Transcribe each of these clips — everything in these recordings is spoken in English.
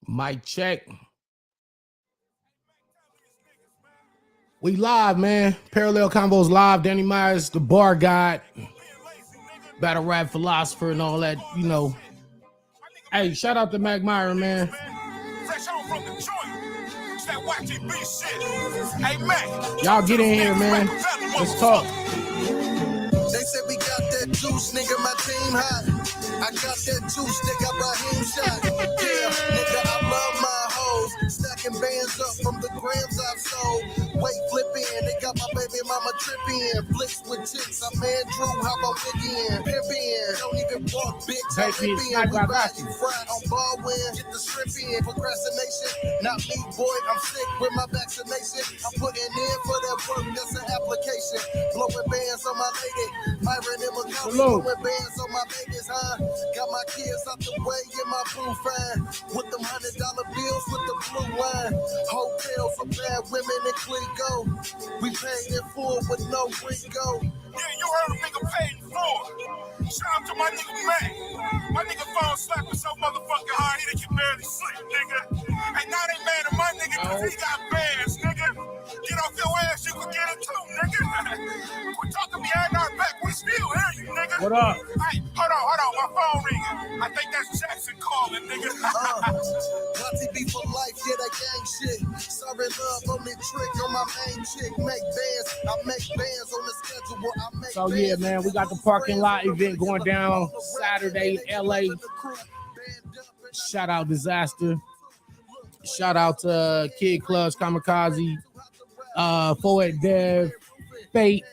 Mic check. We live, man. Parallel Convos live. Danny Myers, the bar guide, battle rap philosopher, and all that, you know. Hey, shout out to Mac Myron, man. Y'all get in here, man. Let's talk. They said we got that juice, nigga, my team hot. I got that juice, nigga, Raheem shot. Yeah, nigga, I love my hoes. Stacking bands up from the grams I've sold. Weight flipping, they got my baby mama tripping. Flicks with chicks, I'm Andrew, how about Vicky? Pimpin', don't even walk, bitch. I'm pimpin'. We ride you fried on Baldwin. Get the shrimp in, procrastination. Not me, boy, I'm sick with my vaccination. I'm putting in for that work, that's an application. Blowing bands on my lady. Myron and McCollum blowing bands on my babies, huh? Got my kids out the way in my blue fine. With them $100 bills with the blue line. Hotels for bad women in Clico. We paid in full with no Rico. Yeah, you heard a nigga paid in full. Shout out to my nigga Mac. My nigga phone slapping so motherfucking hard he can barely sleep, nigga. And now they mad at my nigga because he got bands, nigga. Get off your ass, you can get it too, nigga. Quit talking behind our back, we still hear you, nigga. What up? Hey, hold on, my phone ringing. I think that's Jackson calling, nigga. Nazi be for life, yeah, that gang shit. Sorry love on the trick on my main chick. Make bands, I make bands on the schedule. I make So yeah, man, we got the parking lot event going down Saturday, LA. Shout out Disaster. Shout out to Kid Clubs, Kamikaze, Forward Dev, Fate.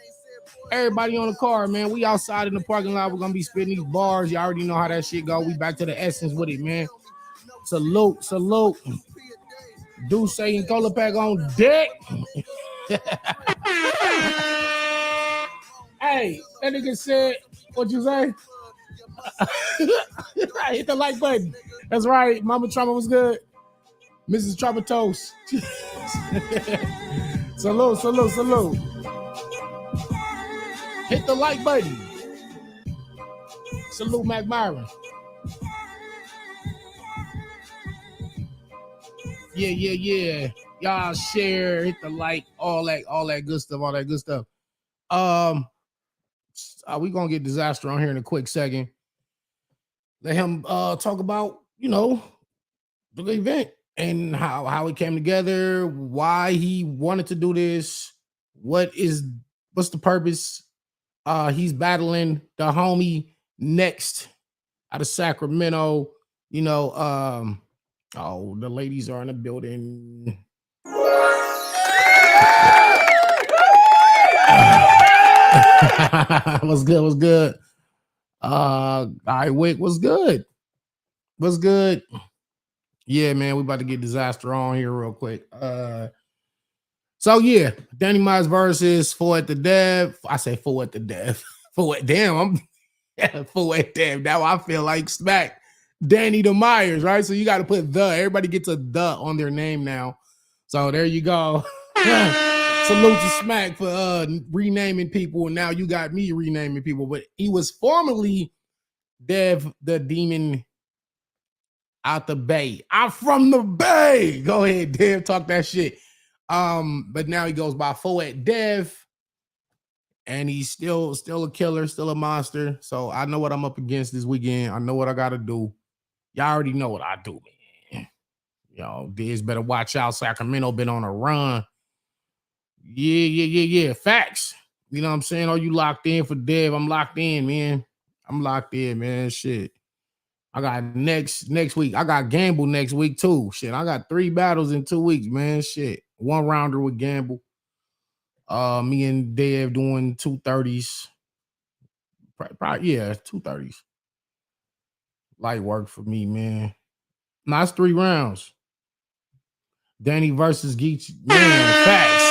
Everybody on the car, man. We outside in the parking lot. We're gonna be spitting these bars. You already know how that shit go. We back to the essence with it, man. Salute. Duce and Cola Pack on deck. Hey, that nigga said, what you say? Hit the like button. That's right. Mama Trauma was good. Mrs. Trauma Toast. Salute. Hit the like button. Salute Mac Myron. Yeah. Y'all share, hit the like, all that good stuff. We gonna get Disaster on here in a quick second. Let him talk about, you know, the event and how it came together, why he wanted to do this, what's the purpose. He's battling the homie Next out of Sacramento. You know, the ladies are in the building. What's good? Wick, what's good? Yeah, man, we about to get Disaster on here real quick. So yeah, Danny Myers versus Full at the Dev. I say Full at the Dev. I'm Full at Dev. Now I feel like smack Danny the Myers, right? So you got to put the. Everybody gets a the on their name now. So there you go. Salute to Smack for renaming people, and now you got me renaming people. But he was formerly Dev the Demon out the Bay. I'm from the Bay. Go ahead, Dev, talk that shit. But now he goes by Foet Dev, and he's still a killer, still a monster. So I know what I'm up against this weekend. I know what I gotta do. Y'all already know what I do, man. Y'all, Diz better watch out. Sacramento been on a run. Yeah. Facts. You know what I'm saying? Are you locked in for Dev? I'm locked in, man. Shit. I got next week. I got Gamble next week too. Shit. I got 3 battles in 2 weeks, man. Shit. 1 rounder with Gamble. Me and Dev doing 230s. Probably, yeah, 230s. Light work for me, man. Nah, it's 3 rounds. Danny versus Geechee. Man, facts.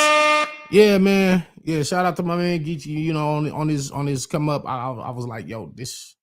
Yeah, man. Yeah, shout out to my man Geechee. You know, on his come up, I was like, yo, this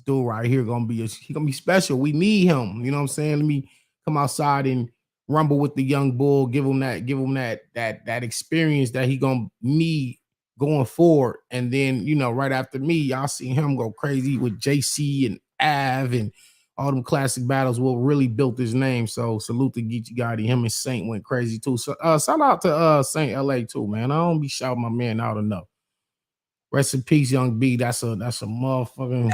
dude right here gonna be special. We need him. You know what I'm saying? Let me come outside and rumble with the young bull. Give him that experience that he gonna need going forward. And then, you know, right after me, y'all see him go crazy with JC and Av and all them classic battles will really built his name. So salute to Geechee Gotti. Him and Saint went crazy too. So shout out to Saint LA too, man. I don't be shouting my man out enough. Rest in peace, Young B. That's a motherfucking.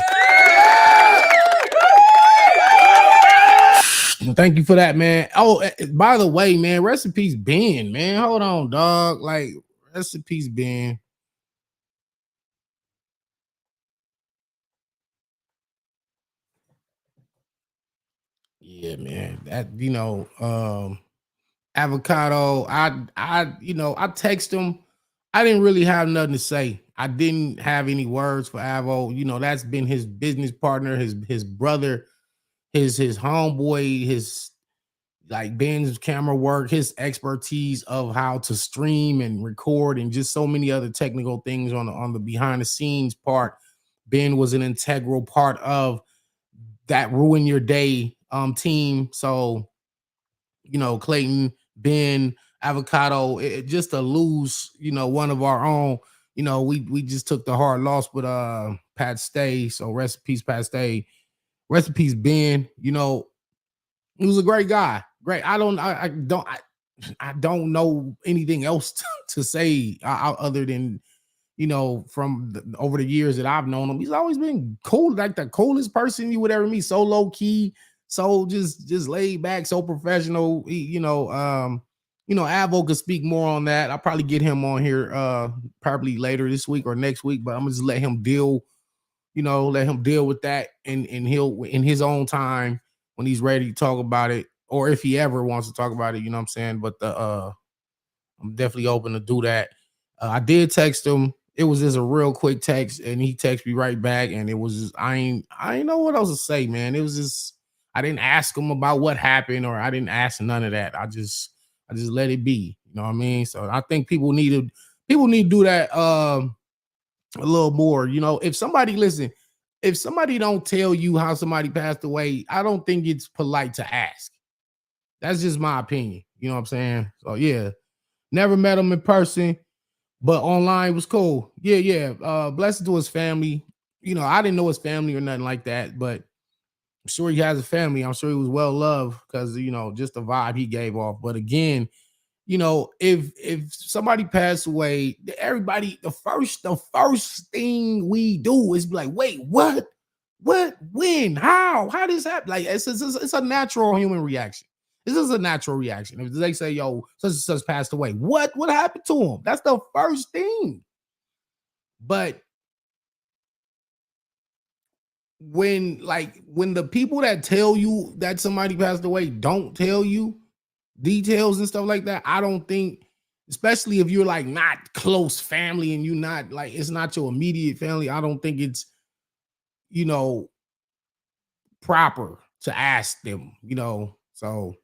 Thank you for that, man. Oh, by the way, man, rest in peace, Ben, man. Hold on, dog. Like, rest in peace, Ben. Yeah, man. That, Avocado. I text him. I didn't really have nothing to say. I didn't have any words for Avo. That's been his business partner, his brother, his homeboy, his like Ben's camera work, his expertise of how to stream and record, and just so many other technical things on the behind the scenes part. Ben was an integral part of that Ruin Your Day team. So, Clayton, Ben, Avocado, just to lose, one of our own. We just took the hard loss with Pat Stay. So rest in peace, Pat Stay. Rest in peace, Ben. He was a great guy. Great. I don't know anything else to say other than from over the years that I've known him. He's always been cool, like the coolest person you would ever meet. So low key, so just laid back, so professional. Avo could speak more on that. I'll probably get him on here probably later this week or next week, but I'm gonna just let him deal with that, and he'll in his own time when he's ready to talk about it, or if he ever wants to talk about it, you know what I'm saying? But I'm definitely open to do that. I did text him. It was just a real quick text, and he texted me right back, and it was just, I ain't know what else to say, man. It was just, I didn't ask him about what happened, or I didn't ask none of that. I just let it be. You know what I mean? So I think people need to do that a little more. If somebody don't tell you how somebody passed away, I don't think it's polite to ask. That's just my opinion. You know what I'm saying? So yeah, never met him in person, but online was cool. Yeah. Blessed to his family. I didn't know his family or nothing like that, but I'm sure he has a family. I'm sure he was well loved because just the vibe he gave off. But again, if somebody passed away, everybody, the first thing we do is be like, wait, what, when, how did this happen? Like, it's a natural human reaction. This is a natural reaction. If they say, yo, such and such passed away, what happened to him? That's the first thing. But when the people that tell you that somebody passed away don't tell you details and stuff like that, I don't think, especially if you're like not close family and you're not like, it's not your immediate family, I don't think it's proper to ask them. So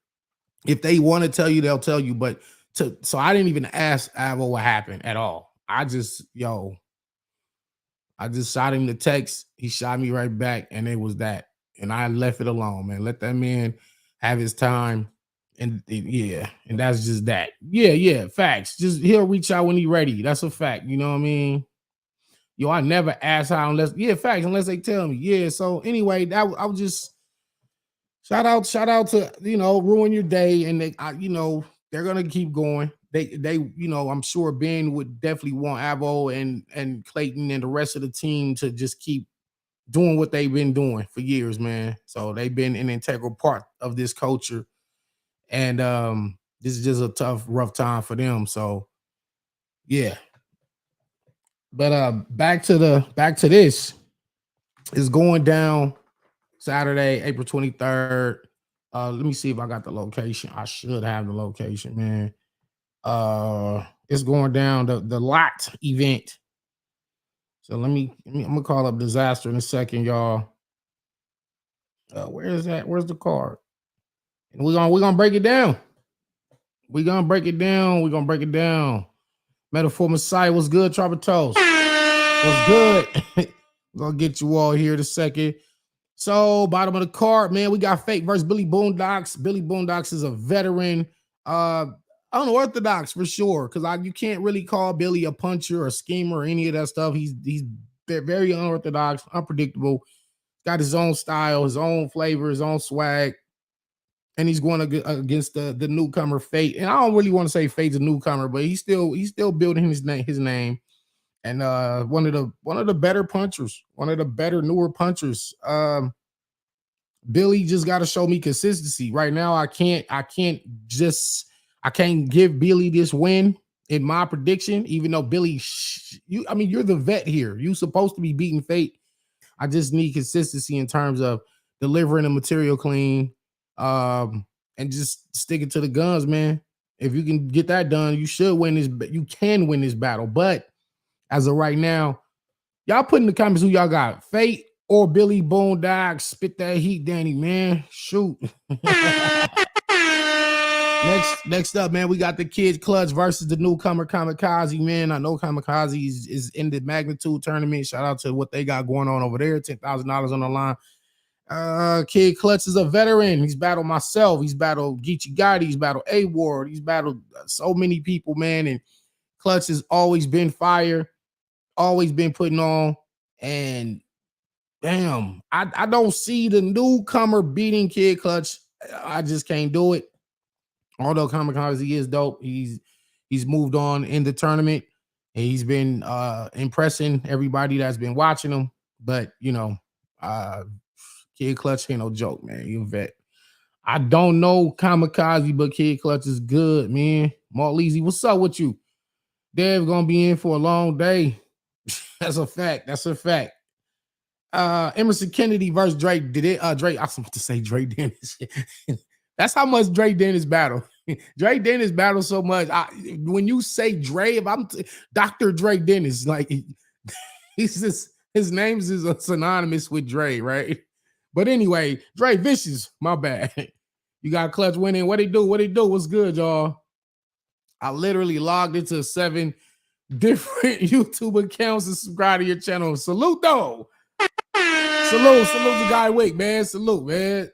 if they want to tell you, they'll tell you. But so I didn't even ask Avo what happened at all. I just shot him the text. He shot me right back, and it was that. And I left it alone, man. Let that man have his time. And and that's just that. Yeah, facts. Just he'll reach out when he's ready. That's a fact. You know what I mean? I never ask how unless they tell me. Yeah. So anyway, I was just shout out to Ruin Your Day, and they're gonna keep going. They I'm sure Ben would definitely want Avo and Clayton and the rest of the team to just keep doing what they've been doing for years, man. So they've been an integral part of this culture. And this is just a rough time for them. So yeah. But back to this. It's going down Saturday, April 23rd. Let me see if I got the location. I should have the location, man. It's going down the lot event. So I'm gonna call up Disaster in a second, y'all. Where is that? Where's the card? And we're gonna break it down. We're gonna break it down. Metaphor Messiah, what's good, Trapatos? What's good? We're gonna get you all here in a second. So, bottom of the card, man, we got Fake versus Billy Boondocks. Billy Boondocks is a veteran, unorthodox for sure, because you can't really call Billy a puncher or a schemer or any of that stuff. He's very unorthodox, unpredictable. Got his own style, his own flavor, his own swag. And he's going against the newcomer Fate. And I don't really want to say Fate's a newcomer, but he's still building his name. And one of the better punchers, one of the better newer punchers. Billy just got to show me consistency. Right now, I can't give Billy this win in my prediction, even though Billy, you're the vet here. You're supposed to be beating Fate. I just need consistency in terms of delivering the material clean, and just sticking to the guns, man. If you can get that done, you should win this. You can win this battle. But as of right now, y'all put in the comments who y'all got, Fate or Billy Boondog. Spit that heat, Danny, man. Shoot. Next up, man, we got the Kid Clutch versus the newcomer Kamikaze, man. I know Kamikaze is in the magnitude tournament. Shout out to what they got going on over there. $10,000 on the line. Kid Clutch is a veteran. He's battled myself. He's battled Geechee Gotti. He's battled A-Ward. He's battled so many people, man. And Clutch has always been fire, always been putting on. And damn, I don't see the newcomer beating Kid Clutch. I just can't do it. Although Kamikaze is dope, he's moved on in the tournament and he's been impressing everybody that's been watching him. But Kid Clutch ain't no joke, man. You a vet. I don't know Kamikaze, but Kid Clutch is good, man. Marleezy, what's up with you? Dev gonna be in for a long day. That's a fact. That's a fact. Emerson Kennedy versus Drake. Drake, I was about to say Drake Dennis. That's how much Drake Dennis battle. Drake Dennis battle so much. When you say Dre, if I'm Dr. Drake Dennis, like he's just, his name is synonymous with Dre, right? But anyway, Dre Vicious, my bad. You got Clutch winning. What it do? What it do? What's good, y'all? I literally logged into 7 different YouTube accounts and subscribe to your channel. Salute though. Salute to Guy Wick, man. Salute, man.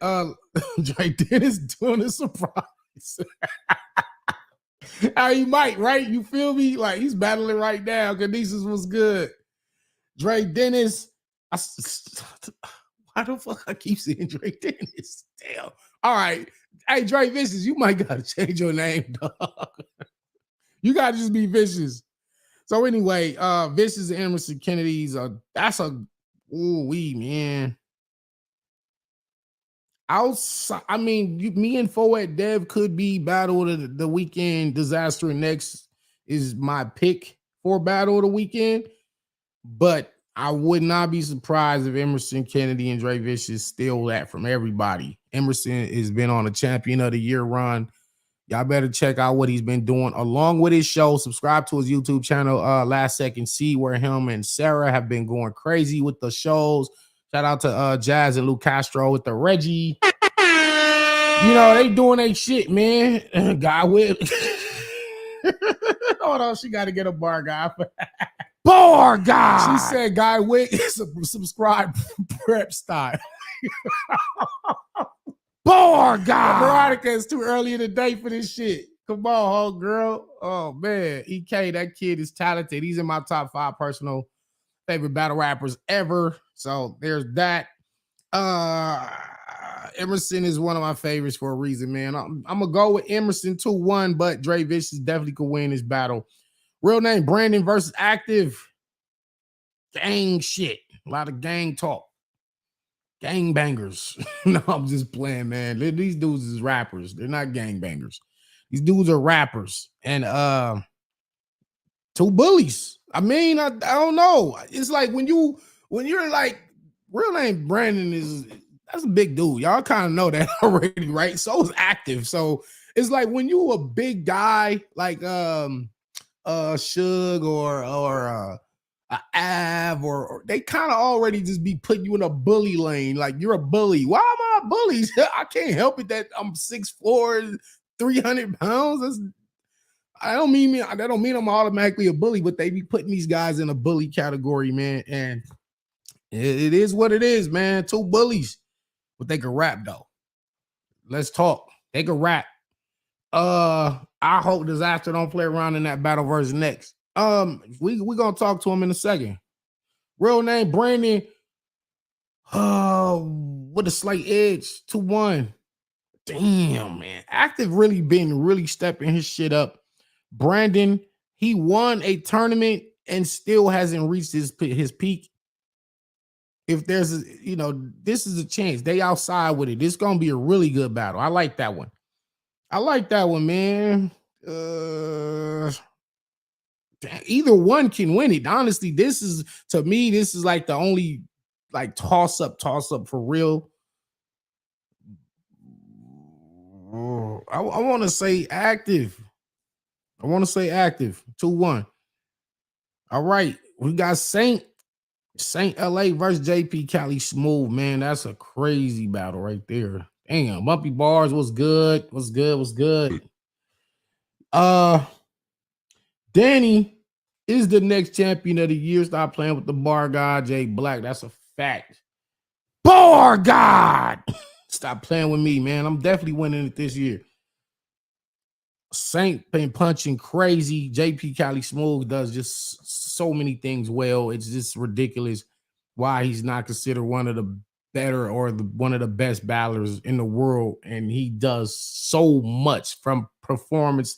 Drake Dennis doing a surprise. How he might, right? You feel me? Like he's battling right now. Canisius was good. Drake Dennis. Why the fuck I keep saying Drake Dennis? Damn. All right. Hey, Drake Vicious, you might gotta change your name, dog. You gotta just be Vicious. So anyway, Vicious and Emerson Kennedy's that's a man. Outside, I mean, me and Foet Dev could be battle of the weekend. Disaster next is my pick for battle of the weekend, but I would not be surprised if Emerson Kennedy and Dre Vicious steal that from everybody. Emerson has been on a champion of the year run. Y'all better check out what he's been doing along with his show. Subscribe to his YouTube channel, Last Second See, where him and Sarah have been going crazy with the shows. Shout out to Jazz and Lou Castro with the Reggie. They doing their shit, man. Guy Whip. Hold on, she got to get a bar guy. Bar guy. She said Guy Wick subscribe prep style. Bar guy. Veronica, it's too early in the day for this shit. Come on, home girl. Oh man, EK, that kid is talented. He's in my top 5 personal favorite battle rappers ever. So there's that. Emerson is one of my favorites for a reason, man. I'm gonna go with Emerson 2-1, but Dre Vicious definitely could win this battle. Real name Brandon versus Active. Gang shit. A lot of gang talk. Gang bangers. No, I'm just playing, man. These dudes is rappers. They're not gang bangers. These dudes are rappers. And 2 bullies. I mean, I don't know. It's like when you're like, real name Brandon that's a big dude. Y'all kind of know that already, right? So is Active. So it's like when you a big guy like Suge or Av or they kind of already just be putting you in a bully lane. Like you're a bully. Why am I a bully? I can't help it that I'm 6'4", 300 pounds. That don't mean I'm automatically a bully, but they be putting these guys in a bully category, man. And it is what it is, man. 2 bullies, but they can rap though. Let's talk. They can rap. I hope Disaster don't play around in that battle version next. We gonna talk to him in a second. Real name Brandon With a slight edge, 2-1. Damn, man. Active really been really stepping his shit up. Brandon, he won a tournament and still hasn't reached his peak. If there's this is a chance. They outside with it. This is gonna be a really good battle. I like that one. I like that one, man. Either one can win it. Honestly, this is like the only like toss up for real. I want to say active. 2-1. All right, we got Saint LA versus JP Cali Smooth, man. That's a crazy battle right there. Damn, Bumpy Bars was good. Danny is the next champion of the year. Stop playing with the bar god, Jay Black. That's a fact. Bar god. Stop playing with me, man. I'm definitely winning it this year. Saint been punching crazy. JP Cali Smooth does just so many things well. It's just ridiculous why he's not considered one of the better or one of the best battlers in the world. And he does so much from performance.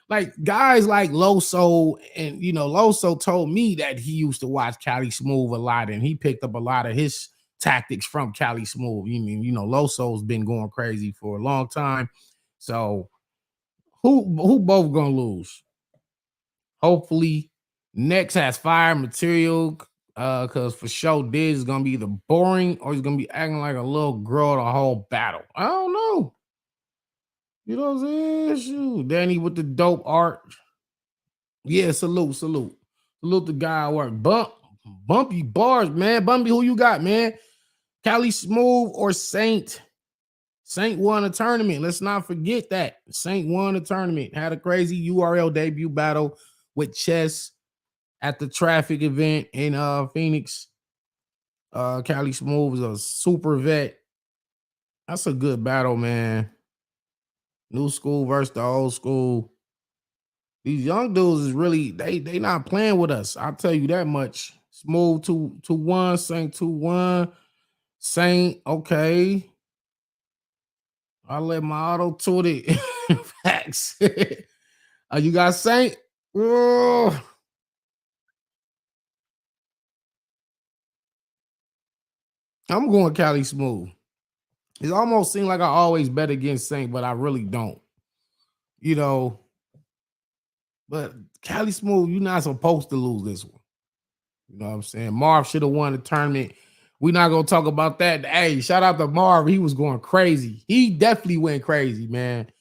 Like guys like Loso, and Loso told me that he used to watch Cali Smooth a lot, and he picked up a lot of his tactics from Cali Smooth. Loso's been going crazy for a long time. So who both gonna lose? Hopefully, Next has fire material. Cause for sure, Diz is gonna be either boring or he's gonna be acting like a little girl the whole battle. I don't know. You know what I'm saying? Shoot. Danny with the dope art. Yeah, salute. Salute the guy at work. Bumpy Bars, man. Bumpy, who you got, man? Cali Smooth or Saint? Saint won a tournament. Let's not forget that. Saint won a tournament. Had a crazy URL debut battle with Chess at the traffic event in Phoenix. Cali Smooth is a super vet. That's a good battle, man. New school versus the old school. These young dudes is really they not playing with us. I'll tell you that much. Smooth 2-1, Saint 2-1. Saint, okay. I'll let my auto tune it. Facts. You got Saint? Oh. I'm going Cali Smooth. It almost seems like I always bet against Saint, but I really don't. But Cali Smooth, you're not supposed to lose this one. You know what I'm saying? Marv should have won the tournament. We're not going to talk about that. Hey, shout out to Marv. He was going crazy. He definitely went crazy, man.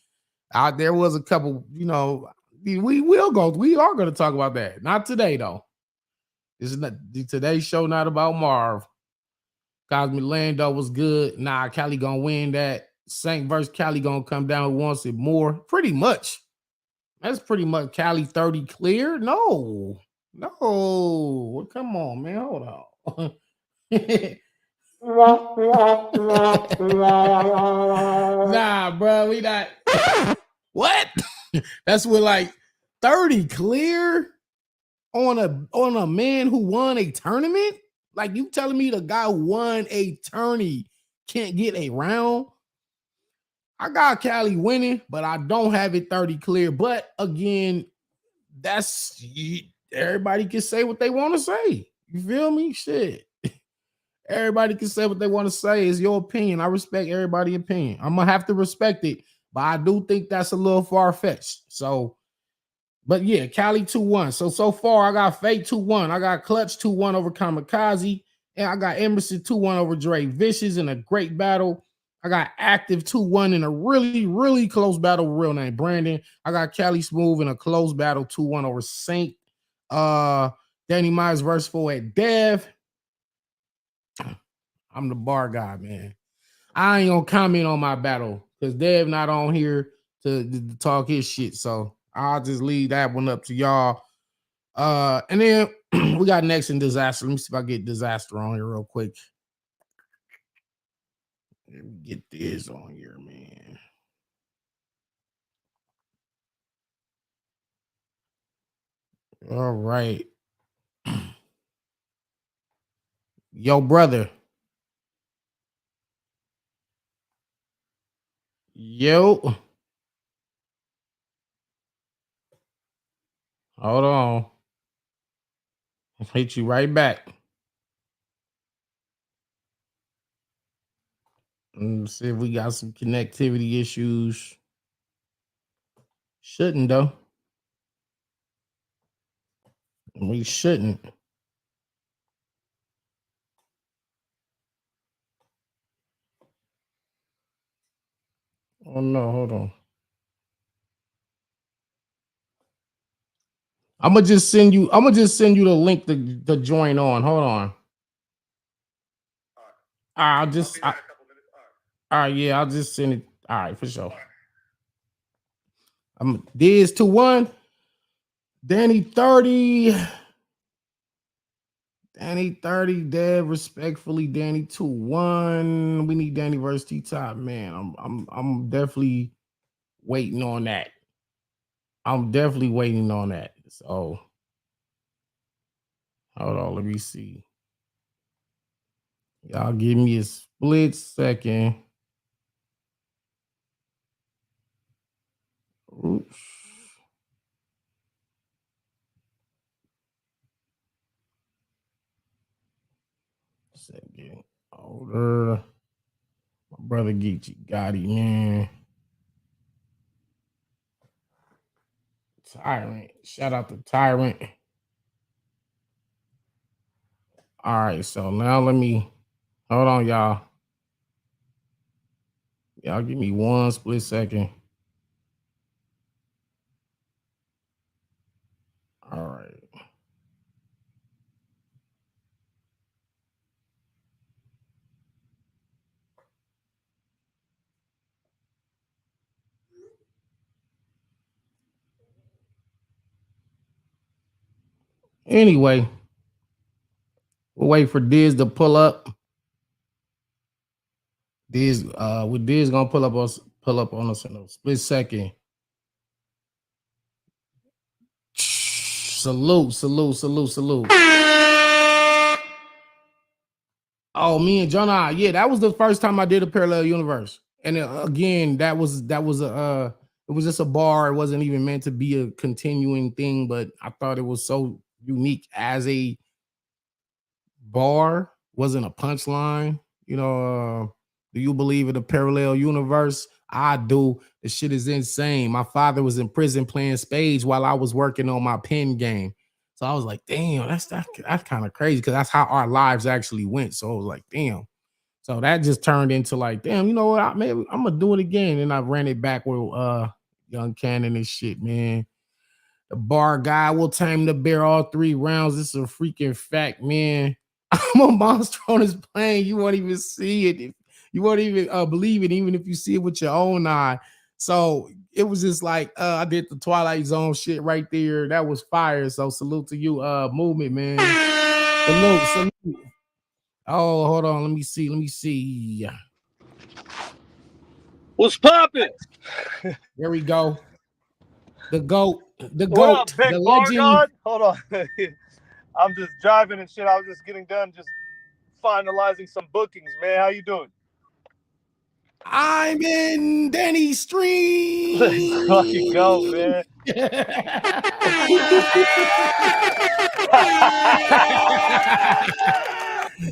There was a couple, we are going to talk about that. Not today, though. This is not today's show, not about Marv. Cosme Lando was good. Nah, Cali gonna win that. Saint versus Cali gonna come down who wants it more. Pretty much. That's pretty much Cali 30 clear. No. Come on, man. Hold on. Nah, bro. We not. What? That's with like 30 clear on a man who won a tournament? Like, you telling me the guy who won a tourney can't get a round? I got Cali winning, but I don't have it 30 clear. But again, that's everybody can say what they want to say. You feel me? Shit. Everybody can say what they want to say. It's your opinion. I respect everybody's opinion. I'm gonna have to respect it, but I do think that's a little far-fetched. So, but yeah, Cali 2-1. So far, I got Fate 2-1. I got Clutch 2-1 over Kamikaze. And I got Emerson 2-1 over Dre Vicious in a great battle. I got Active 2-1 in a really, really close battle with real name Brandon. I got Cali Smooth in a close battle 2-1 over Saint. Danny Myers verse 4 at Dev. I'm the bar guy, man. I ain't gonna comment on my battle because Dev not on here to talk his shit. So I'll just leave that one up to y'all. And then we got Next in Disaster. Let me see if I get Disaster on here real quick. Let me get this on here, man. All right. Yo, brother. Yo. Hold on. I'll hit you right back. Let's see if we got some connectivity issues. Shouldn't though. We shouldn't. Oh no, hold on. I'm gonna just send you the link to join on. Hold on. I'll just all right, yeah, I'll just send it. All right, for sure. I'm Diz 2-1, Danny 30. Danny 30, Dev, respectfully, Danny 2-1. We need Danny versus T-Top, man. I'm definitely waiting on that. I'm definitely waiting on that. So hold on, let me see. Y'all give me a split second. Oops. Second. Older. My brother Geechee Gotti, man. Tyrant. Shout out to Tyrant. All right, so now let me hold on, y'all. Y'all give me one split second. All right. Anyway, we'll wait for Diz to pull up. Diz, with Diz gonna pull up on us in a split second. Salute. Oh, me and Jonah, yeah, that was the first time I did a parallel universe. And again, that was a it was just a bar. It wasn't even meant to be a continuing thing, but I thought it was so unique as a bar, wasn't a punchline. You know, do you believe in a parallel universe? I do. The shit is insane. My father was in prison playing spades while I was working on my pen game. So I was like, damn, that's kind of crazy because that's how our lives actually went. So I was like, damn. So that just turned into like, damn, you know what? Maybe I'm gonna do it again. And I ran it back with Young Cannon and shit, man. The bar guy will tame the bear all 3 rounds. This is a freaking fact, man. I'm a monster on this plane. You won't even see it. You won't even believe it, even if you see it with your own eye. So it was just like I did the Twilight Zone shit right there. That was fire. So salute to you, movement, man. Salute. Oh, hold on. Let me see. What's poppin'? There we go. The GOAT. What up, big the bar legend. god? Hold on. I'm just driving and shit. I was just getting done just finalizing some bookings, man. How you doing? I'm in Danny's stream. Let's fucking go, man.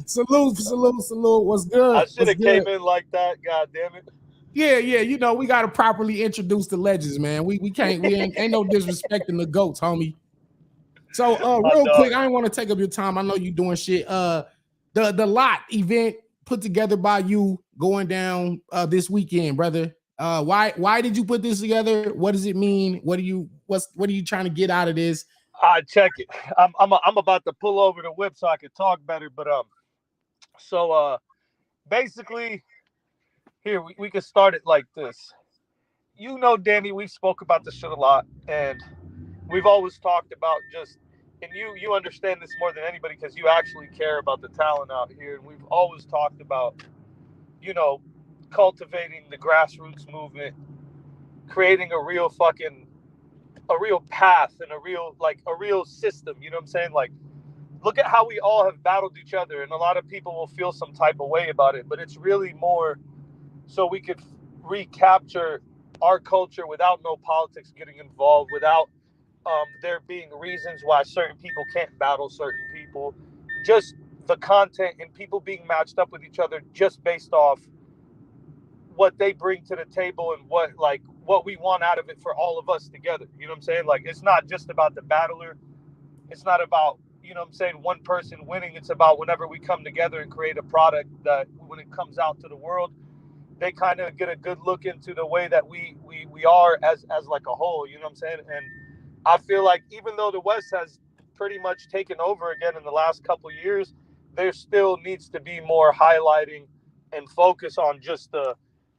Salute. What's good? I should have came in like that. God damn it. Yeah. You know, we got to properly introduce the legends, man. We ain't no disrespecting the GOATs, homie. So real quick, I don't want to take up your time. I know you doing shit. The lot event put together by you going down this weekend, brother. Why did you put this together? What does it mean? What are you trying to get out of this? Check it. I'm about to pull over the whip so I can talk better, but basically here we can start it like this. You know, Danny, we've spoke about this shit a lot, and we've always talked about just, and you understand this more than anybody because you actually care about the talent out here, and we've always talked about, you know, cultivating the grassroots movement, creating a real path and a real system. You know what I'm saying? Like, look at how we all have battled each other, and a lot of people will feel some type of way about it, but it's really more so we could recapture our culture without no politics getting involved, without there being reasons why certain people can't battle certain people, just the content and people being matched up with each other just based off what they bring to the table and what we want out of it for all of us together. You know what I'm saying? Like, it's not just about the battler. It's not about, you know what I'm saying, one person winning. It's about whenever we come together and create a product that when it comes out to the world, they kind of get a good look into the way that we are as like a whole. You know what I'm saying? And I feel like even though the West has pretty much taken over again in the last couple of years, there still needs to be more highlighting and focus on just the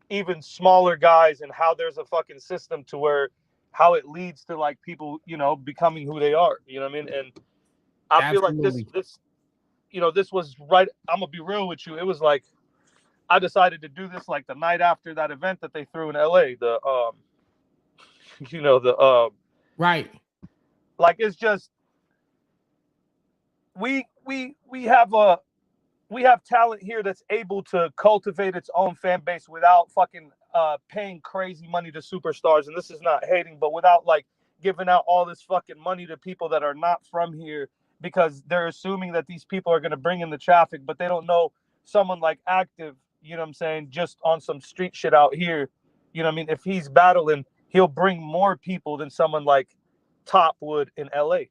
even smaller guys and how there's a fucking system to where how it leads to like people, you know, becoming who they are. You know what I mean? And I feel like Absolutely. this this was right. I'm gonna be real with you. It was like I decided to do this like the night after that event that they threw in LA. Right. Like it's just we have talent here that's able to cultivate its own fan base without fucking paying crazy money to superstars. And this is not hating, but without like giving out all this fucking money to people that are not from here because they're assuming that these people are going to bring in the traffic, but they don't know someone like Active, you know what I'm saying, just on some street shit out here. You know what I mean? If he's battling, he'll bring more people than someone like Top would in LA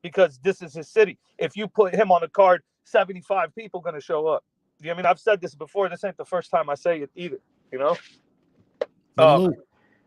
because this is his city. If you put him on a card, 75 people going to show up. You know what I mean? I've said this before. This ain't the first time I say it either. You know, Salute.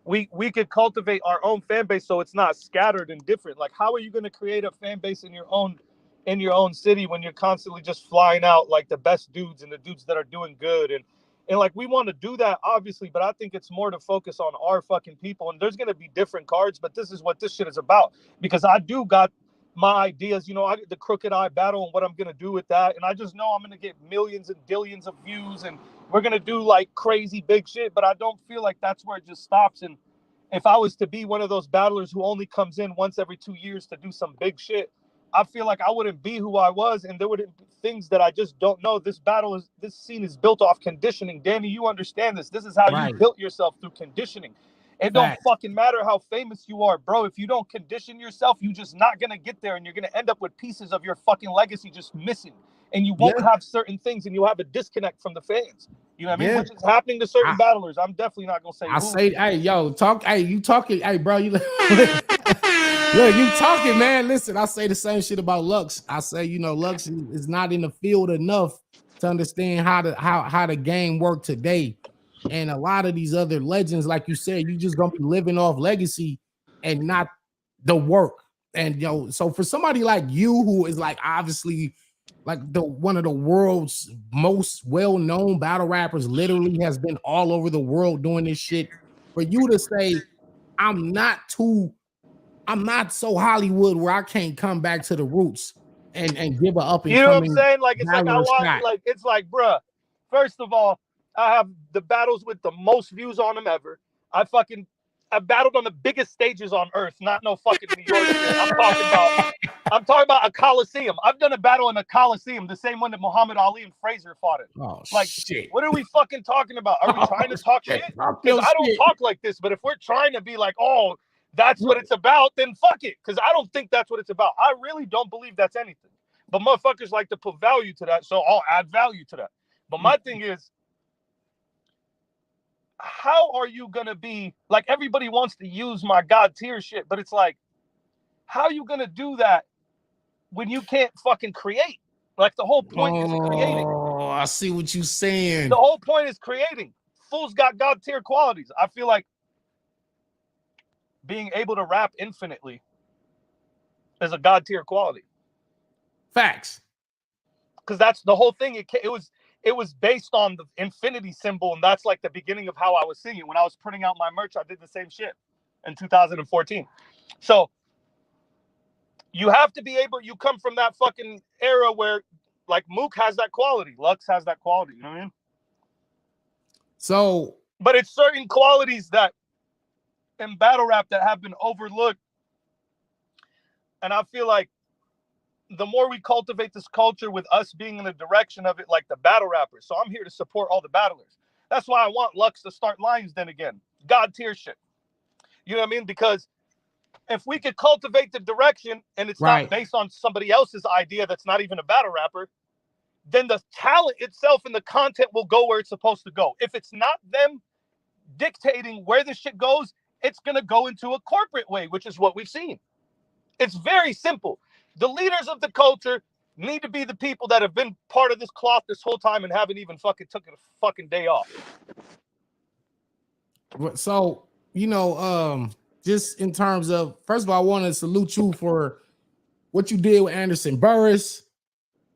we could cultivate our own fan base so it's not scattered and different. Like, how are you going to create a fan base in your own city when you're constantly just flying out like the best dudes and the dudes that are doing good and like we want to do that obviously, but I think it's more to focus on our fucking people. And there's going to be different cards, but this is what this shit is about because I do got my ideas. You know, I get the Crooked Eye battle and what I'm going to do with that. And I just know I'm going to get millions and billions of views and we're going to do like crazy big shit. But I don't feel like that's where it just stops. And if I was to be one of those battlers who only comes in once every 2 years to do some big shit, I feel like I wouldn't be who I was. And there wouldn't be things that I just don't know. This scene is built off conditioning. Danny, you understand this. This is how Right. you built yourself through conditioning. It don't Fact. fucking matter how famous you are, bro. If you don't condition yourself, you just not gonna get there, and you're gonna end up with pieces of your fucking legacy just missing, and you won't Yeah. have certain things, and you'll have a disconnect from the fans. You know what I mean? Yeah. Which is happening to certain I- battlers. I'm definitely not gonna say I who. say, hey, yo, talk. Hey, you talking? Hey, bro, you look, you talking, man. Listen, I say the same shit about Lux. I say, you know, Lux is not in the field enough to understand how the game worked today. And a lot of these other legends, like you said, you just gonna be living off legacy and not the work. And yo, so for somebody like you, who is like obviously like one of the world's most well-known battle rappers, literally has been all over the world doing this shit. For you to say, I'm not so Hollywood where I can't come back to the roots and give a up and You know what I'm coming saying? Like, it's like I battler want, shot. like, it's like, bruh, first of all, I have the battles with the most views on them ever. I battled on the biggest stages on earth, not no fucking New York shit. I'm talking about a Coliseum. I've done a battle in a Coliseum, the same one that Muhammad Ali and Frazier fought in. Oh Like, shit. what are we fucking talking about? Are we trying to talk shit? Talk Because your I don't shit. talk like this, but if we're trying to be like, oh, that's what it's about, then fuck it. Because I don't think that's what it's about. I really don't believe that's anything. But motherfuckers like to put value to that, so I'll add value to that. But my thing is, how are you gonna be like everybody wants to use my God tier shit, but it's like, how are you gonna do that when you can't fucking create? Like the whole point is creating. Oh, I see what you're The saying. whole point is creating. Fools got God tier qualities. I feel like being able to rap infinitely is a God tier quality. Facts. Because that's the whole thing. It was based on the infinity symbol, and that's like the beginning of how I was singing. When I was printing out my merch, I did the same shit in 2014. So you have to be able, you come from that fucking era where like Mook has that quality, Lux has that quality, you know what I mean? So, but it's certain qualities that in battle rap that have been overlooked. And I feel like the more we cultivate this culture with us being in the direction of it, like the battle rappers. So I'm here to support all the battlers. That's why I want Lux to start Lions Den again. God tier shit. You know what I mean? Because if we could cultivate the direction and it's Right. not based on somebody else's idea that's not even a battle rapper, then the talent itself and the content will go where it's supposed to go. If it's not them dictating where this shit goes, it's going to go into a corporate way, which is what we've seen. It's very simple. The leaders of the culture need to be the people that have been part of this cloth this whole time and haven't even fucking took a fucking day off. So, you know, just in terms of, first of all, I want to salute you for what you did with Anderson Burris.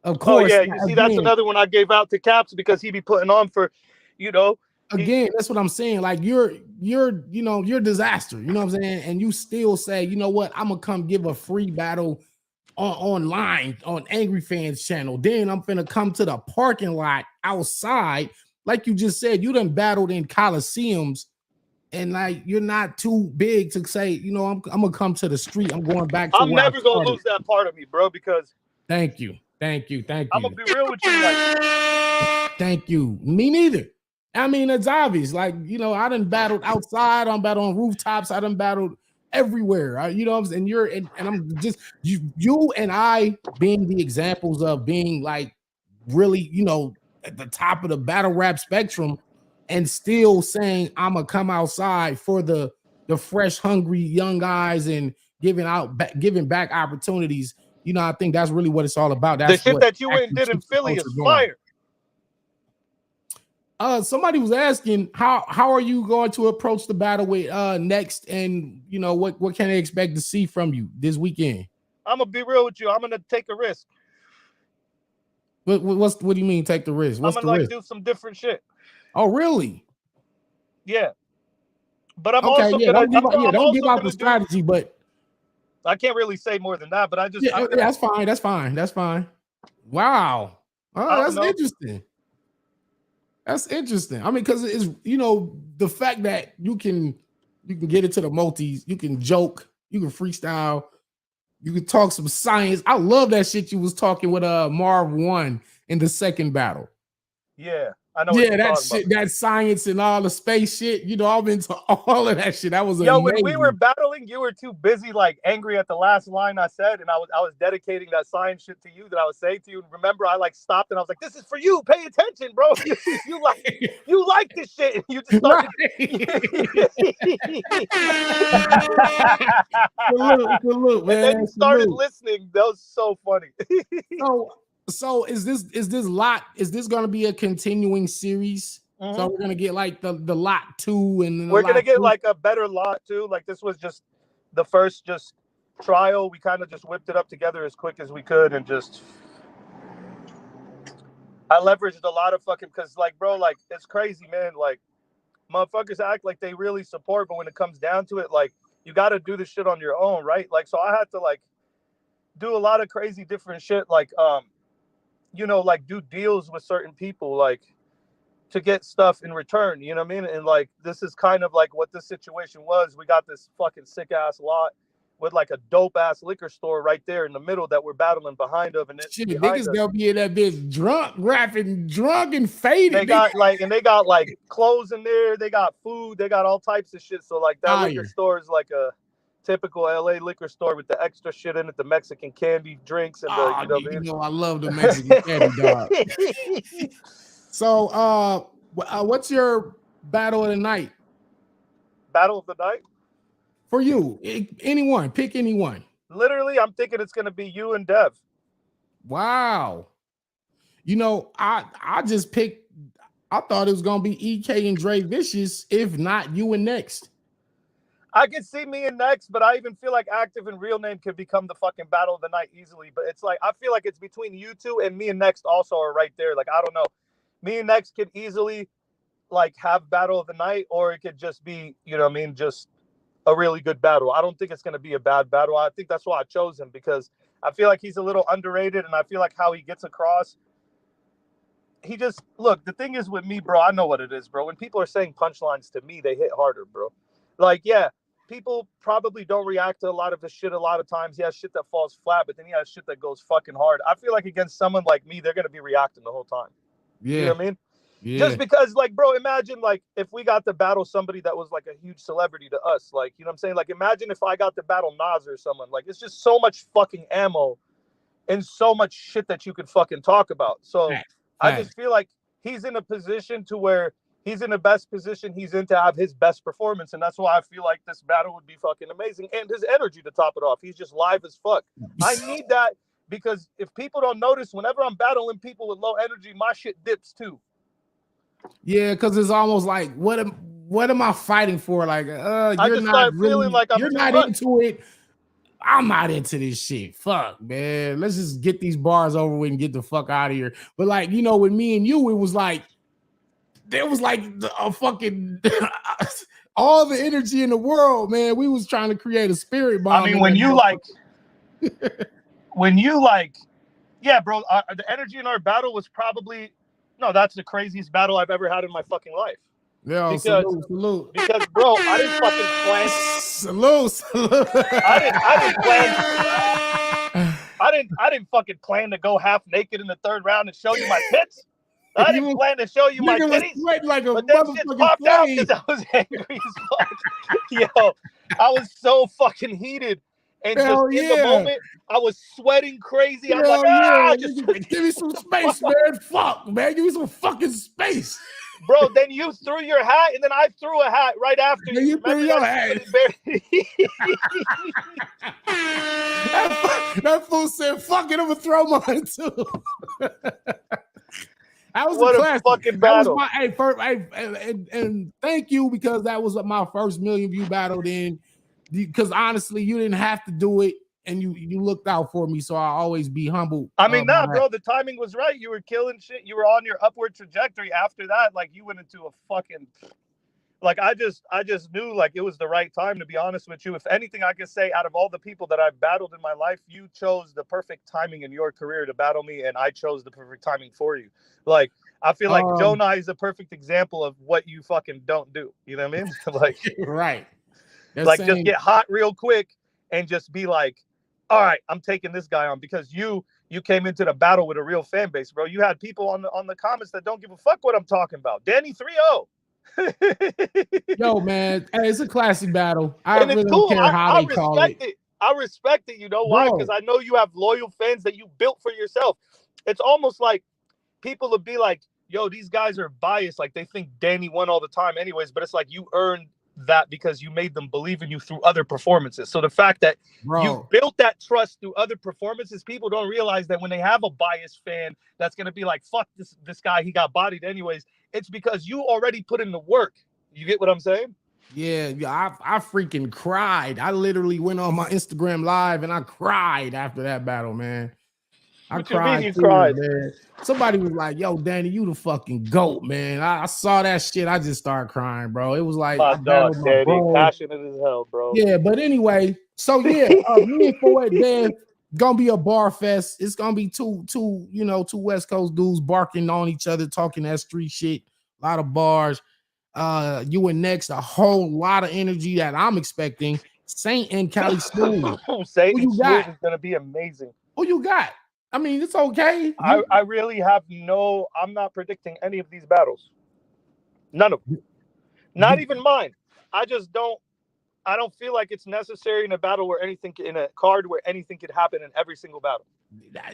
Of course. Oh, yeah. You see, that's another one I gave out to Caps because he be putting on for, you know. Again, that's what I'm saying. Like you're disaster. You know what I'm saying? And you still say, you know what? I'm gonna come give a free battle online on Angry Fans channel. Then I'm finna come to the parking lot outside. Like you just said, you done battled in Coliseums, and like you're not too big to say, you know, I'm gonna come to the street. I'm going back to I'm never gonna lose that part of me, bro, because thank you. I'm gonna be real with you. Like, thank you. Me neither. I mean, it's obvious. Like, you know, I done battled outside, I'm battled on rooftops, I done battled everywhere. You know what I'm saying? And I'm just you and I being the examples of being like really, you know, at the top of the battle rap spectrum and still saying I'm gonna come outside for the fresh, hungry young guys and giving back opportunities. You know, I think that's really what it's all about. That's the shit that you went and did in Philly is fire. Somebody was asking how are you going to approach the battle with next, and you know what can they expect to see from you this weekend? I'm gonna be real with you. I'm gonna take a risk. What do you mean take the risk? What's I'm gonna the risk? Do some different shit. Oh, really? Yeah. But I'm okay, also yeah, gonna don't give out the strategy, but I can't really say more than that. But I just that's fine. That's fine. Wow. Oh, that's interesting. That's interesting. I mean, because it's, you know, the fact that you can get into the multis, you can joke, you can freestyle, you can talk some science. I love that shit you was talking with Marv 1 in the second battle. Yeah, I know. Yeah, that shit, that science and all the space shit. You know, I'm into all of that shit. That was amazing. When we were battling, you were too busy, like angry at the last line I said, and I was dedicating that science shit to you that I was saying to you. And remember, I like stopped and I was like, "This is for you. Pay attention, bro. you like this shit." And you just started. Salute, man. And then you started listening. That was so funny. So is this going to be a continuing series? Mm-hmm. So we're going to get like the lot 2 and then we're going to get like a better lot 2. Like this was just the first trial. We kind of just whipped it up together as quick as we could and just I leveraged a lot of fucking because like bro, like it's crazy, man. Like motherfuckers act like they really support, but when it comes down to it, like you got to do this shit on your own, right? Like so I had to like do a lot of crazy different shit, like you know, like do deals with certain people, like to get stuff in return, you know what I mean? And like, this is kind of like what this situation was. We got this fucking sick ass lot with like a dope ass liquor store right there in the middle that we're battling behind of. And shit, niggas gonna be in that bitch drunk and faded. They got like clothes in there. They got food. They got all types of shit. So like that liquor store is like a typical LA liquor store with the extra shit in it, the Mexican candy drinks and you know I love the Mexican candy, dog. So what's your battle of the night? Battle of the night? For you, anyone, pick anyone. Literally, I'm thinking it's gonna be you and Dev. Wow. You know, I just picked, I thought it was gonna be EK and Dre Vicious, if not you and Next. I could see me and Next, but I even feel like Active and Real Name could become the fucking battle of the night easily. But it's like I feel like it's between you two, and me and Next also are right there. Like I don't know, me and Next could easily like have battle of the night, or it could just be, you know what I mean, just a really good battle. I don't think it's gonna be a bad battle. I think that's why I chose him, because I feel like he's a little underrated, and I feel like how he gets across. He just look. The thing is with me, bro. I know what it is, bro. When people are saying punchlines to me, they hit harder, bro. Like, yeah, people probably don't react to a lot of the shit a lot of times. He has shit that falls flat, but then he has shit that goes fucking hard. I feel like against someone like me, they're going to be reacting the whole time. Yeah. You know what I mean? Yeah. Just because, like, bro, imagine, like, if we got to battle somebody that was, like, a huge celebrity to us. Like, you know what I'm saying? Like, imagine if I got to battle Nas or someone. Like, it's just so much fucking ammo and so much shit that you could fucking talk about. So I just feel like he's in a position to where he's in the best position he's in to have his best performance. And that's why I feel like this battle would be fucking amazing. And his energy to top it off. He's just live as fuck. I need that because if people don't notice, whenever I'm battling people with low energy, my shit dips too. Yeah, because it's almost like what am I fighting for? Like, you're not really feeling like you're not into it. I'm not into this shit. Fuck, man. Let's just get these bars over with and get the fuck out of here. But like, you know, with me and you, it was like there was like a fucking all the energy in the world, man. We was trying to create a spirit bomb. I mean, when you like, yeah, bro, the energy in our battle was probably. No, that's the craziest battle I've ever had in my fucking life. Yeah, because, salute. Because, bro, I didn't fucking plan. Salute. I didn't fucking plan to go half naked in the third round and show you my tits. I didn't plan to show you my titties. Like but then shit popped out because I was angry as fuck. Yo, I was so fucking heated. And just in the moment, I was sweating crazy. I'm like, give me some space, man. Fuck, man. Give me some fucking space. Bro, then you threw your hat, and then I threw a hat right after you. You threw your hat. That fool said, fuck it, I'm going to throw mine too. That was a fucking battle. That was and thank you, because that was my first million view battle then. Because honestly, you didn't have to do it, and you looked out for me, so I'll always be humble. I mean, bro, the timing was right. You were killing shit. You were on your upward trajectory. After that, like, you went into a fucking, like, I just knew, like, it was the right time, to be honest with you. If anything, I could say out of all the people that I've battled in my life, you chose the perfect timing in your career to battle me, and I chose the perfect timing for you. Like, I feel like Jonah is a perfect example of what you fucking don't do. You know what I mean? Like, right. Like, just get hot real quick and just be like, all right, I'm taking this guy on, because you came into the battle with a real fan base, bro. You had people on the comments that don't give a fuck what I'm talking about. Danny 3-0. Yo, man, hey, it's a classic battle. I really don't care how they call it. I respect it. You know why? Because I know you have loyal fans that you built for yourself. It's almost like people would be like, yo, these guys are biased. Like, they think Danny won all the time anyways, but it's like you earned that because you made them believe in you through other performances. So the fact that you built that trust through other performances, people don't realize that when they have a biased fan that's going to be like, fuck this guy, he got bodied anyways, it's because you already put in the work. You get what I'm saying? Yeah, I freaking cried. I literally went on my Instagram live and I cried after that battle, man. I cried. You cried, man. Somebody was like, yo, Danny, you the fucking GOAT, man. I saw that shit. I just started crying, bro. It was like, my dog, Danny, passionate as hell, bro. Yeah, but anyway, so yeah, me and Four Dan gonna be a bar fest. It's gonna be two West Coast dudes barking on each other, talking that street shit, a lot of bars. You and Next, a whole lot of energy that I'm expecting. Saint and Cali Smooth. Saint and Smooth is gonna be amazing. Who you got? I mean, it's okay. I really have I'm not predicting any of these battles. None of them. Not even mine. I don't feel like it's necessary in a battle in a card where anything could happen in every single battle.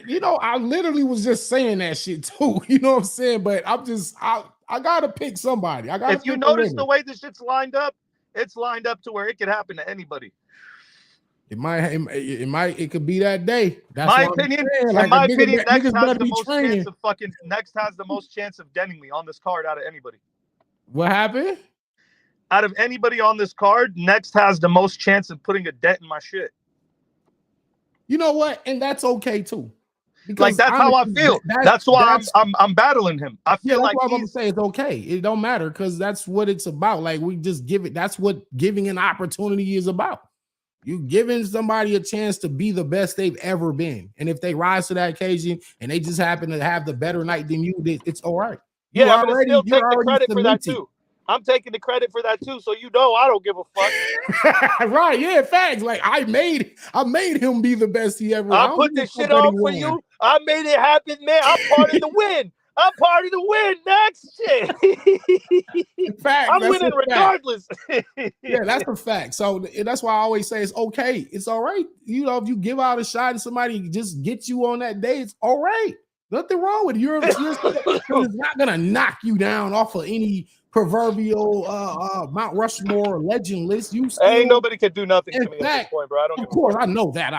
You know, I literally was just saying that shit too. You know what I'm saying? But I gotta pick somebody. If you notice the way this shit's lined up, it's lined up to where it could happen to anybody. It could be that day. That's my opinion. In my opinion, Next has the most chance of denning me on this card out of anybody. What happened? Out of anybody on this card, Next has the most chance of putting a dent in my shit. You know what? And that's okay too. Because like, that's how I feel. That's why I'm battling him. I feel like I'm gonna say it's okay. It don't matter, because that's what it's about. Like, we just give it. That's what giving an opportunity is about. You giving somebody a chance to be the best they've ever been. And if they rise to that occasion and they just happen to have the better night than you, it's all right. Yeah, I'm gonna still take the credit for that too. I'm taking the credit for that too. So you know I don't give a fuck. Right, yeah, facts. Like, I made him be the best he ever. I put this shit on for you. I made it happen, man. I'm part of the win. I'm part of the win. Next shit. Fact, I'm that's winning a fact. regardless. Yeah, that's a fact. So that's why I always say it's okay. It's all right. You know, if you give out a shot and somebody just gets you on that day, it's all right. Nothing wrong with it. It's not gonna knock you down off of any proverbial Mount Rushmore legend list. You still, ain't nobody can do nothing to me fact, at this point, bro. I don't. Of course, I know that,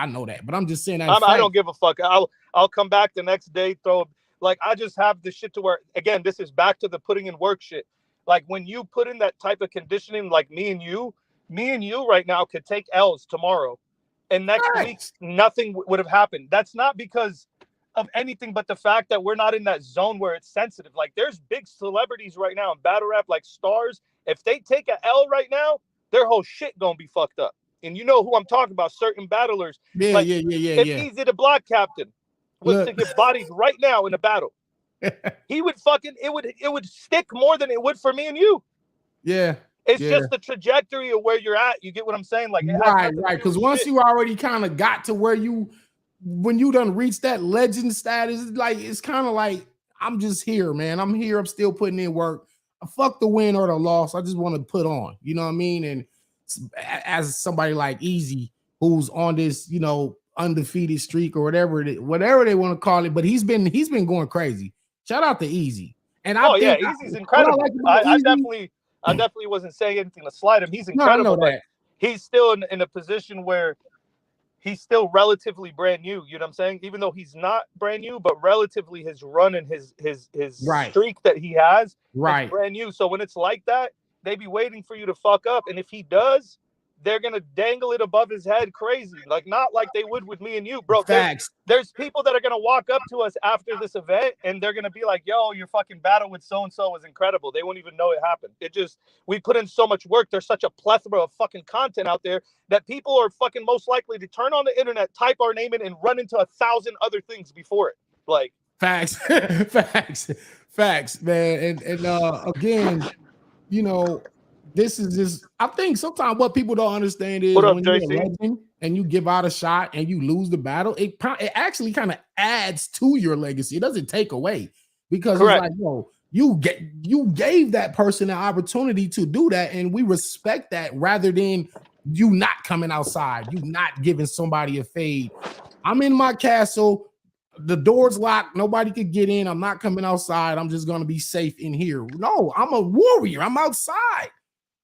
but I'm just saying that. I don't give a fuck. I'll come back the next day, throw like I just have the shit to where again. This is back to the putting in work shit. Like when you put in that type of conditioning, like me and you right now could take L's tomorrow, and next week nothing would have happened. That's not because of anything but the fact that we're not in that zone where it's sensitive. Like there's big celebrities right now in battle rap, like stars. If they take a L right now, their whole shit gonna be fucked up. And you know who I'm talking about, certain battlers. Yeah. If Easy the Block Captain was to get bodied right now in a battle, he would it would stick more than it would for me and you. Yeah. It's just the trajectory of where you're at. You get what I'm saying? Like right. Because once you already kind of got to where when you done reached that legend status, it's kind of like I'm just here, man. I'm here. I'm still putting in work. Fuck the win or the loss. I just want to put on. You know what I mean? And as somebody like Easy, who's on this, undefeated streak or whatever they want to call it, but he's been going crazy. Shout out to Easy. And Easy's incredible. I definitely wasn't saying anything to slide him. He's incredible. No, he's still in a position where he's still relatively brand new. You know what I'm saying? Even though he's not brand new, but relatively his run and his streak that he has is brand new. So when it's like that, they be waiting for you to fuck up. And if he does, they're gonna dangle it above his head crazy. Like not like they would with me and you, bro. There's people that are gonna walk up to us after this event and they're gonna be like, yo, your fucking battle with so-and-so was incredible. They won't even know it happened. We put in so much work. There's such a plethora of fucking content out there that people are fucking most likely to turn on the internet, type our name in, and run into 1,000 other things before it. Like facts, man. And again, this is just, I think sometimes what people don't understand is when you're a legend and you give out a shot and you lose the battle, it actually kind of adds to your legacy. It doesn't take away, because it's like, you gave that person an opportunity to do that, and we respect that rather than you not coming outside, you not giving somebody a fade. I'm in my castle, the door's locked, nobody could get in, I'm not coming outside, I'm just gonna be safe in here. No, I'm a warrior, I'm outside.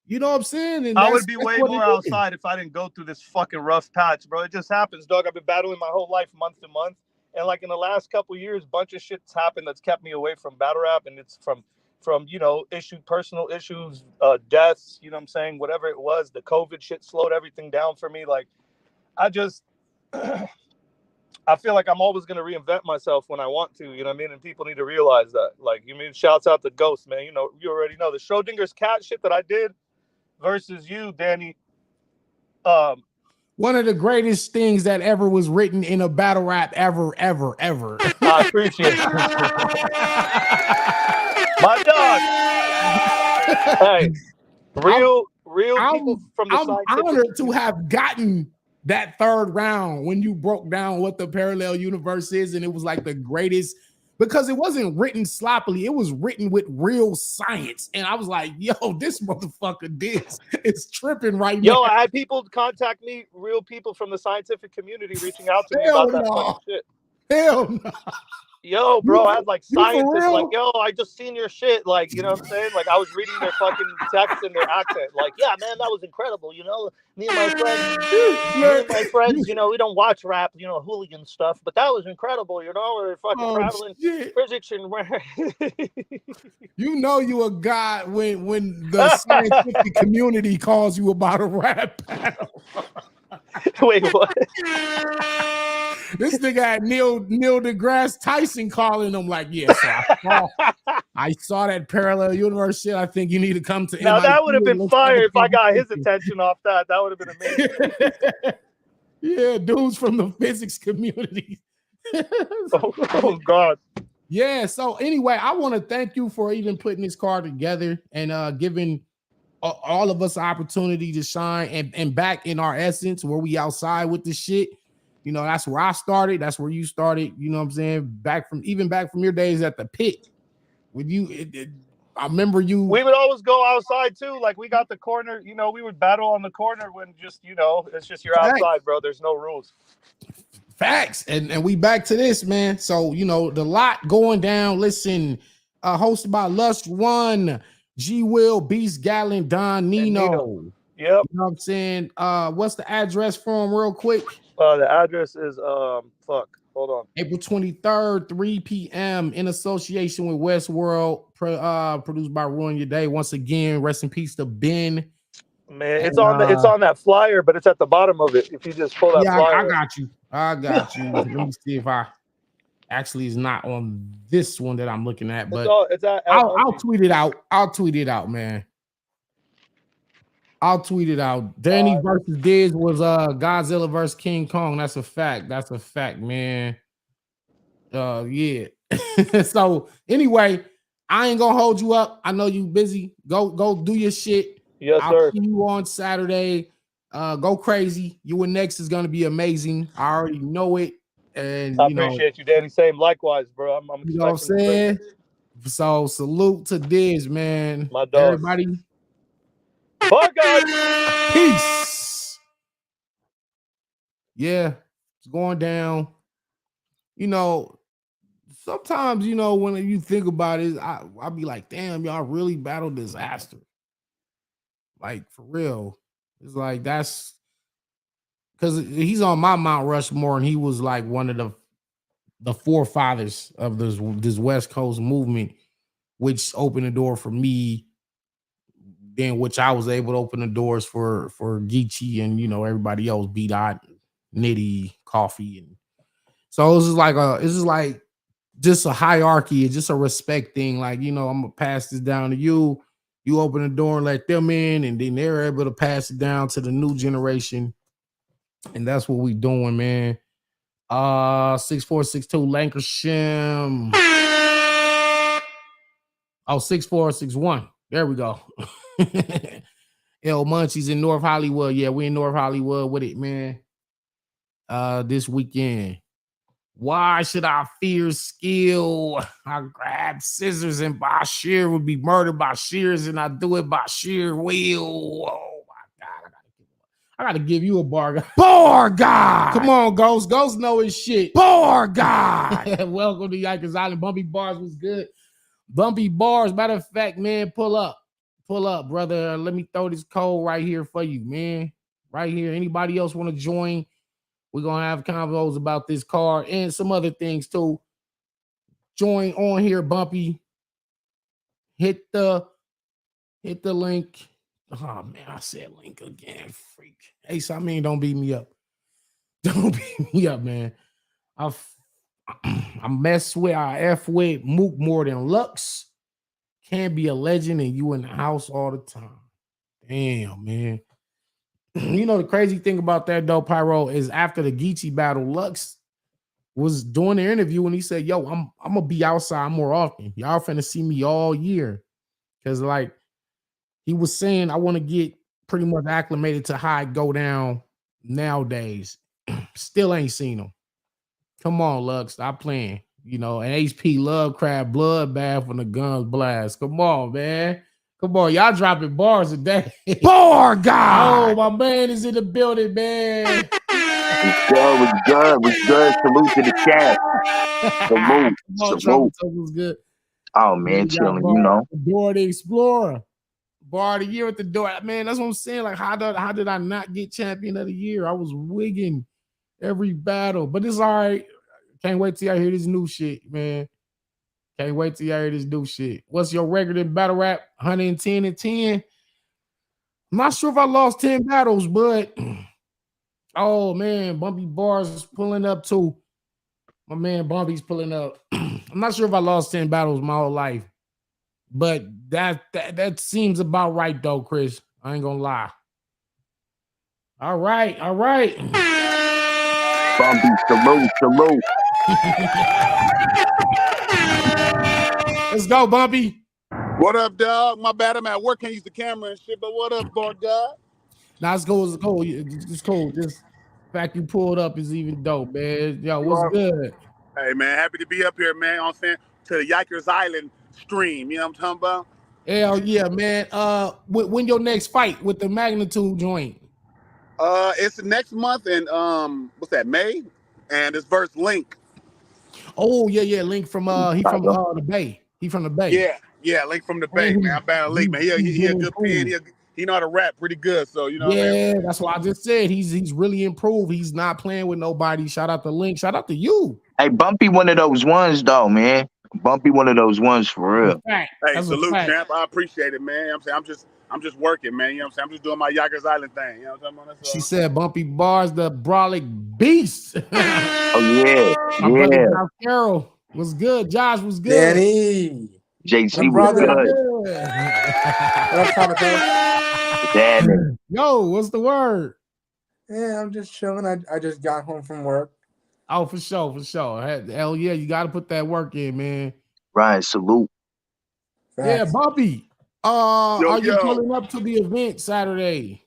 You know what I'm saying? And I would be way more outside if I didn't go through this fucking rough patch, bro. It just happens, dog. I've been battling my whole life, month to month. And like in the last couple of years, a bunch of shit's happened that's kept me away from battle rap. And it's from personal issues, deaths, you know what I'm saying? Whatever it was, the COVID shit slowed everything down for me. Like, I feel like I'm always going to reinvent myself when I want to, you know what I mean? And people need to realize that. Like, shouts out to Ghost, man. You already know the Schrodinger's cat shit that I did versus you, Danny. One of the greatest things that ever was written in a battle rap ever. I appreciate it. My dog. Hey, real people from the scientific. I'm honored to have gotten that third round when you broke down what the parallel universe is, and it was like the greatest, because it wasn't written sloppily, it was written with real science. And I was like, yo, this motherfucker it's tripping right now. Yo, I had people contact me, real people from the scientific community reaching out to me about that fucking shit. Hell no. Yo, bro, I had like scientists like, yo, I just seen your shit. Like, you know what I'm saying? Like, I was reading their fucking text and their accent. Like, yeah, man, that was incredible. Me and my friends, we don't watch rap, hooligan stuff, but that was incredible. We're fucking traveling physics and you a god when the scientific community calls you about a rap battle. Wait, what? This nigga had Neil deGrasse Tyson calling him like, yeah, so I saw that parallel universe shit. I think you need to come to now. That would have been fire if I got his attention off that. That would have been amazing. Yeah, dudes from the physics community. oh God. Yeah. So anyway, I want to thank you for even putting this card together and giving all of us an opportunity to shine and back in our essence where we outside with this shit. That's where I started. That's where you started. You know what I'm saying? Back from your days at the pit. When you, I remember you. We would always go outside too. Like we got the corner, you know, we would battle on the corner when just, you know, it's just you're outside, bro. There's no rules. Facts. And we back to this, man. So, you know, the lot going down. Listen, hosted by Lust One, G Will, Beast Gallon, Don Nino. Yep. You know what I'm saying? What's the address for him real quick? The address is hold on. April 23rd, 3 p.m. in association with Westworld, produced by Ruin Your Day. Once again, rest in peace to Ben. Man, it's on that flyer, but it's at the bottom of it. If you just pull that flyer. I got you. Let me see if I actually is not on this one that I'm looking at, but I'll tweet it out. I'll tweet it out, man. I'll tweet it out. Danny versus Diz was Godzilla versus King Kong. That's a fact. That's a fact, man. Yeah. So anyway, I ain't gonna hold you up. I know you busy. Go do your shit. Yes, I'll see you on Saturday. Go crazy. You and Next is gonna be amazing. I already know it. And I appreciate you, Danny. Same likewise, bro. I'm you know what I'm saying? So salute to Diz, man. My dog. Everybody. Bye, guys. Peace. Yeah, it's going down. You know, sometimes, you know, when you think about it, I'll be like, damn, y'all really battled disaster. Like, for real. It's like, that's because he's on my Mount Rushmore, and he was like one of the forefathers of this West Coast movement, which opened the door for me, then which I was able to open the doors for Geechee and, you know, everybody else, B-Dot, Nitty, Coffee. And so it's just like just a hierarchy, it's just a respect thing. Like, you know, I'm gonna pass this down to you. You open the door and let them in, and then they're able to pass it down to the new generation. And that's what we doing, man. 6462 Lancashire. Oh, 6461. There we go. L Munchies in North Hollywood. Yeah, we in North Hollywood with it, man. This weekend. Why should I fear skill? I grab scissors and Bashir would be murdered by shears, and I do it by sheer will. Oh my God. I gotta give you a bar guy. Bar guy! Come on, Ghost. Ghost know his shit. Bar guy! Welcome to Yikers Island. Bumpy Bars was good. Bumpy Bars. Matter of fact, man, pull up. Pull up, brother. Let me throw this code right here for you, man. Right here. Anybody else want to join? We're going to have convos about this card and some other things too. Join on here, Bumpy. Hit the link. Oh, man, I said link again. Freak. Hey, so I mean, don't beat me up. Don't beat me up, man. I mess with, I F with Mook more than Lux. Can't be a legend and you in the house all the time. Damn, man. You know, the crazy thing about that, though, Pyro, is after the Geechee battle, Lux was doing the interview and he said, yo, I'm going to be outside more often. Y'all finna see me all year. Because, like, he was saying, I want to get pretty much acclimated to how I go down nowadays. Still ain't seen him. Come on, Lux, stop playing. You know, and HP Lovecraft bloodbath when the guns blast. Come on, man. Come on, y'all dropping bars today. Bar guy. Oh, my man is in the building, man. Was good. Salute to the chat. Salute. Was good. Oh man, chilling. You know. Door the Explorer. Bar of the year at the door. Man, that's what I'm saying. Like, how did I not get champion of the year? I was wigging every battle, but it's all right. Can't wait till y'all hear this new shit, man. Can't wait till y'all hear this new shit. What's your record in battle rap? 110 and 10. I'm not sure if I lost 10 battles, but oh man, Bumpy Bars is pulling up too. My man Bumpy's pulling up. I'm not sure if I lost 10 battles my whole life, but that seems about right though, Chris. I ain't gonna lie. All right. Bumpy, salute. Let's go, Bumpy. What up, dog? My bad, I'm at work, can't use the camera and shit, but what up, Bar God? Nah, it's cool. It's cool. Just the fact you pulled up is even dope, man. Yo, what's good? Hey, man, happy to be up here, man. You know what I'm saying? To the Yikers Island, stream. You know what I'm talking about? Hell yeah, man. When your next fight with the magnitude joint? It's next month in what's that, May? And it's versus Link. Oh yeah, Link from he from the Bay. He from the Bay. Yeah, Link from the Bay, man. I'm battling Link, man. He a good pen. He know how to rap pretty good. So you know. Yeah, what I mean? That's what I just said. He's really improved. He's not playing with nobody. Shout out to Link. Shout out to you. Hey, Bumpy, one of those ones though, man. Bumpy, one of those ones for real. Hey, salute, champ. I appreciate it, man. I'm just working, man. You know what I'm saying? I'm just doing my Yonkers Island thing. You know what I'm talking about? She said Bumpy Bars, the brolic beast. Oh yeah. My brother Josh Carroll was good. Josh was good. Danny. JC was good. Danny. Yo, what's the word? Yeah, I'm just chilling. I just got home from work. Oh, for sure. Hell yeah, you got to put that work in, man. Ryan, salute. Yeah, Bumpy. Are you pulling up to the event Saturday?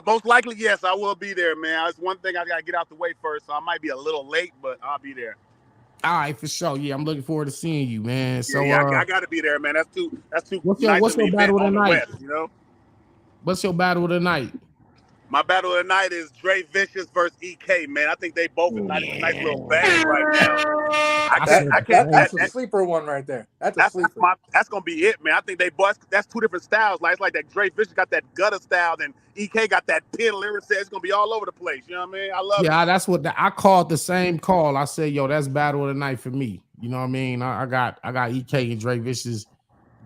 Most likely, yes, I will be there, man. That's one thing I gotta get out the way first, so I might be a little late, but I'll be there. All right, for sure. Yeah, I'm looking forward to seeing you, man. So I gotta be there, man. That's too. What's your battle of the night? West, you know? What's your battle of the night? My battle of the night is Dre Vicious versus EK, man. I think they both a nice little bang right now. That's a sleeper one right there. That's a sleeper. That's gonna be it, man. I think they both. That's two different styles. Like it's like that Dre Vicious got that gutter style, and EK got that pin lyrics. It's gonna be all over the place. You know what I mean? I love it. Yeah, that's what I called the same call. I said, yo, that's battle of the night for me. You know what I mean? I got EK and Dre Vicious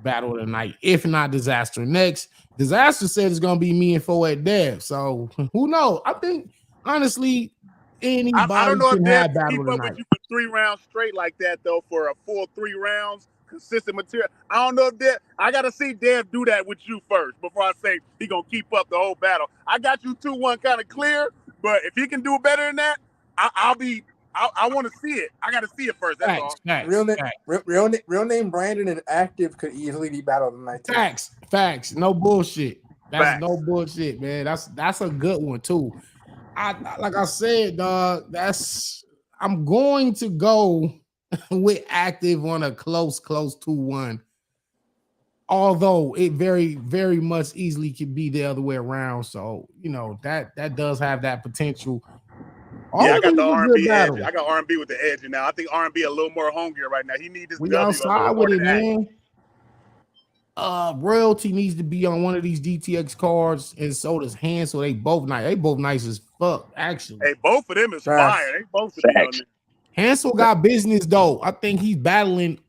battle of the night. If not Disaster next. Disaster said it's gonna be me and Foe at Dev. So who knows? I think honestly, anybody I don't know can if have Dev battle keep of up the with night. you for 3 rounds straight like that though for a full 3 rounds consistent material. I don't know if Dev. I gotta see Dev do that with you first before I say he gonna keep up the whole battle. I got you 2-1 kind of clear, but if he can do better than that, I want to see it. I got to see it first. That's all. Real name Brandon and Active could easily be battle of the night. Facts. No bullshit. That's no bullshit, man. That's a good one too. Like I said, dog. I'm going to go with Active on a close 2-1. Although it very, very much easily could be the other way around. So you know that does have that potential. I got the R&B edge. I got R&B with the edge now. I think R&B a little more hungrier right now. He needs this. We outside with it, man. Royalty needs to be on one of these DTX cards, and so does Hansel. They both nice. They both nice as fuck, actually. Hey, both of them is fire. They both should be on there. Hansel got business though. I think he's battling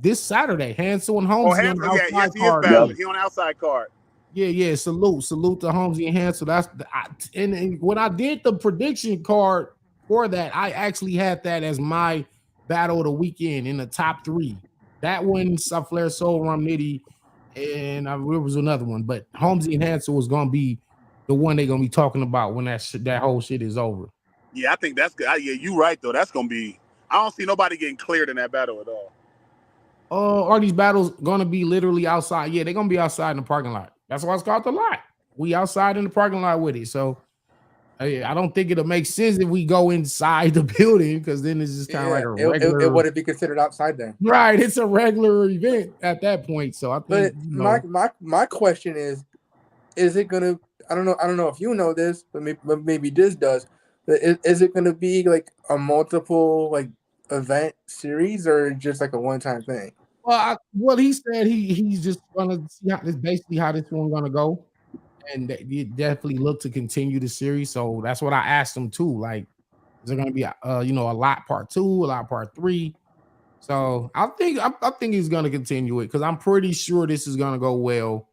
this Saturday. Hansel and Holmes. He is battling. He on the outside card. Yeah. Salute to Holmesy and Hansel. And when I did the prediction card for that, I actually had that as my battle of the weekend in the top 3. That one, Safler Soul Rum Nitty, and there was another one. But Holmesy and Hansel was gonna be the one they're gonna be talking about when that whole shit is over. Yeah, I think that's good. Yeah, you right though. That's gonna be. I don't see nobody getting cleared in that battle at all. Are these battles gonna be literally outside? Yeah, they're gonna be outside in the parking lot. That's why it's called the lot. We outside in the parking lot with it. So I don't think it'll make sense if we go inside the building because then it's just kind of like a regular. It wouldn't be considered outside then. Right, it's a regular event at that point. So I think. But my question is it gonna? I don't know if you know this, but maybe this does. But is it gonna be like a multiple like event series or just like a one-time thing? Well, he said he's just gonna see basically how this one gonna go, and they definitely look to continue the series. So that's what I asked him too. Like, is there gonna be a lot part 2, a lot part 3? So I think he's gonna continue it because I'm pretty sure this is gonna go well.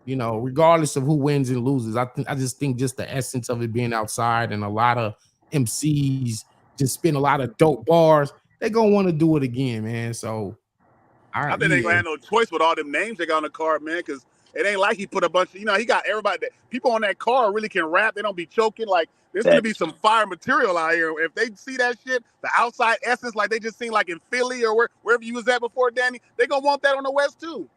You know, regardless of who wins and loses, I just think just the essence of it being outside and a lot of MCs just spin a lot of dope bars. They're gonna want to do it again, man. So. I think they gonna have no choice with all them names they got on the card, man, because it ain't like he put a bunch of, he got everybody. People on that card really can rap. They don't be choking. Like, there's gonna be some fire material out here. If they see that shit, the outside essence, like they just seen like in Philly or wherever you was at before, Danny, they gonna want that on the West too.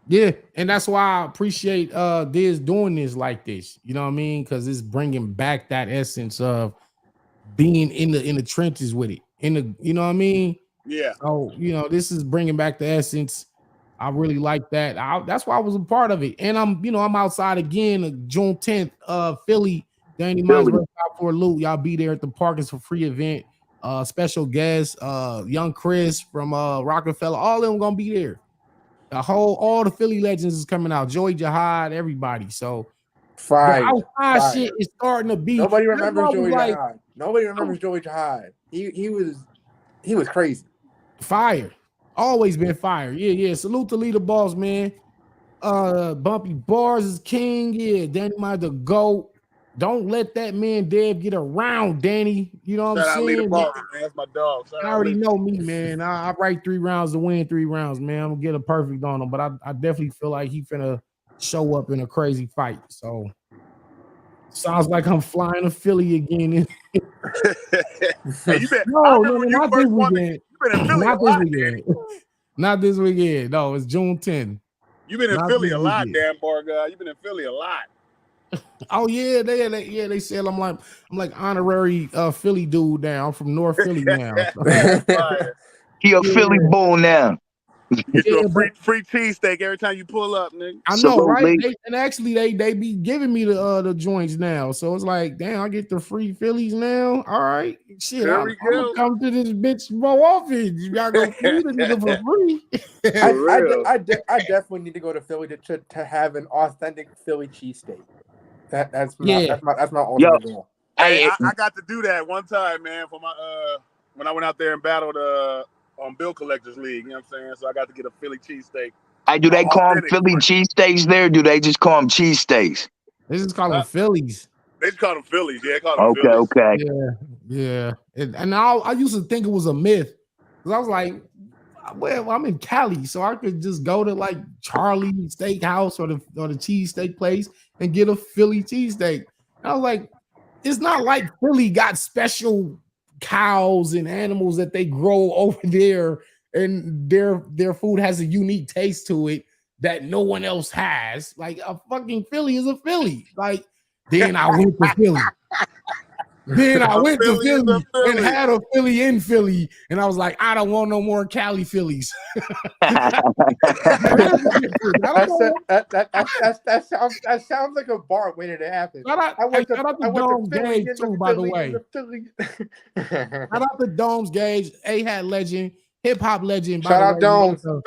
Yeah, and that's why I appreciate Diz doing this like this. You know what I mean? Because it's bringing back that essence of being in the trenches with it. You know what I mean? Yeah. So, this is bringing back the essence. I really like that. That's why I was a part of it. And I'm outside again, June 10th, Philly. Danny Mize versus Out for a Loot. Y'all be there at the park. It's a free event. Special guest, young Chris from Rockefeller. All of them gonna be there. All the Philly legends is coming out. Joey Jihad, everybody. So Fire. the outside Fire. shit is starting to be. Nobody remembers Joey like, Jihad. Nobody remembers Joey Jihad. He was crazy. Fire. Always been fire. Yeah. Salute to Leader Boss, man. Bumpy Bars is king. Yeah, Danny Mize the GOAT. Don't let that man Dev get around, Danny. You know what I'm saying? Leader Boss, man. That's my dog. I already know me, man. I write 3 rounds to win 3 rounds, man. I'm gonna get a perfect on him, but I definitely feel like he finna show up in a crazy fight. So sounds like I'm flying to Philly again. Hey, you been, not this weekend. You've been in Philly a lot, Danny. Not this weekend. No, it's June 10th. You've been in Philly a lot, damn boy, guy. You've been in Philly a lot. Oh yeah, they said I'm like honorary Philly dude now. I'm from North Philly now. He a Philly bull now. Get you a free cheesesteak every time you pull up, nigga. I know, right? They be giving me the joints now, so it's like, damn, I get the free Phillies now. All right, shit, I'm gonna come to this bitch more often. You gotta go feed the nigga for free. I definitely need to go to Philly to have an authentic Philly cheesesteak. That's my ultimate goal. Hey, I got to do that one time, man, for my when I went out there and battled on Bill Collectors League, you know what I'm saying? So I got to get a Philly cheesesteak. Hey, do they call them Philly cheesesteaks there? Do they just call them cheesesteaks? They just call them Phillies. They just call them Phillies. Yeah, they call them Phillies. Okay. Yeah. And I used to think it was a myth. Because I was like, well, I'm in Cali, so I could just go to like Charlie Steakhouse or the cheesesteak place and get a Philly cheesesteak. I was like, it's not like Philly got special cows and animals that they grow over there, and their food has a unique taste to it that no one else has. Like a fucking Philly is a Philly. Like then I went to Philly. Then I went to Philly and had a Philly in Philly, and I was like, I don't want no more Cali Phillies. That sounds like a bar waiting to happen. Shout out to Domes Gage too, by the way. Shout out to Domes Gage, A-Hat legend, hip hop legend. Shout out Domes. Domes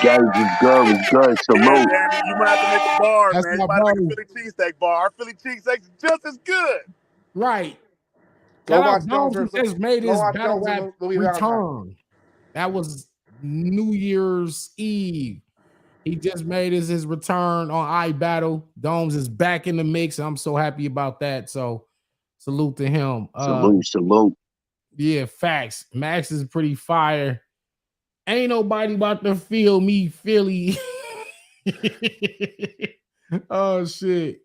Gage is good. Salute. Yeah, you might have to make a bar, That's man. my You might bar. make a Philly cheesesteak bar. Our Philly cheesesteak is just as good. Right. Go watch Domes just made his battle Domes rap return. That was New Year's Eve. He just made his return on iBattle. Domes is back in the mix. I'm so happy about that. So salute to him. Salute. Yeah, facts. Max is pretty fire. Ain't nobody about to feel me, Philly. Oh shit.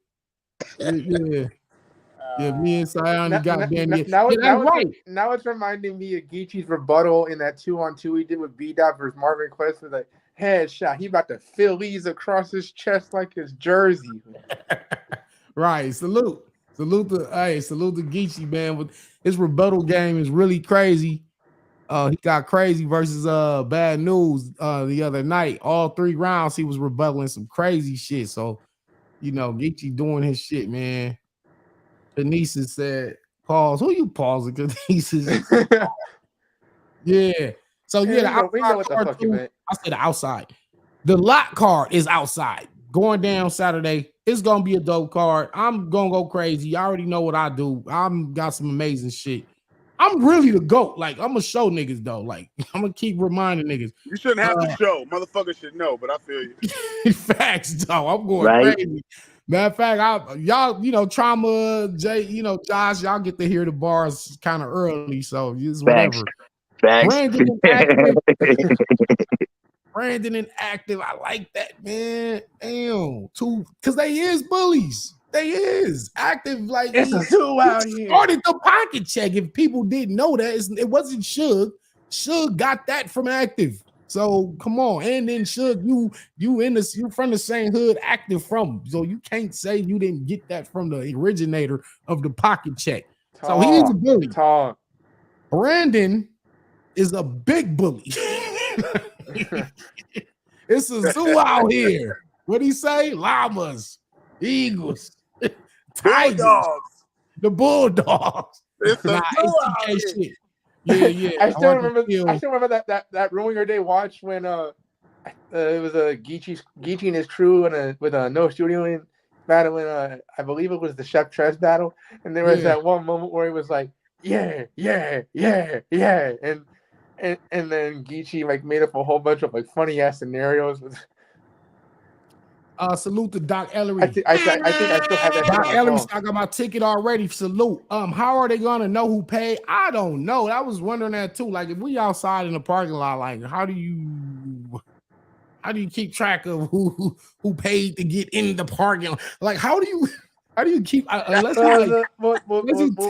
Yeah, me and Sion got Danny. Now it's reminding me of Geechee's rebuttal in that 2-on-2 he did with B-Dot versus Marvin Quest with a headshot. He about to Phillies across his chest like his jersey. Right. Salute to Geechee, man. With his rebuttal game is really crazy. He got crazy versus Bad News the other night. All 3 rounds he was rebutting some crazy shit. So, Geechee doing his shit, man. Kinesis said, pause. Who you pausing? Kinesis. Yeah. So we know what the fuck you meant. I said outside. The lot card is outside. Going down Saturday. It's gonna be a dope card. I'm gonna go crazy. You already know what I do. I'm got some amazing shit. I'm really the GOAT. Like, I'm gonna show niggas though. Like, I'm gonna keep reminding niggas. You shouldn't have to show. Motherfuckers should know, but I feel you. Facts, though. I'm going crazy. Matter of fact, y'all, Trauma, Jay, Josh, y'all get to hear the bars kind of early, so it's whatever. Facts. Brandon and active. I like that, man. Damn, because they is bullies. They is active. Like it's a 2 out here. Started the pocket check. If people didn't know that, it wasn't Suge. Suge got that from active. So come on, and then Suge, you from the same hood active from, so you can't say you didn't get that from the originator of the pocket check. So he's a bully. Brandon is a big bully. It's a zoo out here. What do you say? Llamas, eagles, tigers, Bulldogs. the bulldogs. It's a Nah, zoo out it's here. TK shit. Yeah. I still want to feel- remember that Ruin Your Day watch when it was a Geechee and his crew with a no studio in battle in I believe it was the Chef Tress battle, and there was that one moment where he was like, yeah, and then Geechee like made up a whole bunch of like funny ass scenarios. Salute to Doc Ellery. I think I still have that. Doc shit on Ellery, my phone. I got my ticket already. Salute. How are they gonna know who paid? I don't know. I was wondering that too. Like, if we outside in the parking lot, like, how do you keep track of who paid to get in the parking lot? Like, how do you keep unless you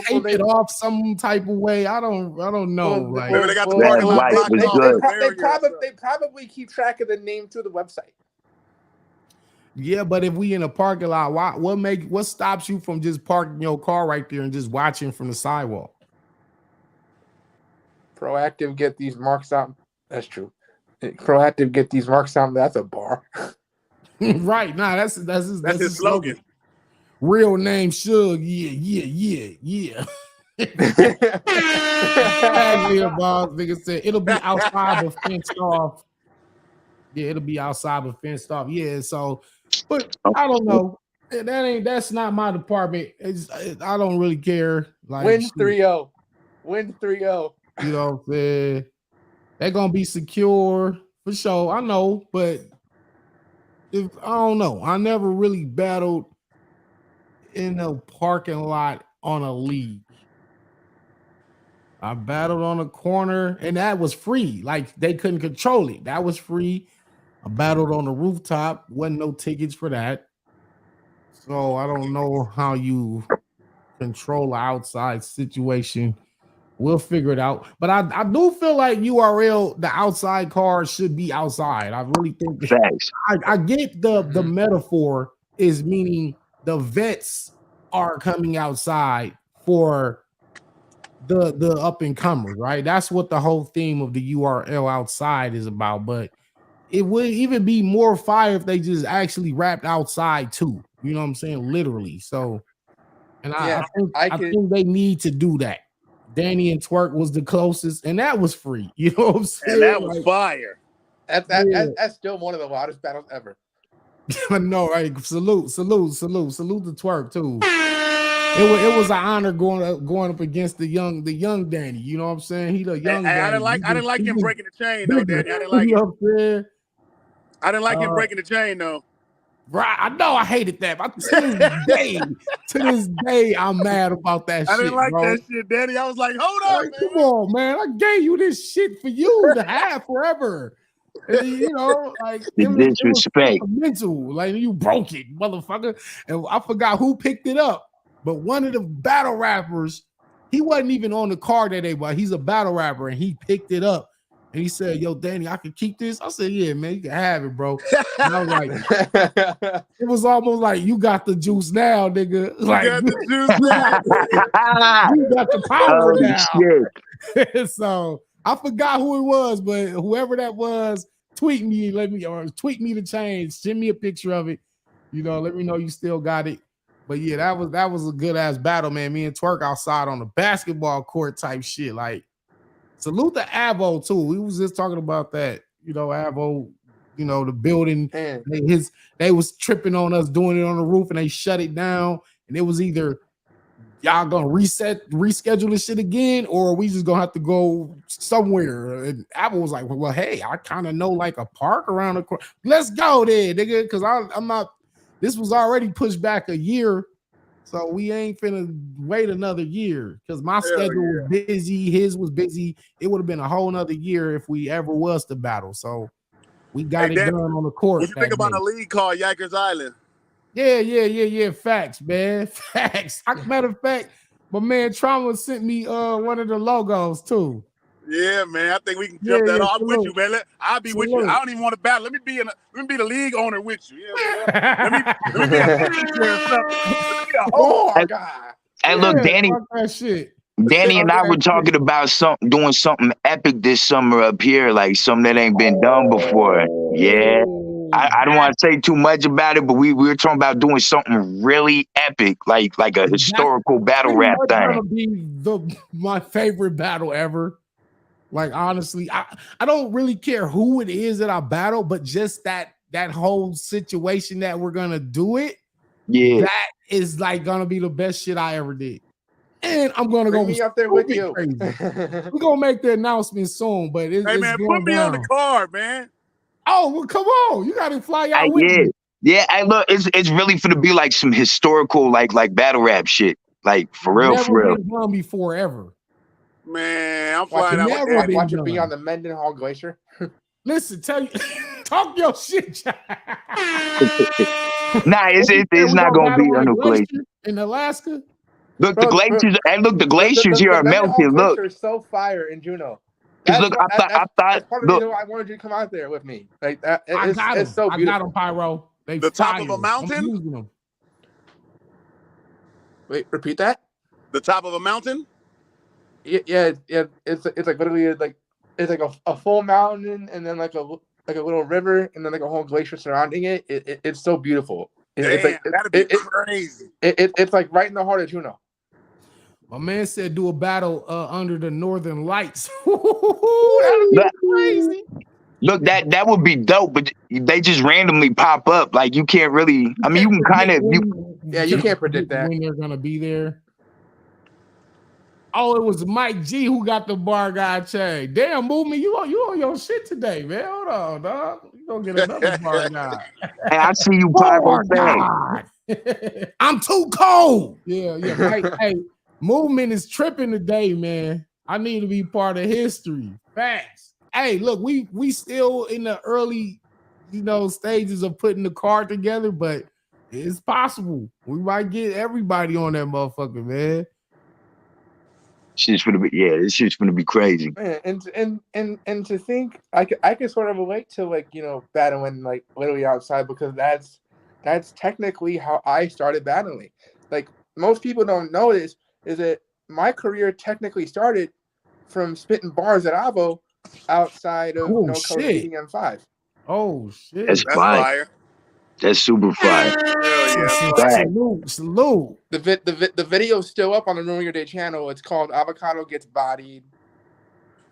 tape it off some type of way? I don't know. Maybe they got the Yeah, parking lot right, blocked was off. good. They probably keep track of the name to the website. Yeah, but if we in a parking lot, what stops you from just parking your car right there and just watching from the sidewalk? Proactive, get these marks out. That's true. Proactive, get these marks out. That's a bar. Right. Nah, that's his slogan. Real name Suge. Yeah. Boss, nigga said it'll be outside but fenced off. Yeah, it'll be outside but fenced off. Yeah, so, but I don't know. That's not my department. I don't really care. Like, Win 3-0. Win 3-0. You know what I'm saying? They're gonna be secure for sure. I know, but I don't know. I never really battled in a parking lot on a league. I battled on a corner, and that was free. Like, they couldn't control it. That was free. I battled on the rooftop. Wasn't no tickets for that. So I don't know how you control an outside situation. We'll figure it out. But I do feel like URL, the outside cars should be outside. I really think I get the metaphor is meaning the vets are coming outside for the up and comers, right? That's what the whole theme of the URL outside is about. But it would even be more fire if they just actually rapped outside too. You know what I'm saying? Literally. So, and I think they need to do that. Danny and Twerk was the closest, and that was free. You know what I'm saying? And that was fire. That's still one of the loudest battles ever. I know, right? Salute to Twerk too. It was an honor going up against the young Danny. You know what I'm saying? He the young. I didn't like him breaking the chain though, Danny. I didn't like it. I didn't like him breaking the chain though. Right, I know I hated that. But to this day, I'm mad about that shit. I didn't like bro. that shit, Danny. I was like, hold on, man. Come on, man. I gave you this shit for you to have forever. And, you know, like disrespect. Mental, like you broke it, motherfucker. And I forgot who picked it up, but one of the battle rappers, he wasn't even on the card that day, but he's a battle rapper, and he picked it up. And he said, "Yo, Danny, I can keep this." I said, "Yeah, man, you can have it, bro." And I was like, it was almost like you got the juice now, nigga. Like, you got the juice now. You got the power now. Shit. So I forgot who it was, but whoever that was, tweet me the change. Send me a picture of it. You know, let me know you still got it. But yeah, that was a good ass battle, man. Me and Twerk outside on the basketball court type shit, like. Salute to Avo too. We was just talking about that. You know, Avo, you know, the building, they was tripping on us doing it on the roof, and they shut it down. And it was either y'all gonna reschedule this shit again, or we just gonna have to go somewhere. And Avo was like, well, hey, I kind of know like a park around the corner. Let's go there, nigga. Cause I'm not, this was already pushed back a year. So we ain't finna wait another year because my schedule was busy. His was busy. It would have been a whole nother year if we ever was to battle. So we got it done on the court. What you think about a league called Yikers Island? Yeah. Facts, man. Facts. Matter of fact, my man Trauma sent me one of the logos too. Yeah, man. I think we can jump that off. I'm with you, man. I'll be with you. I don't even want to battle. Let me be the league owner with you. Yeah, let me be a oh God. Hey, look, Danny. That shit. Danny and I were talking about doing something epic this summer up here, like something that ain't been done before. Yeah. I don't want to say too much about it, but we were talking about doing something really epic, like a historical battle pretty rap much thing. gonna be my favorite battle ever. Like honestly, I don't really care who it is that I battle, but just that whole situation that we're gonna do it, Yeah. that is like gonna be the best shit I ever did. And I'm gonna Bring go me up there with you. crazy. We're gonna make the announcement soon, but Hey man, put me on the card, man. Oh well, come on! You gotta fly out with me. Yeah. I look, it's really for to be like some historical, like battle rap shit, like for real, Never for real. been done before ever. Man, I'm flying out. Watch it be on the Mendenhall Glacier. Listen, talk your shit. Nah, it's not gonna be on the glacier in Alaska. Look, the glaciers. And look, the glaciers here are melting. Look, glacier is so fire in Juneau. Look, I thought. That's part of the reason why I wanted you to come out there with me. Like that, it's so beautiful. I got them, Pyro. The top of a mountain. Wait, repeat that. The top of a mountain. Yeah. It's like literally like it's like a full mountain and then like a little river and then like a whole glacier surrounding it. It's so beautiful. That'd be crazy. It's like right in the heart of Juneau. My man said do a battle under the Northern Lights. That'd be crazy. Look, that would be dope, but they just randomly pop up. Like you can't really. I mean, you can kind of. You can't predict that when they're gonna be there. Oh, it was Mike G who got the bar guy chain. Damn, Movement, you on your shit today, man. Hold on, dog. You gonna get another bar guy. Hey, I see you, Pyro. I'm too cold. Yeah, Mike. Hey, Movement is tripping today, man. I need to be part of history. Facts. Hey, look, we still in the early, stages of putting the card together, but it's possible. We might get everybody on that motherfucker, man. This shit's gonna be crazy. Man, and to think I can sort of relate to like battling like literally outside because that's technically how I started battling. Like most people don't know this is that my career technically started from spitting bars at Avo outside of No Code EDM5. Oh shit! That's fire. That's super fire. Salute. The video's still up on the Ruin Your Day channel. It's called Avocado Gets Bodied.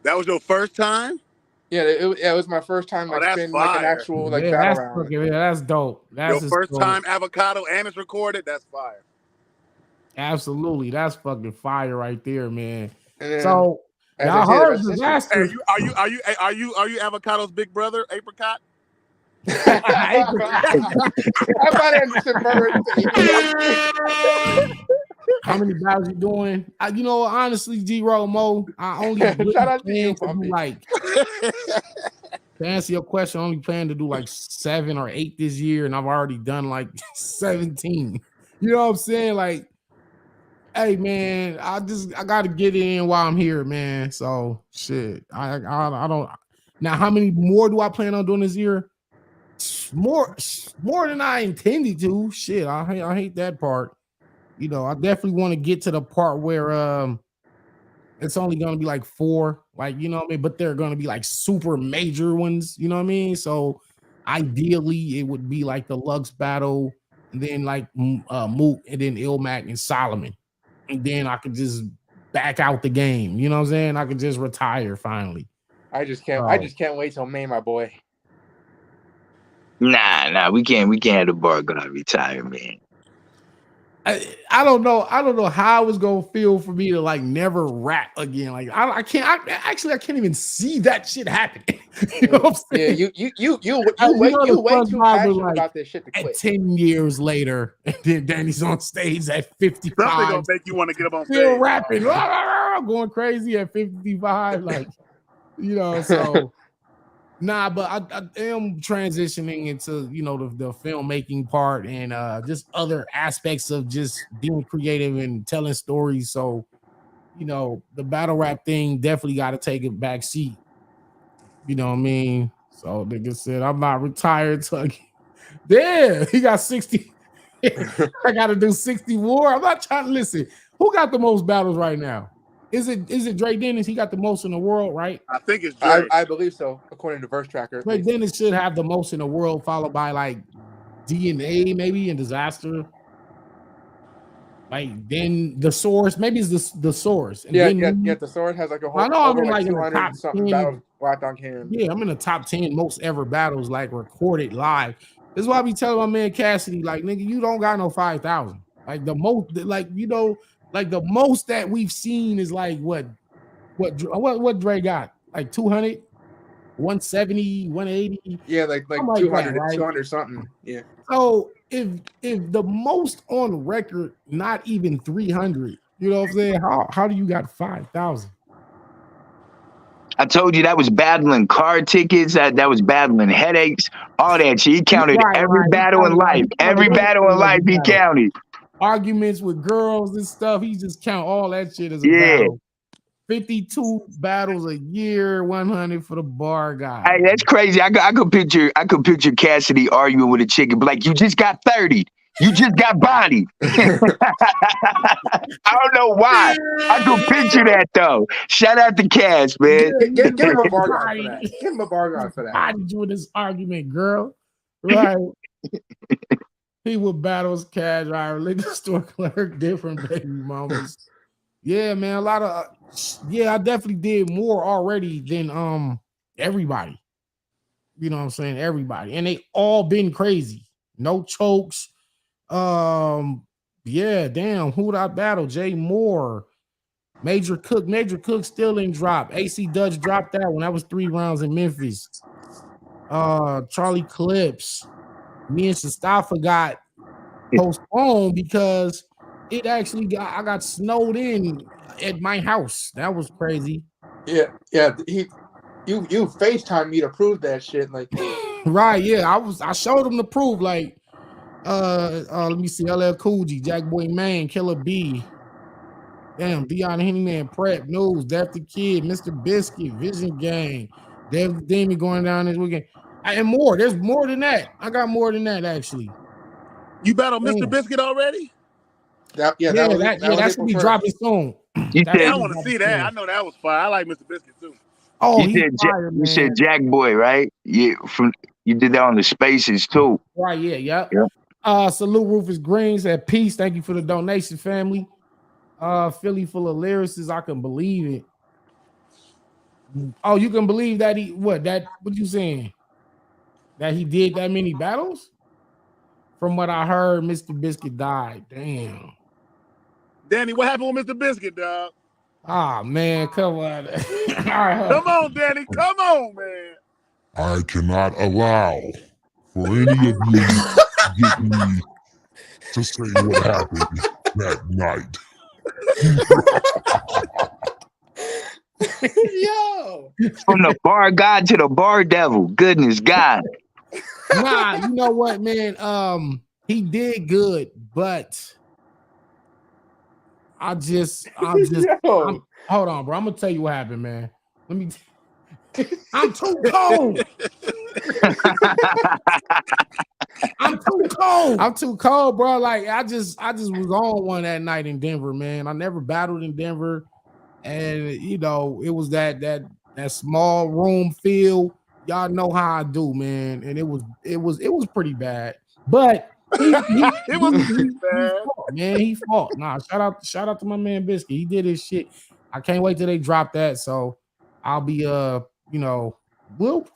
That was your first time? Yeah, it was my first time spinning like an actual battle round. Yeah, that's dope. That's your first time Avocado and it's recorded. That's fire. Absolutely, that's fucking fire right there, man. So y'all heard disaster. Hey, are you Avocado's big brother, Apricot? I thought How many battles you doing? Honestly, G-Ro-Mo, I only shout out to you, to answer your question, I only plan to do like 7 or 8 this year, and I've already done like 17. You know what I'm saying? Like, hey man, I gotta get in while I'm here, man. So shit. I don't now how many more do I plan on doing this year? More than I intended to. Shit, I hate that part. I definitely want to get to the part where it's only gonna be like 4, like what I mean, but they're gonna be like super major ones, you know what I mean? So ideally it would be like the Lux battle, and then like Moot, and then Ilmac and Solomon. And then I could just back out the game, you know what I'm saying? I could just retire finally. I just can't wait till May, my boy. Nah, we can't have the bar guy retire, man. I don't know how it's gonna feel for me to like never rap again. Like I can't even see that shit happening. You know what I'm saying? Yeah, you way too passionate about this shit to quit. 10 years later, and then Danny's on stage at 55. Something gonna make you want to get up on stage. Still rapping, going crazy at 55, like so. Nah, but I am transitioning into the filmmaking part and just other aspects of just being creative and telling stories. So, the battle rap thing definitely got to take a back seat. You know what I mean? So, nigga said, I'm not retired till damn, he got 60. I got to do 60 more. I'm not trying to listen. Who got the most battles right now? Is it Dre Dennis? He got the most in the world, right? I think it's Dre. I believe so, according to Verse Tracker. Dre Dennis should have the most in the world, followed by like DNA maybe and Disaster. Like then the Source, maybe it's the Source. And Yeah, then the Source has like a whole. I know I'm in like the 200 top something 10. battles locked on cam. Yeah, I'm in the top 10 most ever battles like recorded live. This is why I be telling my man Cassidy, like, nigga, you don't got no 5,000. Like the most, like, you know, like the most that we've seen is like what Dre got? Like 200, 170, 180. Yeah, like 200, that, right? 200 something. Yeah. So if the most on record, not even 300, you know what I'm saying? How do you got 5,000? I told you that was battling car tickets, that was battling headaches, all that shit. He counted every battle in life. Every battle in life he counted. Arguments with girls and stuff. He just count all that shit as a battle. 52 battles a year, 100 for the bar guy. Hey, that's crazy. I could picture Cassidy arguing with a chick and be like, you just got 30. You just got bodied. I don't know why. I could picture that though. Shout out to Cass, man. Give him a bar guard for that. Give him a bar guard for that. Bodied you in this argument, girl. Right. He would battles Cash, our liquor store clerk, different baby mamas. Yeah, man. A lot of I definitely did more already than everybody. You know what I'm saying? Everybody. And they all been crazy. No chokes. Yeah, damn. Who would I battle? Jay Moore, Major Cook. Major Cook still ain't dropped. AC Dutch dropped that one. That was 3 rounds in Memphis. Charlie Clips. Me and Mustafa got postponed because it actually I got snowed in at my house. That was crazy. Yeah. You FaceTime me to prove that shit. Like right, yeah. I showed him the proof, like let me see, LL Cool J, Jack Boy Man, Killer B, damn, Dion Hennyman, Prep News, Def the Kid, Mr. Biscuit, Vision Gang, Dev Demon going down this weekend, and more. There's more than that. I got more than that actually. You battled Mr. Biscuit already? That should be dropping soon. I want to see that. I know that was fire. I like Mr. Biscuit too. Oh, you said Jack Boy, right? Yeah, you did that on the Spaces too. Right, yeah. Salute Rufus Green said peace. Thank you for the donation, family. Philly full of lyricists. I can believe it. Oh, you can believe that what you saying? That he did that many battles? From what I heard, Mr. Biscuit died. Damn. Danny, what happened with Mr. Biscuit, dog? Ah, man, come on. Come on, Danny. Come on, man. I cannot allow for any of you to get me to say what happened that night. Yo. From the bar god to the bar devil. Goodness God. Nah, you know what, man? He did good, but hold on, bro. I'm gonna tell you what happened, man. I'm too cold. I'm too cold, bro. Like I just was on one that night in Denver, man. I never battled in Denver, and you know it was that small room feel. Y'all know how I do, man, and it was pretty bad. But he fought, man. He fought. Nah, shout out to my man Biscuit. He did his shit. I can't wait till they drop that. So I'll be we'll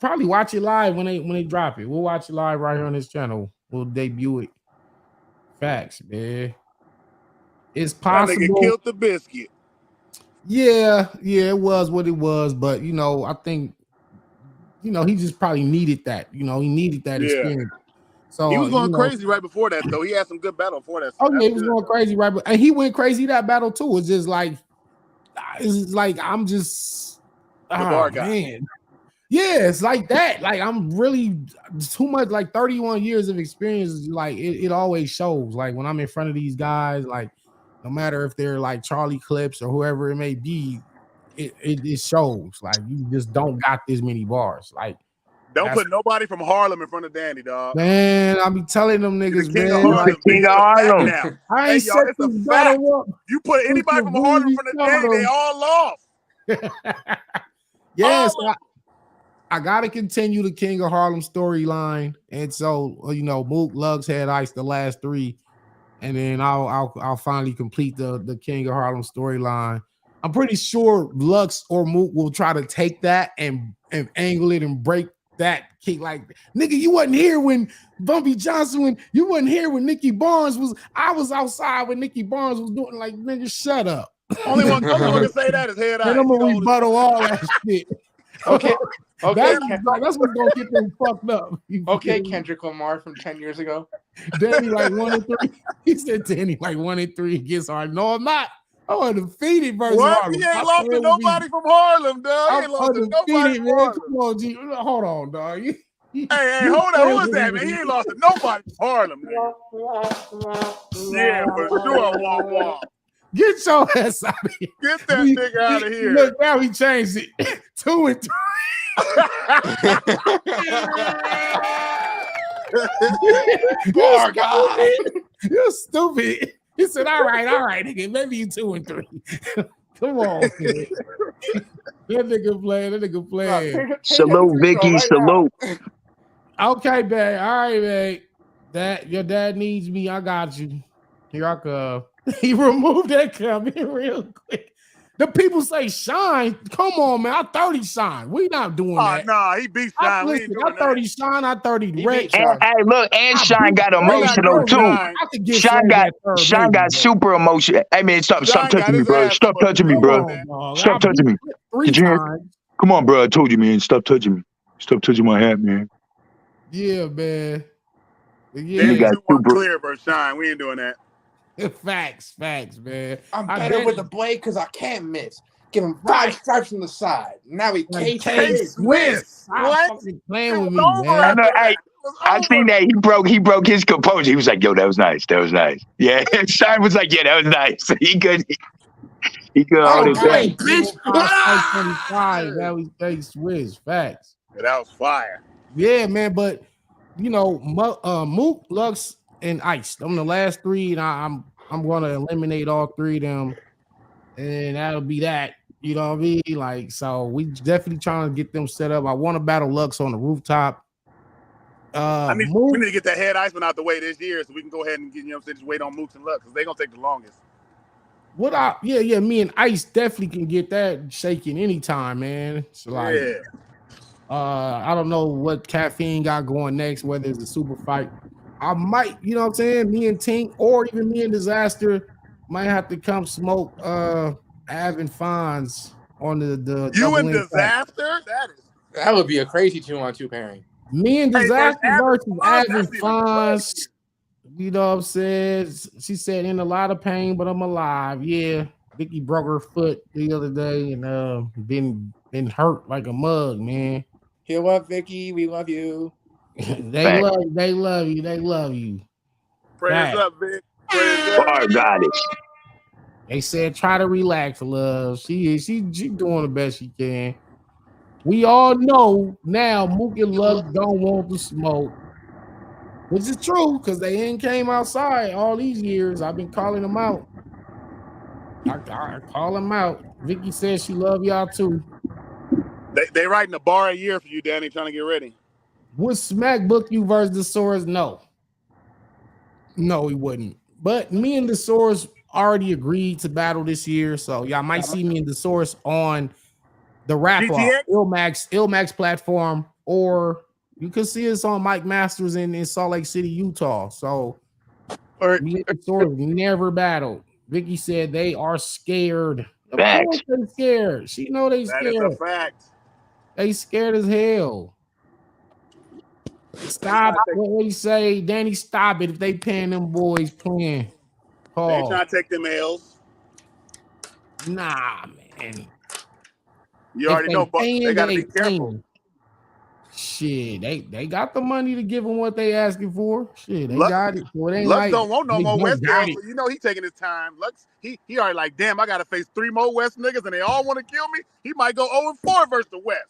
probably watch it live when they drop it. We'll watch it live right here on this channel. We'll debut it. Facts, man. It's possible. That nigga killed the Biscuit. Yeah, it was what it was, but I think he just probably needed that. He needed that experience. So he was going crazy right before that, though. He had some good battle before that. So he was going crazy and he went crazy that battle too. It's just like I'm just the bar guy. Man. Yeah, it's like that. Like I'm really too much. Like 31 years of experience. Like it always shows. Like when I'm in front of these guys, like no matter if they're like Charlie Clips or whoever it may be, it shows. Like you just don't got this many bars. Like Don't put nobody from Harlem in front of Danny, dog. Man, I be telling them niggas, The king man. of Harlem. King It's of a fact Harlem. now. I Hey, ain't y'all, set it's a this fact. battle up. You put anybody from Harlem in front of Danny, they all lost. Yes, I gotta continue the King of Harlem storyline, and so Mook, Lugz had Ice the last 3, and then I'll finally complete the King of Harlem storyline. I'm pretty sure Lux or Mook will try to take that and angle it and break that king. Like, nigga, you wasn't here when Bumpy Johnson, you wasn't here when Nicky Barnes was. I was outside when Nicky Barnes was doing. Like, nigga, shut up. Only one can say that is Head Ice. And I'm gonna rebuttal all that shit. Okay. That's what's gonna get them fucked up. Okay, Kendrick Lamar from 10 years ago. Danny like 1-3. He said Danny like 1-3 against Harlem. No, I'm not. I'm undefeated versus Harlem. He ain't lost to nobody from Harlem, dog. He ain't lost to nobody from Harlem. Come on, G. Hold on, dog. Hey, hold on. Who is that, man? He ain't lost to nobody from Harlem, man. Yeah, for sure, Wah. Get your ass out of here. Get that nigga out of here. Look, now we changed it. 2-3. Oh, God. You're stupid. He said, all right, nigga. Maybe you 2-3. Come on, man. That nigga playing. Salute, Vicky. Salute. Okay, babe. All right, babe. Your dad needs me. I got you. Here I come. He removed that comment real quick. The people say Shine. Come on, man. I 30 Shine. We not doing that. Nah, he beat Shine. I 30 Shine. I 30 Rex. And hey, look, and Shine got emotional too. Shine got super emotional. Hey man, stop touching me, bro. Stop touching me, bro. Stop touching me. Come on, bro. I told you, man. Stop touching me. Stop touching my hat, man. Yeah, man. Yeah, you got clear, bro. Shine. We ain't doing that. Facts, man. I'm better with the blade because I can't miss. Give him 5 stripes on the side. Now he K-Swiss. What? Playing with me, man. I know, hey, I seen that he broke his composure. He was like, "Yo, that was nice. That was nice." Yeah, Shine was like, "Yeah, that was nice." He could hold it down. Bitch. That was K-Swiss. Facts. Yeah, that was fire. Yeah, man. But Mook, Lux, and Ice. I'm the last 3, and I'm gonna eliminate all 3 of them, and that'll be that. You know what I mean? Like, so we definitely trying to get them set up. I want to battle Lux on the rooftop. We need to get that Head Iceman out the way this year, so we can go ahead and get just wait on Mooks and Lux because they're gonna take the longest. Me and Ice definitely can get that shaking anytime, man. So like, I don't know what Caffeine got going next, whether it's a super fight. I might, you know what I'm saying? Me and Tink, or even me and Disaster might have to come smoke Avin Fonz on the You and Disaster? That would be a crazy 2-on-2 pairing. Me and Disaster versus Avin Fonz. You know what I'm saying? She said in a lot of pain, but I'm alive. Yeah. Vicky broke her foot the other day and been hurt like a mug, man. Heal up, Vicky. We love you. They love you. Prayers up, Vic. Goddess. They said try to relax, love. She doing the best she can. We all know now Mook and Lux don't want to smoke, which is true because they ain't came outside all these years. I've been calling them out. I call them out. Vicky says she love y'all too. They writing a bar a year for you, Danny, trying to get ready. Would Smack book you versus the Source? No, he wouldn't. But me and the Source already agreed to battle this year, so y'all might see me and the Source on the Rap Illmax platform, or you could see us on Mike Masters in Salt Lake City, Utah. So me and the Source never battled. Vicky said they are scared. Of course they scared. She know they scared. That is a fact. They scared as hell. Stop what they say, Danny. Stop it if they paying them boys playing. They ain't trying to take them L's. Nah, man. You already know, but they gotta be careful. Shit, they got the money to give them what they asking for. Shit, they got it. So it ain't Lux don't want no more West girls. So you know he taking his time. Lux, he already like, damn, I gotta face 3 more West niggas and they all want to kill me. He might go 0-4 versus the West.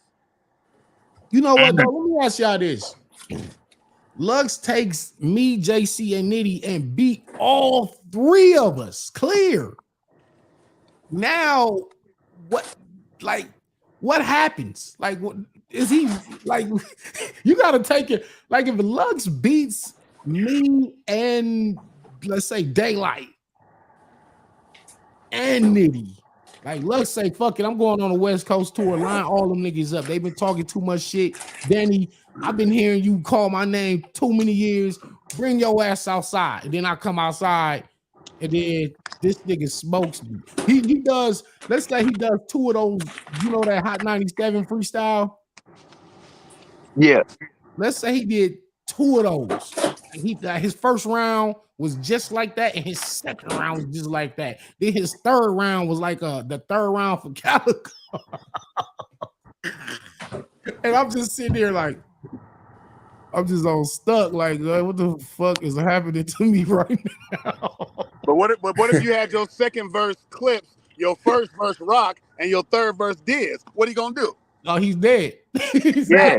You know what, though? Let me ask y'all this. Lux takes me, JC, and Nitty and beat all three of us clear. Now, what happens? Like, what is he like? You got to take it. Like, if Lux beats me and let's say Daylight and Nitty, like, Lux say, fuck it, I'm going on a West Coast tour, line all them niggas up. They've been talking too much shit. Danny, I've been hearing you call my name too many years. Bring your ass outside. And then I come outside, and then this nigga smokes me. He does, let's say he does 2 of those, you know, that Hot 97 freestyle? Yeah. Let's say he did 2 of those. His first round was just like that, and his second round was just like that. Then his third round was like the third round for Calico. And I'm just sitting there like, I'm just all stuck. Like, what the fuck is happening to me right now? But what if you had your second verse Clips, your first verse Rock, and your third verse Diz? What are you gonna do? Oh, he's dead. He's Yeah.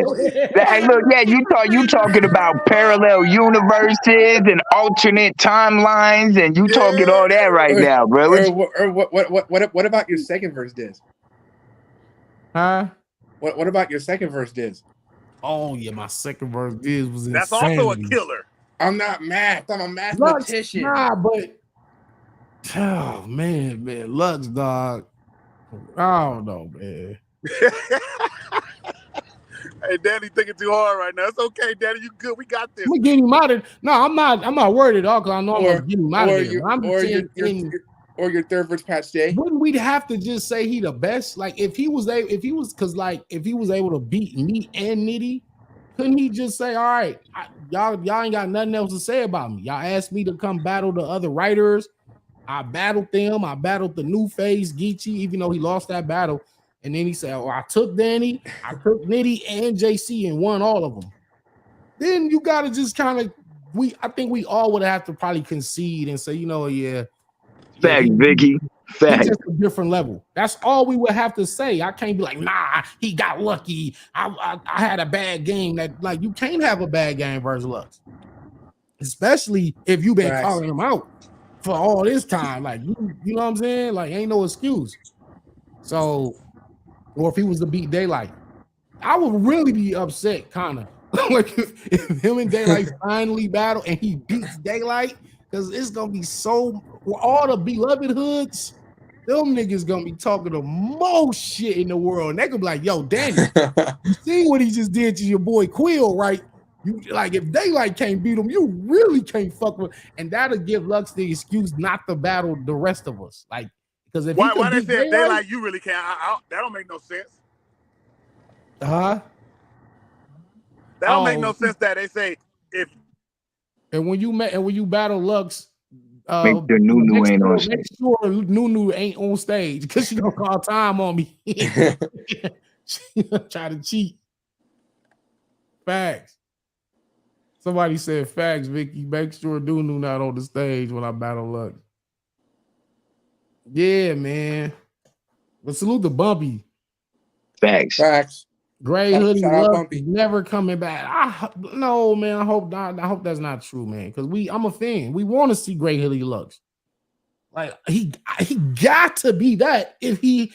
Hey, look, yeah, you talking about parallel universes and alternate timelines, and you talking all that right now, bro. What about your second verse, Diz? Huh? What about your second verse, Diz? Oh yeah, my second verse was That's insanity. also a killer. I'm not math. I'm a mathematician. Nah, but oh man, Lux, dog. I don't know, man. Hey, Danny, thinking too hard right now. It's okay, Danny. You good? We got this. We getting him out of. No, I'm not worried at all because I know I'm gonna get him out of there. I'm saying, or your third verse, Patch J. Wouldn't we have to just say he the best? Like if he was able to beat me and Nitty, couldn't he just say, all right, y'all ain't got nothing else to say about me? Y'all asked me to come battle the other writers. I battled them. I battled the new face Geechee, even though he lost that battle. And then he said, oh, I took Danny, I took Nitty and JC and won all of them. Then you gotta just kind of I think we all would have to probably concede and say, you know, yeah. Fact, Vicky. Fact. Just a different level. That's all we would have to say. I can't be like, nah, he got lucky. I had a bad game. That like you can't have a bad game versus Lux, especially if you've been calling him out for all this time. Like you know what I'm saying? Like ain't no excuse. So, or if he was to beat Daylight, I would really be upset, kind of like if him and Daylight finally battle and he beats Daylight. Because it's gonna be so all the beloved hoods, them niggas gonna be talking the most shit in the world. And they gonna be like, yo, Danny, you see what he just did to your boy Quill, right? You like if Daylight can't beat him, you really can't fuck with. And that'll give Lux the excuse not to battle the rest of us. Like, because if why they say Daylight, you really can't. That don't make no sense. Huh? That don't make no sense that they say if. And when you battle Lux, make sure Nunu ain't on stage. Make sure Nunu ain't on stage because she gonna call time on me. She gonna try to cheat. Facts. Somebody said facts, Vicky. Make sure Nunu not on the stage when I battle Lux. Yeah, man. But salute to Bumpy. Facts. Gray Hoodie Lux never coming back. No, man. I hope not. I hope that's not true, man. Because I'm a fan. We want to see Gray Hoodie Lux. Like he got to be that if he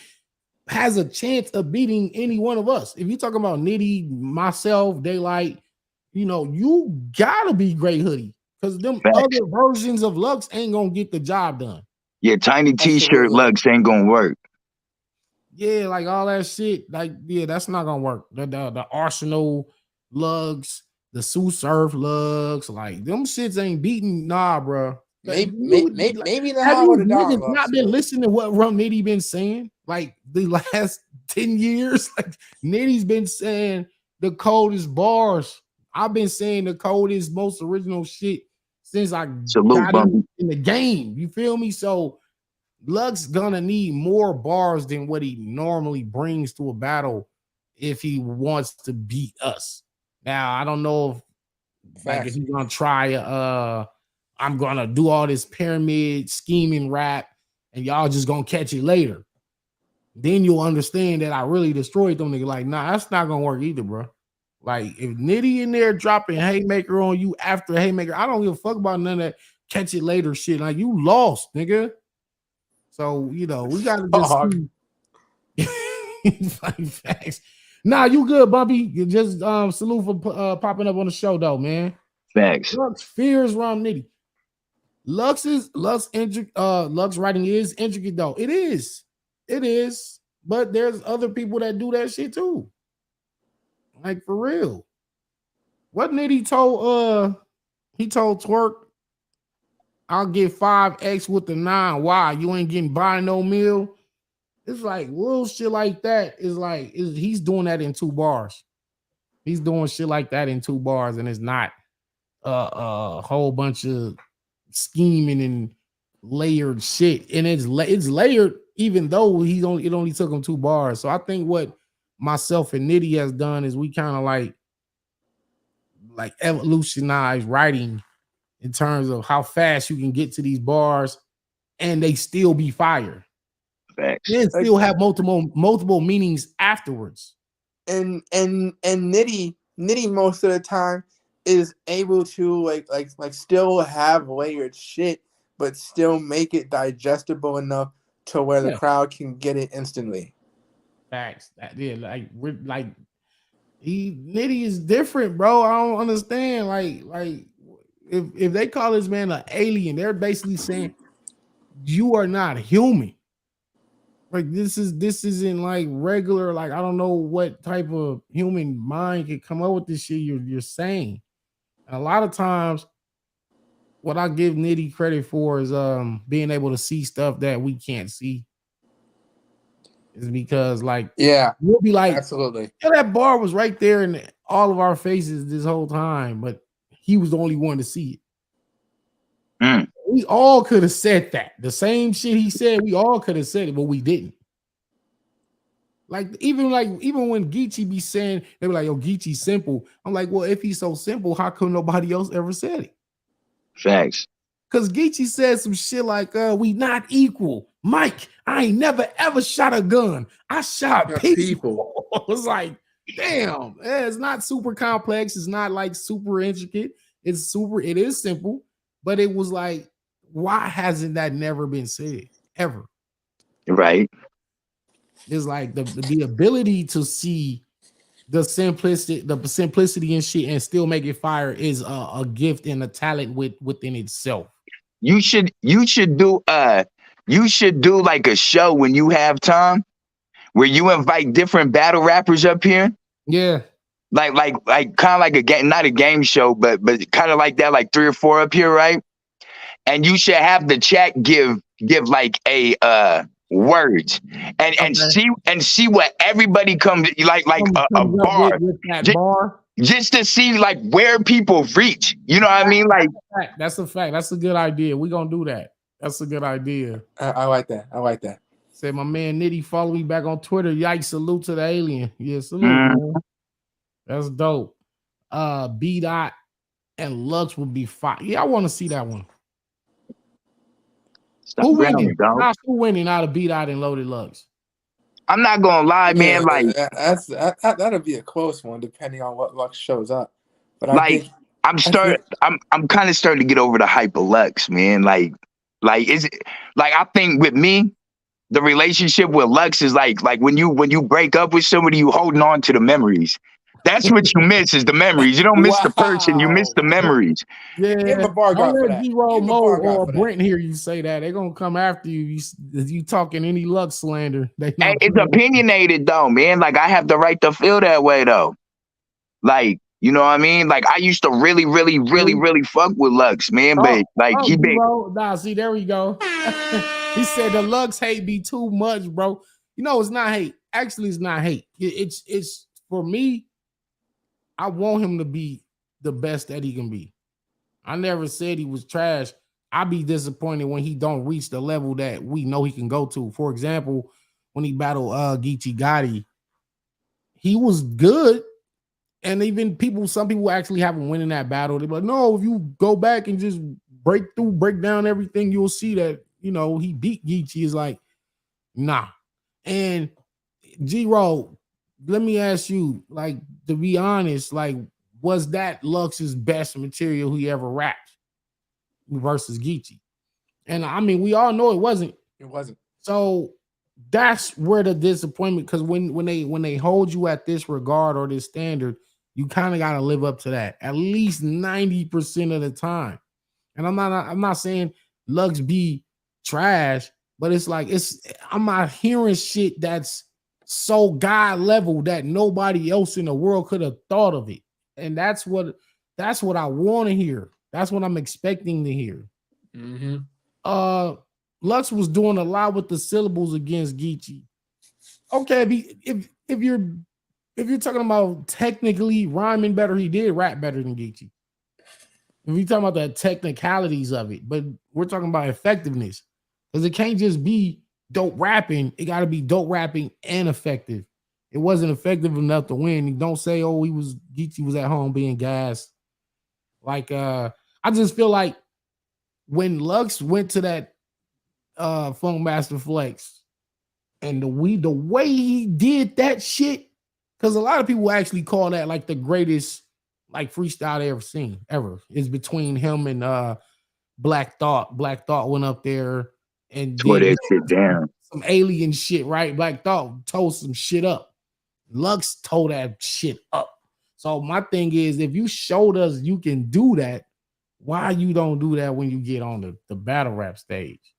has a chance of beating any one of us. If you're talking about Nitty, myself, Daylight, you know, you gotta be Gray Hoodie because them other versions of Lux ain't gonna get the job done. Yeah, tiny t-shirt Lux ain't gonna work. Yeah, like all that shit, like that's not gonna work. The Arsenal lugs, the Sue Surf lugs, like them shits ain't beating. Nah, bro. Maybe the have you niggas not been listening to what Rum Nitty been saying like the last 10 years? Like Nitty's been saying the coldest bars. I've been saying the coldest, most original shit since I got in the game. You feel me? So Lux gonna need more bars than what he normally brings to a battle if he wants to beat us. Now I don't know if he's gonna try I'm gonna do all this pyramid scheming rap and y'all just gonna catch it later. Then you'll understand that I really destroyed them niggas. Like, nah, that's not gonna work either, bro. Like if Nitty in there dropping haymaker on you after haymaker, I don't give a fuck about none of that catch it later shit. Like you lost, nigga. So you know we gotta just see. Facts. Nah, you good, Bumpy. You just salute for popping up on the show though, man. Facts. Lux fears Rom Nitty. Lux writing is intricate though. It is. But there's other people that do that shit too. Like for real. What Nitty told he told Twerk, I'll get 5x with the 9. Why? You ain't getting by no meal. It's like little shit like that he's doing that in 2 bars. He's doing shit like that in 2 bars, and it's not a whole bunch of scheming and layered shit. And it's layered, even though it only took him 2 bars. So I think what myself and Nitty has done is we kind of like evolutionize writing in terms of how fast you can get to these bars and they still be fire. Facts. And still have multiple meanings afterwards. And Nitty most of the time is able to like still have layered shit, but still make it digestible enough to where the crowd can get it instantly. Facts. Nitty is different, bro. I don't understand. Like if they call this man an alien, they're basically saying you are not human. Like this isn't like regular. Like I don't know what type of human mind could come up with this shit you're saying. And a lot of times, what I give Nitty credit for is being able to see stuff that we can't see. Is because we'll be like, absolutely, yeah, that bar was right there in all of our faces this whole time, but he was the only one to see it. We all could have said that. The same shit he said, we all could have said it, but we didn't. Even when Geechee be saying, they were like, yo, Geechee's simple. I'm like, well, if he's so simple, how come nobody else ever said it? Facts. Because Geechee said some shit like, we not equal. Mike, I ain't never ever shot a gun. I shot people. It was like, damn, it's not super complex. It's not like super intricate. It is simple, but it was like, why hasn't that never been said ever? Right. It's like the ability to see the simplicity and shit and still make it fire is a gift and a talent within itself. You should do like a show when you have time where you invite different battle rappers up here. Yeah. Like kind of like a game, not a game show, but kind of like that, like 3 or 4 up here, right? And you should have the chat give like a words and see what everybody comes like a bar. With that bar. Just to see like where people reach. You know what I mean? Like that's a fact. That's a good idea. We're gonna do that. That's a good idea. I like that. Said my man Nitty, follow me back on Twitter. Yikes, salute to the alien. Yeah, salute, man. That's dope. B Dot and Lux would be fine. Yeah, I want to see that one. Who winning out of B Dot and Loaded Lux? I'm not gonna lie, man. Like that'll be a close one, depending on what Lux shows up. But I'm kind of starting to get over the hype of Lux, man. Like is it like I think with me, the relationship with Lux is like when you break up with somebody, you holding on to the memories. That's what you miss is the memories. You don't miss the person, you miss the memories. Yeah, give a bar God for that. Mo or Brent here, you say that they're gonna come after you. You talking any Lux slander? It's opinionated though, man. Like I have the right to feel that way though. Like you know what I mean? Like I used to really fuck with Lux, man. But he been see there we go. He said the Lux hate be too much, bro. You know it's not hate. Actually, it's not hate. It's for me. I want him to be the best that he can be. I never said he was trash. I'd be disappointed when he don't reach the level that we know he can go to. For example, when he battled Geechee Gotti, he was good. And even some people actually have him winning that battle. They're like, no, if you go back and just break down everything, you'll see that, he beat Geechee. Is like, nah. And G-Roll, let me ask you, like, to be honest, like, was that Lux's best material he ever rapped versus Geechee? And I mean, we all know it wasn't. It wasn't. So that's where the disappointment, because when they hold you at this regard or this standard, you kind of got to live up to that at least 90% of the time. And I'm not saying Lux be trash, but it's like I'm not hearing shit that's so God level that nobody else in the world could have thought of it. And that's what I want to hear. That's what I'm expecting to hear. Mm-hmm. Lux was doing a lot with the syllables against Geechee. Okay, if you're talking about technically rhyming better, he did rap better than Geechee. If you're talking about the technicalities of it, but we're talking about effectiveness, because it can't just be dope rapping. It got to be dope rapping and effective. It wasn't effective enough to win. You don't say, oh, Geechee was at home being gassed. Like, I just feel like when Lux went to that Funk Master Flex and the way he did that shit, because a lot of people actually call that like the greatest like freestyle they ever seen ever, is between him and Black Thought. Black Thought went up there and Tore did that shit down. some alien shit, right? Black Thought tore some shit up. Lux tore that shit up. So my thing is, if you showed us you can do that, why you don't do that when you get on the battle rap stage?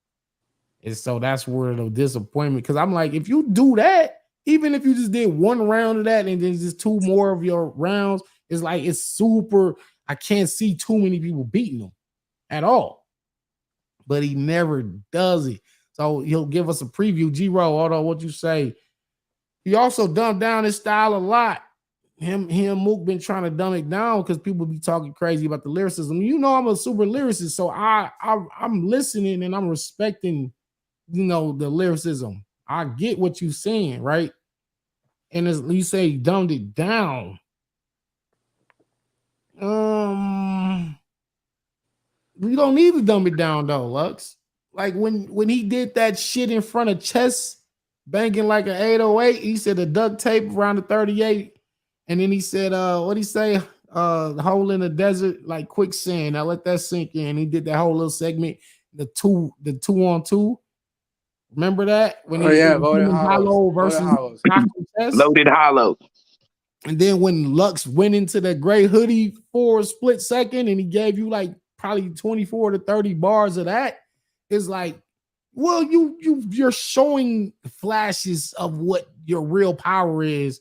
And so that's where the disappointment, because I'm like, if you do that, even if you just did one round of that and then just two more of your rounds, it's like it's super. I can't see too many people beating him at all. But he never does it. So he'll give us a preview. G-Roll, although what you say, he also dumbed down his style a lot. Him and Mook been trying to dumb it down because people be talking crazy about the lyricism. You know, I'm a super lyricist, so I'm listening and I'm respecting, you know, the lyricism. I get what you're saying, right? And as you say, he dumbed it down. We don't need to dumb it down though, Lux. Like when he did that shit in front of Chess, banging like an 808, he said the duct tape around the 38. And then he said, what'd he say? The hole in the desert, like quicksand. I let that sink in. He did that whole little segment, the two on two. Remember that? When Loaded Hollow versus Chess? Loaded Hollow. And then when Lux went into the gray hoodie for a split second and he gave you like probably 24 to 30 bars of that, it's like, well, you're showing flashes of what your real power is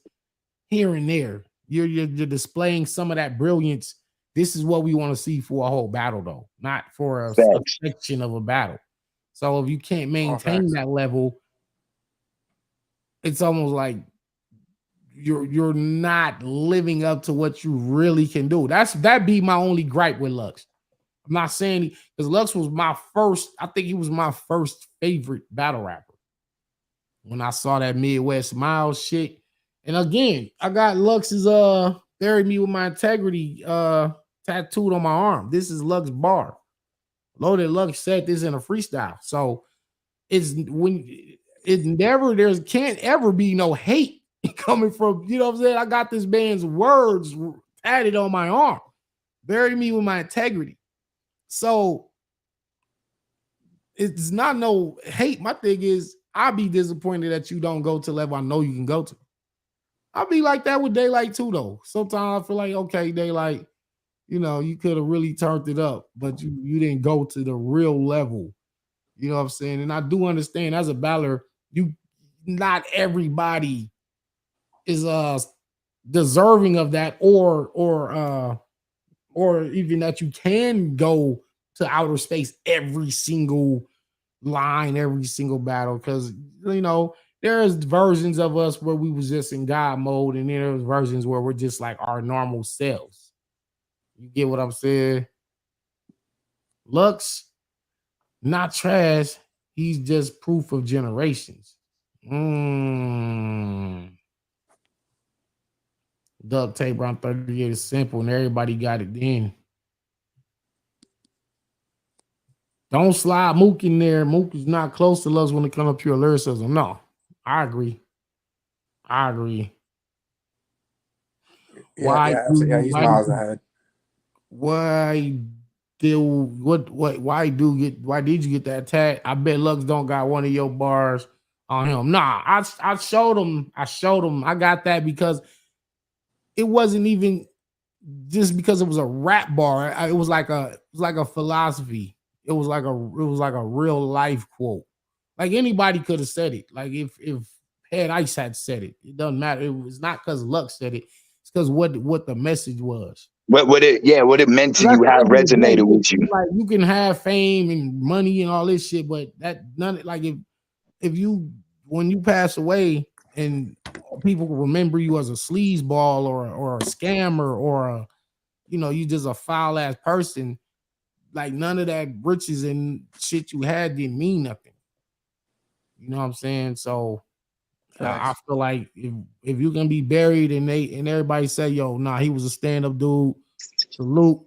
here and there. You're displaying some of that brilliance. This is what we want to see for a whole battle, though, not for a section of a battle. So if you can't maintain that level, it's almost like you're not living up to what you really can do. That'd be my only gripe with Lux. I'm not saying because Lux was I think he was my first favorite battle rapper. When I saw that Midwest Miles shit. And again, I got Lux's Bury Me With My Integrity tattooed on my arm. This is Lux bar. Loaded Lux said this in a freestyle. So there can't ever be no hate coming from, you know what I'm saying? I got this man's words tatted on my arm. Bury me with my integrity. So it's not no hate. My thing is, I'll be disappointed that you don't go to level I know you can go to. I'll be like that with Daylight too, though. Sometimes I feel like, okay, Daylight, you know, you could have really turned it up, but you didn't go to the real level. You know what I'm saying? And I do understand as a battler, not everybody is deserving of that, or even that you can go to outer space every single line, every single battle, because you know there's versions of us where we was just in God mode, and then there's versions where we're just like our normal selves. You get what I'm saying? Lux, not trash. He's just proof of generations. Duct tape around 38 is simple, and everybody got it then. Don't slide Mook in there. Mook is not close to Lux when it comes to pure lyricism. No, I agree. Yeah, he's miles ahead. Why did you get that tag? I bet Lux don't got one of your bars on him. Nah, I showed him. I got that because it wasn't even just because it was a rap bar. It was like a philosophy. It was like a real life quote. Like anybody could have said it. Like if Head Ice had said it, it doesn't matter. It was not because Lux said it. It's because what the message was. What it meant to you, how it resonated with you. Like you can have fame and money and all this shit, but that none like if you when you pass away and people remember you as a sleazeball or a scammer or you just a foul ass person, like none of that riches and shit you had didn't mean nothing. You know what I'm saying? So I feel like if you can be buried and everybody say, yo, nah, he was a stand-up dude, salute.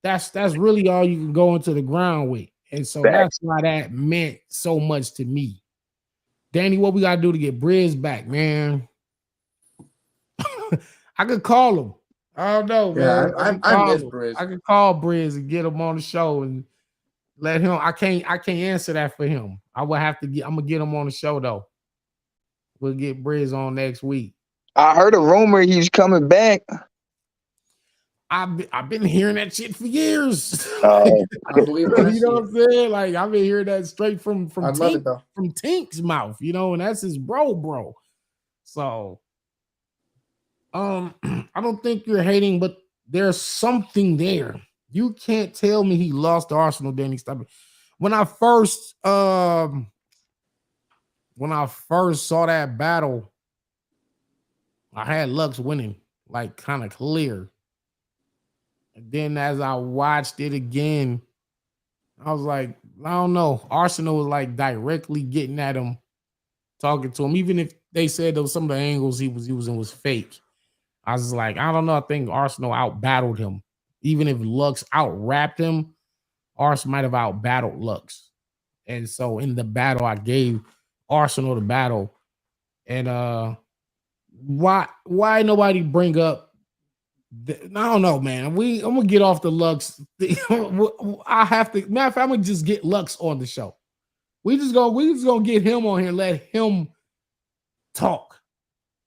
That's really all you can go into the ground with. And so that's why that meant so much to me. Danny, what we gotta do to get Briz back, man? I could call him. I don't know, man. I miss Briz. I could call Briz and get him on the show and let him. I can't answer that for him. I'm gonna get him on the show though. We'll get Briz on next week. I heard a rumor he's coming back. I've been hearing that shit for years. I believe that. You know what I'm saying? Like I've been hearing that straight from Tink, from Tink's mouth, and that's his bro. So I don't think you're hating, but there's something there. You can't tell me he lost to Arsenal, Danny. Stop it. When I first saw that battle, I had Lux winning, like kind of clear. And then as I watched it again, I was like, I don't know. Arsenal was like directly getting at him, talking to him, even if they said that some of the angles he was using was fake. I was like, I don't know. I think Arsenal out-battled him. Even if Lux out-rapped him, Arsenal might have out-battled Lux. And so in the battle, I gave Arsenal the battle. And why nobody bring up I don't know, man. I'm gonna get off the Lux. I have to. Matter of fact, I'm gonna just get Lux on the show. We just gonna get him on here and let him talk.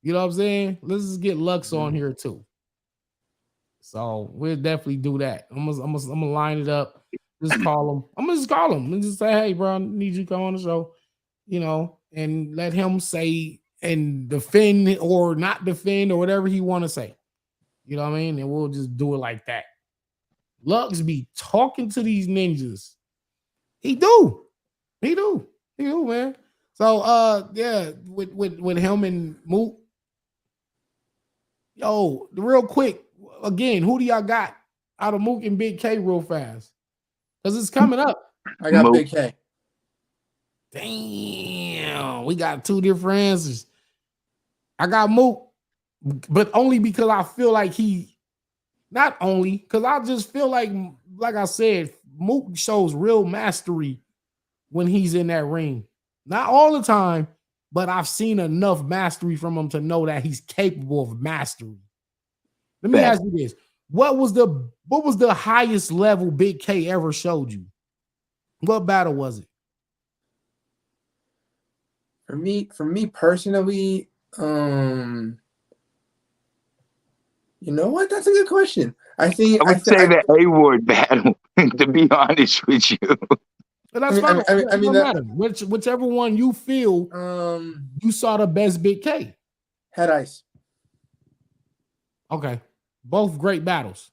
You know what I'm saying? Let's just get Lux on here too. So we'll definitely do that. I'm gonna line it up. Just call him. I'm gonna just call him and just say, hey, bro, I need you to come on the show. And let him say and defend or not defend or whatever he want to say. You know what I mean? And we'll just do it like that. Lux be talking to these ninjas. He do, man. So yeah, with him and Mook. Yo, real quick, again, who do y'all got out of Mook and Big K real fast? Because it's coming up. I got Mook. Big K. Damn, we got two different answers. I got Mook. But only because I feel like not only because I just feel like I said, Mook shows real mastery when he's in that ring. Not all the time, but I've seen enough mastery from him to know that he's capable of mastery. Let me ask you this: what was the highest level Big K ever showed you? What battle was it? For me personally, you know what? That's a good question. I would say the A-Ward battle, to be honest with you. But that's fine. I mean, that, whichever one you feel you saw the best Big K. Head Ice. Okay. Both great battles.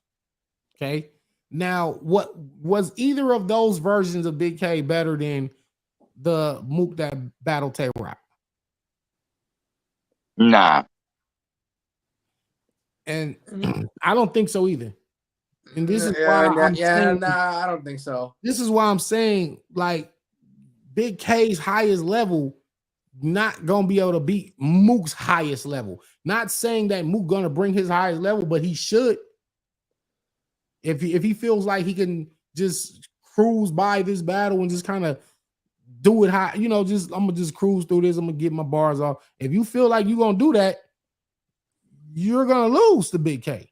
Okay. Now, what was either of those versions of Big K better than the Mook that battle Tay Rock? Nah. And I don't think so either. And this is why I don't think so. This is why I'm saying, like, Big K's highest level not gonna be able to beat Mook's highest level. Not saying that Mook gonna bring his highest level, but he should. If he feels like he can just cruise by this battle and just kind of do it high, I'm gonna just cruise through this. I'm gonna get my bars off. If you feel like you're gonna do that, you're gonna lose to Big K.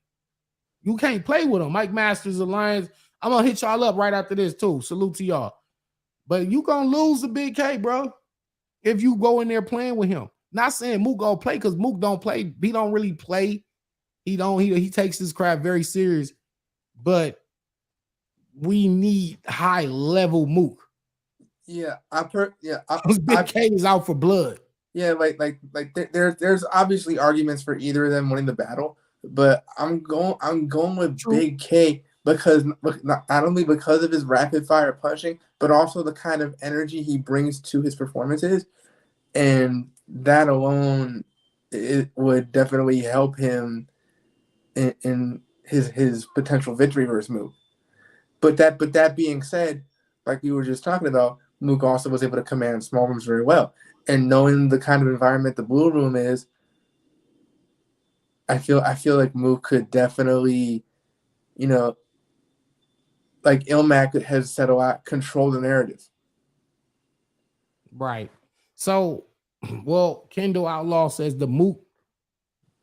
You can't play with him. Mike Masters Alliance. I'm gonna hit y'all up right after this too. Salute to y'all. But you gonna lose the Big K, bro. If you go in there playing with him. Not saying Mook gonna play because Mook don't play. He don't really play. He takes his craft very serious. But we need high level Mook. Yeah, Big K is out for blood. Yeah, there's obviously arguments for either of them winning the battle, but I'm going with Big K because not only because of his rapid fire punching, but also the kind of energy he brings to his performances, and that alone it would definitely help him in his potential victory versus Mook. But that being said, like we were just talking about, Mook also was able to command small rooms very well. And knowing the kind of environment the blue room is, I feel like Mook could definitely, like Ilmac has said a lot, control the narrative. Right. So, well, Kendall Outlaw says the Mook,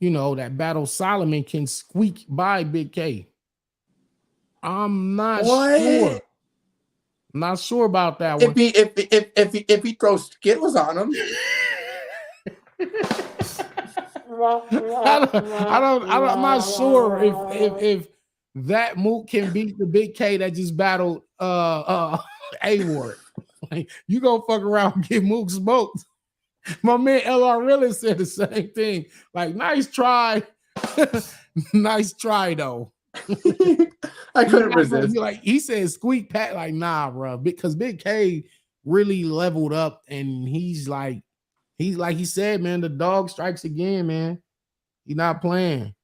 that battle Solomon can squeak by Big K. I'm not sure. I'm not sure about that one. If he throws Skittles on him. I'm not sure if that Mook can beat the Big K that just battled A-Ward. Like, you gonna fuck around and get Mook smoked. My man LR really said the same thing. Like, nice try. Nice try though. I couldn't resist. Like, he said squeak pat, like, nah, bro, because Big K really leveled up, and he's like he said, man, the dog strikes again, man. He's not playing.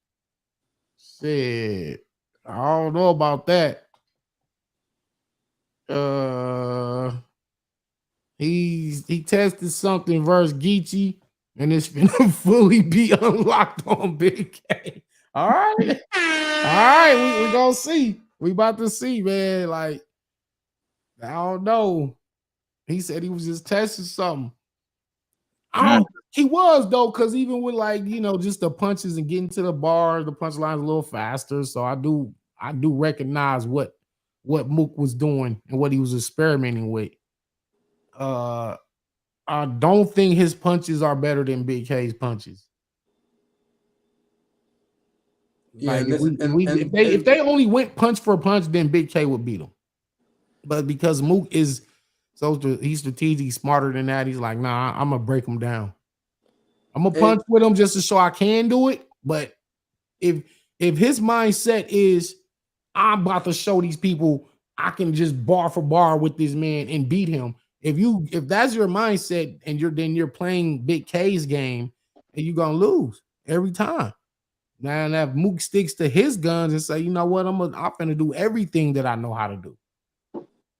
Shit, I don't know about that. He tested something versus Geechee, and it's gonna fully be unlocked on Big K. All right, we gonna see. We about to see, man. Like, I don't know. He said he was just testing something. He was though, because even with just the punches and getting to the bar, the punch line's a little faster. So I do recognize what Mook was doing and what he was experimenting with. I don't think his punches are better than Big K's punches. Yeah, if they only went punch for punch, then Big K would beat him. But because Mook is he's strategic, smarter than that, he's like, nah, I'm gonna break him down. I'm gonna punch with him just to show I can do it. But if his mindset is, I'm about to show these people I can just bar for bar with this man and beat him. If that's your mindset and you're playing Big K's game, and you're gonna lose every time. Now, and if Mook sticks to his guns and say, you know what, I'm gonna do everything that I know how to do,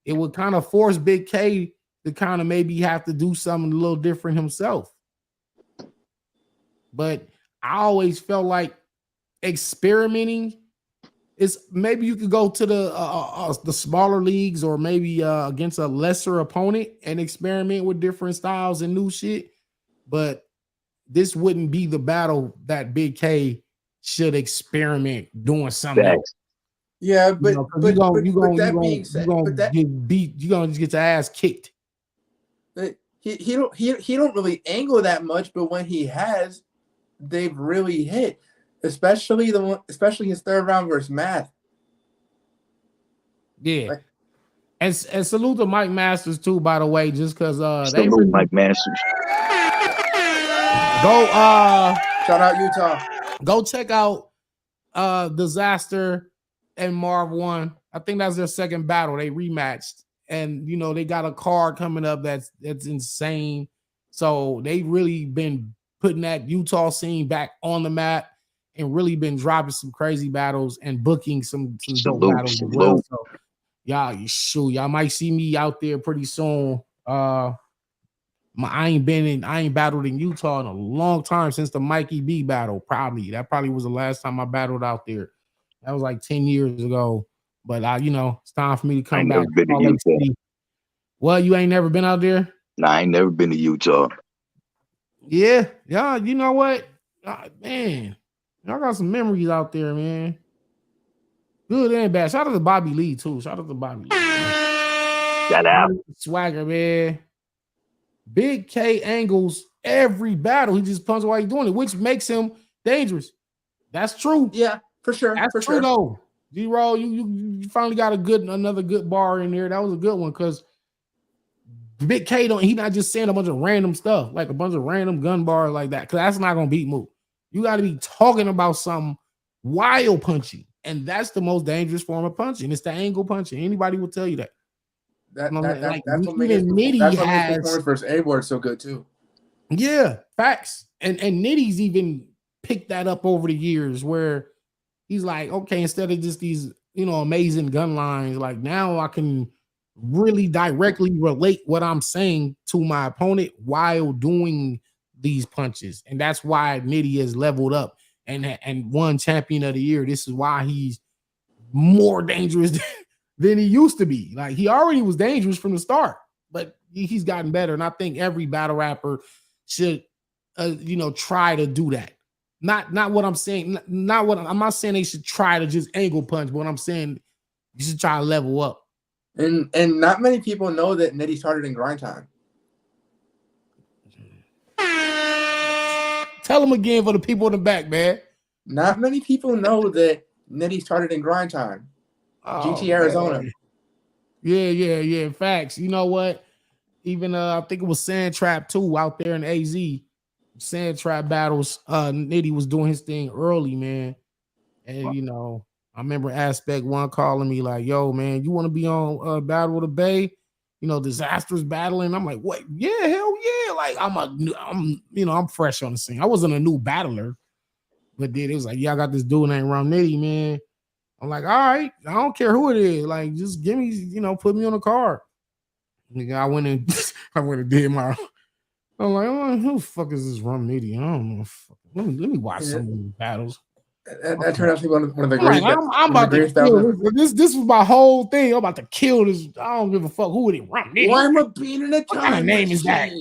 it would kind of force Big K to kind of maybe have to do something a little different himself. But I always felt like experimenting is, maybe you could go to the smaller leagues or maybe against a lesser opponent and experiment with different styles and new shit. But this wouldn't be the battle that Big K should experiment doing something else. Yeah, but you're gonna just get your ass kicked. He don't really angle that much, but when he has, they've really hit. Especially his third round versus Math. Yeah. And salute to Mike Masters too, by the way, just because Mike Masters. Go shout out Utah. Go check out Disaster and Marv 1. I think that's their second battle. They rematched, and they got a card coming up that's insane. So they really been putting that Utah scene back on the map and really been dropping some crazy battles and booking some dope battles as well. So y'all might see me out there pretty soon. I ain't battled in Utah in a long time, since the Mikey B battle. That probably was the last time I battled out there. That was like 10 years ago. But it's time for me to come back. Well, you ain't never been out there? Nah, I ain't never been to Utah. Yeah, you know what? Man, y'all got some memories out there, man. Good and bad. Shout out to Bobby Lee too. Shout out to Bobby Lee. Shout out. Swagger, man. Big K angles every battle. He just punches while he's doing it, which makes him dangerous. That's true. Yeah, for sure. That's for true sure. though. G-Roll, you finally got another good bar in there. That was a good one because Big K he not just saying a bunch of random stuff, like a bunch of random gun bars like that. Cause that's not gonna beat Mook. You got to be talking about something wild punching, and that's the most dangerous form of punching. It's the angle punching. Anybody will tell you that. That's Like, what makes performance versus A-Ward so good too. Yeah, facts. And Nitty's even picked that up over the years where he's like, okay, instead of just these, amazing gun lines, like now I can really directly relate what I'm saying to my opponent while doing these punches. And that's why Nitty has leveled up and won champion of the year. This is why he's more dangerous than he used to be. Like he already was dangerous from the start, but he's gotten better. And I think every battle rapper should, try to do that. Not what I'm saying. I'm not saying they should try to just angle punch, but what I'm saying you should try to level up. And not many people know that Nitty started in grind time. Tell them again for the people in the back, man. Not many people know that Nitty started in grind time. GT Arizona. Man. Yeah. Facts. You know what? Even I think it was Sand Trap 2 out there in AZ. Sand Trap battles. Nitty was doing his thing early, man. And I remember Aspect One calling me like, "Yo, man, you want to be on Battle of the Bay? Disaster's battling." I'm like, "What? Yeah, hell yeah!" Like I'm fresh on the scene. I wasn't a new battler, but then it was like, "Yeah, I got this dude named Rum Nitty, man." I'm like, "All right, I don't care who it is. Like, just give me, put me on the card." I went and did my. I'm like, "Oh, who the fuck is this Rum Nitty? I don't know. Let me watch some of these battles." That turned out to be one of the greatest. I'm about to kill this. This was my whole thing. I'm about to kill this. I don't give a fuck who it is. Rum Nitty. Why am I being in a time? What kind of name is that?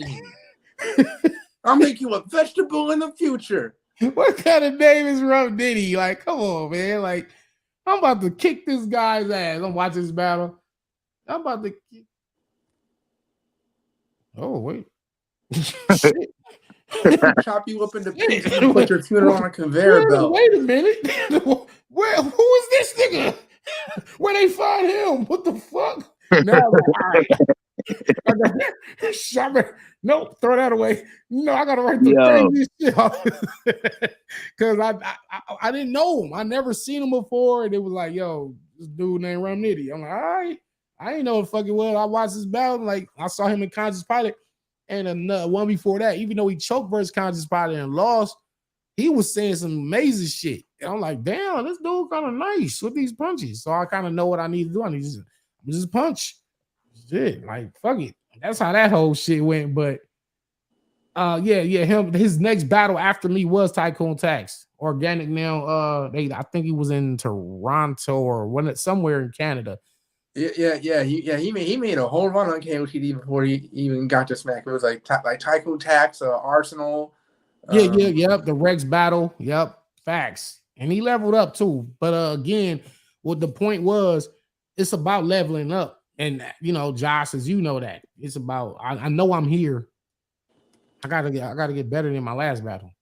I'll make you a vegetable in the future. What kind of name is Rum Nitty? Like, come on, man. Like, I'm about to kick this guy's ass. I'm watching this battle. I'm about to kick. Oh, wait. Shit. Chop you up into pieces and put your funeral on a conveyor belt. Wait a minute. Who is this nigga? Where they find him? What the fuck? Now, all right. Nope, throw that away. No, I gotta write the craziest shit because I didn't know him. I never seen him before, and it was like, "Yo, this dude named Rum Nitty." I'm like, "All right." I didn't know what the fuck it was. I watched this battle, like I saw him in Conscious Pilot. And another one before that, even though he choked versus Conscious Pilot and lost, he was saying some amazing shit. And I'm like, damn, this dude kind of nice with these punches. So I kind of know what I need to do. I need to just punch. Shit, like, fuck it. That's how that whole shit went. But his next battle after me was Tycoon Tax. Organic now. I think he was in Toronto or somewhere in Canada. Yeah. He made a whole run on KOTD before he even got to Smack. It was like Tycoon Tax, Arsenal. The Rex battle. Yep, facts. And he leveled up too. But again, what the point was, it's about leveling up. And Josh, as you know that it's about. I know I'm here. I gotta get better than my last battle.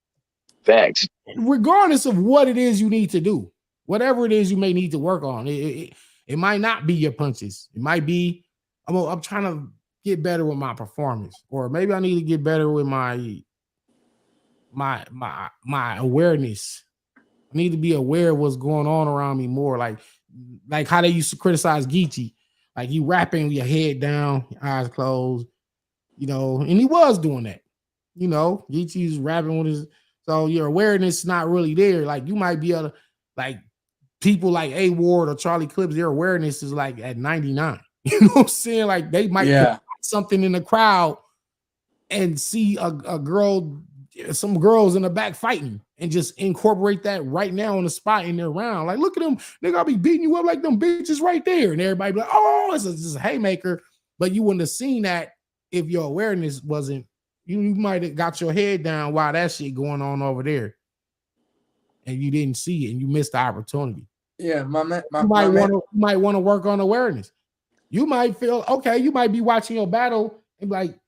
Facts. Regardless of what it is you need to do, whatever it is you may need to work on, it might not be your punches. It might be I'm trying to get better with my performance, or maybe I need to get better with my awareness. I need to be aware of what's going on around me more. Like how they used to criticize Geechee. Like you rapping with your head down, your eyes closed, and he was doing that. Geechee's rapping with his, so your awareness is not really there. Like you might be able to, like, people like A-Ward or Charlie Clips, their awareness is like at 99. You know what I'm saying? Like they might put something in the crowd and see a girl, some girls in the back fighting, and just incorporate that right now on the spot in their round. Like, look at them, nigga, I'll be beating you up like them bitches right there. And everybody be like, oh, it's just a haymaker. But you wouldn't have seen that if your awareness wasn't, you might have got your head down while that shit going on over there. And you didn't see it and you missed the opportunity. Yeah, you might want to work on awareness. You might feel okay. You might be watching your battle and be like,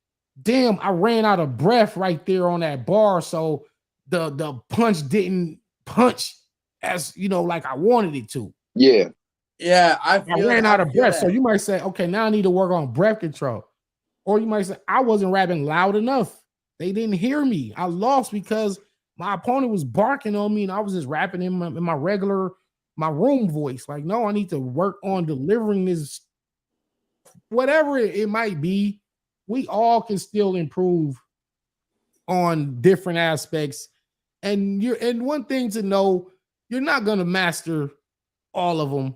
"Damn, I ran out of breath right there on that bar, so the punch didn't punch as like I wanted it to." Yeah. Yeah, I ran out of breath. that. So you might say, "Okay, now I need to work on breath control," or you might say, "I wasn't rapping loud enough. They didn't hear me. I lost because my opponent was barking on me, and I was just rapping in my regular." My room voice, like, no, I need to work on delivering this, whatever it might be. We all can still improve on different aspects. And one thing to know, you're not gonna master all of them.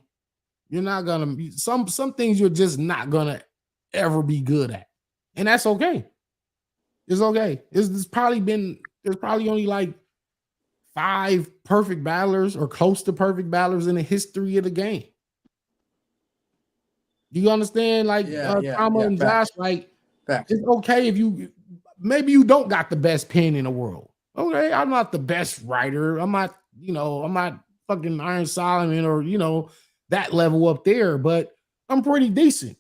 You're not gonna some things you're just not gonna ever be good at, and that's okay. It's okay. There's probably only like 5 perfect battlers or close to perfect battlers in the history of the game. Do you understand? Like Trauma and Josh, like it's okay if maybe you don't got the best pen in the world. Okay, I'm not the best writer. I'm not fucking Iron Solomon or that level up there, but I'm pretty decent.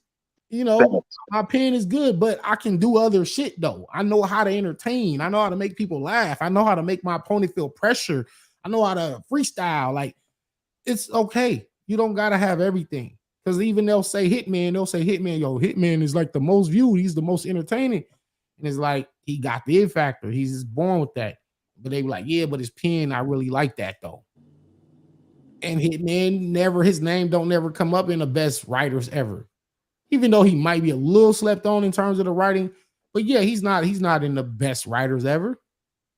My pen is good, but I can do other shit though. I know how to entertain. I know how to make people laugh. I know how to make my opponent feel pressure. I know how to freestyle. Like, it's okay. You don't gotta have everything. Because even they'll say Hitman, yo, Hitman is like the most viewed. He's the most entertaining. And it's like, he got the it factor. He's just born with that. But they were like, yeah, but his pen, I really like that though. And Hitman his name don't never come up in the best writers ever. Even though he might be a little slept on in terms of the writing, but yeah, he's not in the best writers ever.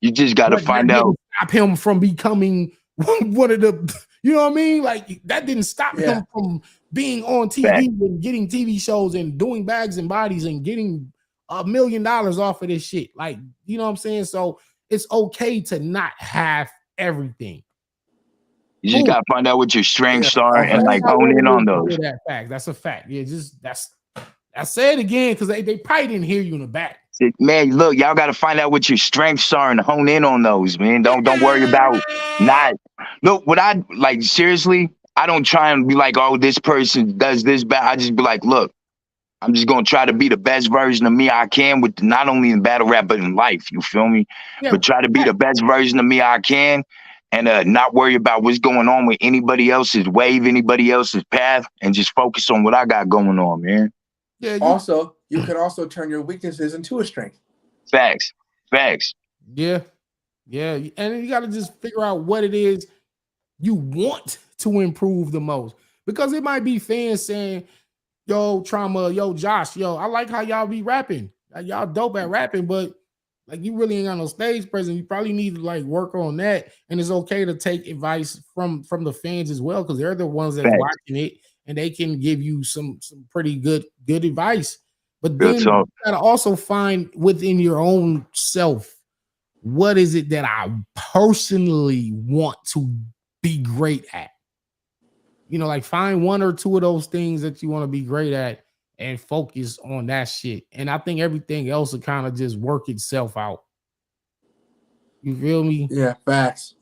You just got to find out. Stop him from becoming one of the, you know what I mean? Like, that didn't stop him from being on TV and getting TV shows and doing Bags and Bodies and getting $1 million off of this shit. Like, you know what I'm saying? So it's okay to not have everything. You just gotta find out what your strengths are and like hone in on those. That fact. That's a fact. Yeah, I say it again because they probably didn't hear you in the back. Man, look, y'all gotta find out what your strengths are and hone in on those, man. Don't worry about not. Look, what I like, seriously, I don't try and be like, oh, this person does this bad. I just be like, look, I'm just gonna try to be the best version of me I can with not only in battle rap but in life. You feel me? Yeah, but try to be the best version of me I can. And not worry about what's going on with anybody else's wave, anybody else's path, and just focus on what I got going on, man. Yeah. You can also turn your weaknesses into a strength. Facts. Yeah. And you got to just figure out what it is you want to improve the most. Because it might be fans saying, yo, Trauma, yo, Josh, yo, I like how y'all be rapping. Like, y'all dope at rapping, but like, you really ain't got no stage presence. You probably need to like work on that. And it's okay to take advice from the fans as well, because they're the ones that's watching it and they can give you some pretty good advice. But then you gotta also find within your own self, what is it that I personally want to be great at? Like, find 1 or 2 of those things that you want to be great at and focus on that shit. And I think everything else will kind of just work itself out. You feel me? Yeah, facts.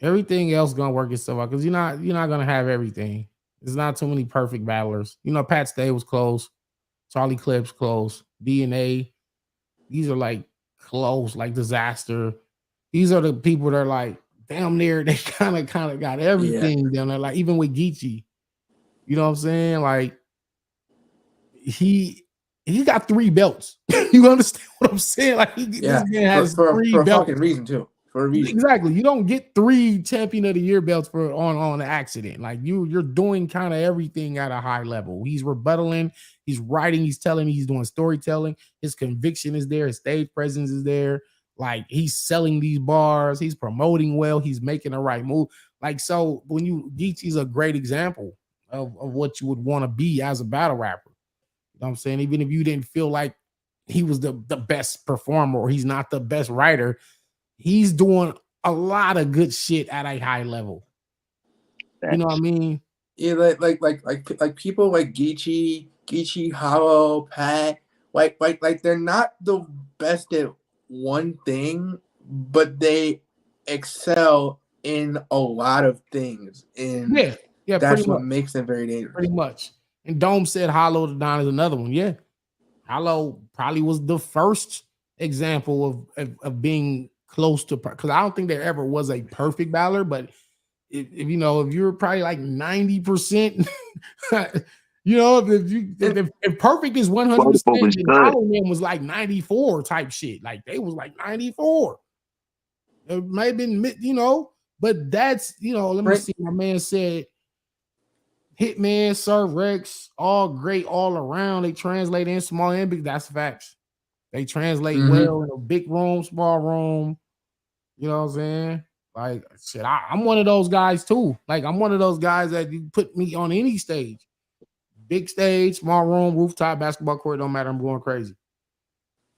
Everything else gonna work itself out because you're not gonna have everything. There's not too many perfect battlers. Pat Stay was close. Charlie Clips close. DNA. These are like close, like Disaster. These are the people that are like damn near. They kind of got everything down there. Like, even with Geechee, you know what I'm saying? Like, he got 3 belts. You understand what I'm saying? Like, this man has 3 belts. For a fucking reason too. For a reason. Exactly. You don't get 3 Champion of the Year belts on an accident. Like, you're doing kind of everything at a high level. He's rebuttaling, he's writing, he's telling, he's doing storytelling. His conviction is there. His stage presence is there. Like, he's selling these bars. He's promoting well. He's making the right move. Like, so Geechee's a great example of what you would want to be as a battle rapper. You know what I'm saying? Even if you didn't feel like he was the best performer or he's not the best writer, he's doing a lot of good shit at a high level. You know what I mean? Yeah, like people like Geechee, Hollow, Pat, like they're not the best at one thing, but they excel in a lot of things. And Yeah, That's pretty what much. makes them very dangerous. Pretty much. And Dome said Hollow the Don is another one. Yeah. Hollow probably was the first example of being close to, because I don't think there ever was a perfect battler, but if you know, if you're probably like 90%, you know, if perfect is 100%, was then good. Hollow Man was like 94 type shit. Like they was like 94. It might have been, you know, but that's, you know, let me see. My man said Hitman, Sir Rex, all great all around. They translate in small and big. That's facts. They translate well in a big room, small room. You know what I'm saying? Like, shit, I'm one of those guys too. Like, I'm one of those guys that you put me on any stage. Big stage, small room, rooftop, basketball court, don't matter. I'm going crazy.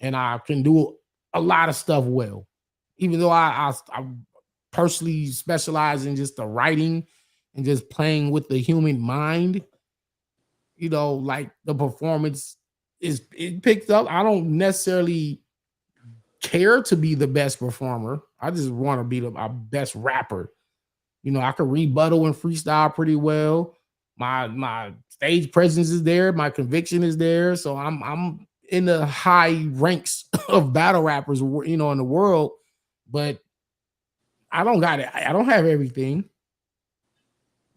And I can do a lot of stuff well. Even though I personally specialize in just the writing and just playing with the human mind, you know, like the performance it picked up. I don't necessarily care to be the best performer. I just want to be my best rapper. You know, I can rebuttal and freestyle pretty well. My stage presence is there. My conviction is there. So I'm in the high ranks of battle rappers, you know, in the world. But I don't got it. I don't have everything.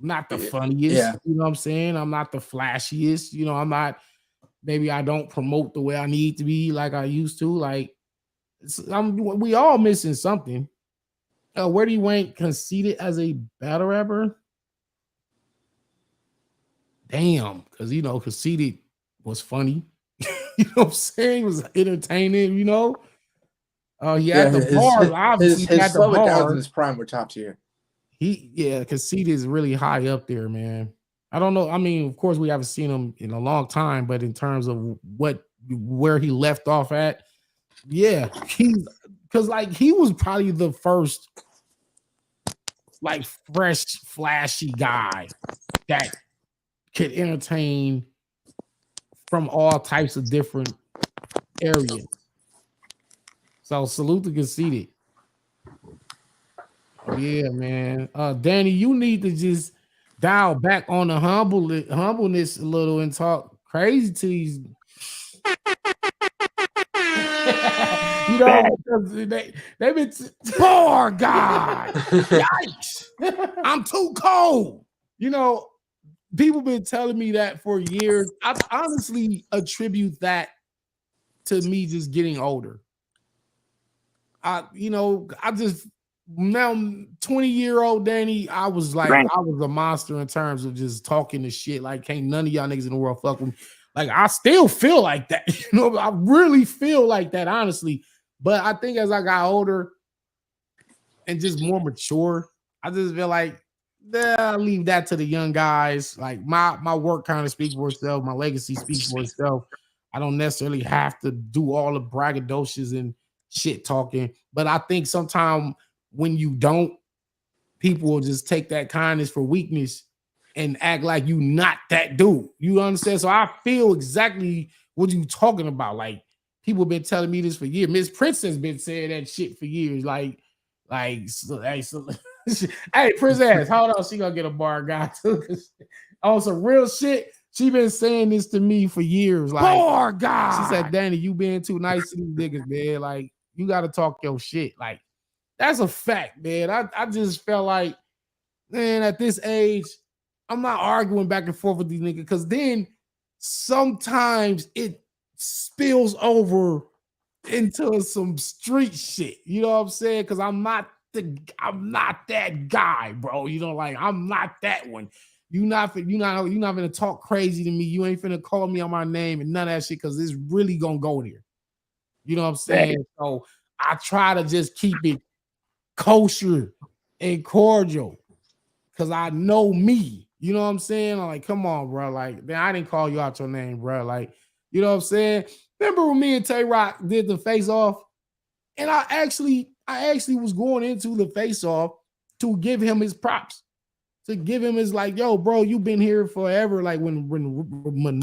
I'm not the funniest. You know what I'm saying? I'm not the flashiest. You know, I'm not. Maybe I don't promote the way I need to be like I used to. Like, we all missing something. Where do you rank Conceited as a battle rapper? Damn, because you know, Conceited was funny. You know what I'm saying? It was entertaining, you know. He had the bars, obviously. His Slow It Down in his prime were top tier. Conceited is really high up there, man. I don't know. I mean, of course, we haven't seen him in a long time, but in terms of where he left off at, yeah, because like he was probably the first like fresh, flashy guy that could entertain from all types of different areas. So salute to Conceited. Oh, yeah, man. Danny, you need to just dial back on the humbleness a little and talk crazy to these. You know, because they've been poor God. Yikes. I'm too cold. You know, people been telling me that for years. I honestly attribute that to me just getting older. I just now 20-year-old Danny, I was like, I was a monster in terms of just talking the shit. Like, can't none of y'all niggas in the world fuck with me. Like, I still feel like that. You know, I really feel like that, honestly. But I think as I got older and just more mature, I just feel like, I'll leave that to the young guys. Like, my work kind of speaks for itself. My legacy speaks for itself. I don't necessarily have to do all the braggadocious and shit talking. But I think sometimes when you don't, people will just take that kindness for weakness and act like you not that dude. You understand? So I feel exactly what you talking about. Like, people been telling me this for years. Miss Princess been saying that shit for years. Hey, Princess, hold on. She gonna get a bar guy too. On some real shit, she been saying this to me for years. Like, bar guy. She said, Danny, you being too nice to these niggas, man. Like, you gotta talk your shit. Like, that's a fact, man. I just felt like, man, at this age, I'm not arguing back and forth with these niggas, because then sometimes it spills over into some street shit. You know what I'm saying? Because I'm not that guy, bro. You know, like, I'm not that one. You're not gonna talk crazy to me. You ain't finna call me on my name and none of that shit, because it's really gonna go there. You know what I'm saying? So I try to just keep it kosher and cordial, because I know me. You know what I'm saying? I'm like, come on, bro. Like, man, I didn't call you out your name, bro. Like, you know what I'm saying? Remember when me and Tay Rock did the face off? And I actually was going into the face off to give him his props. To give him his, like, yo, bro, you've been here forever. Like, when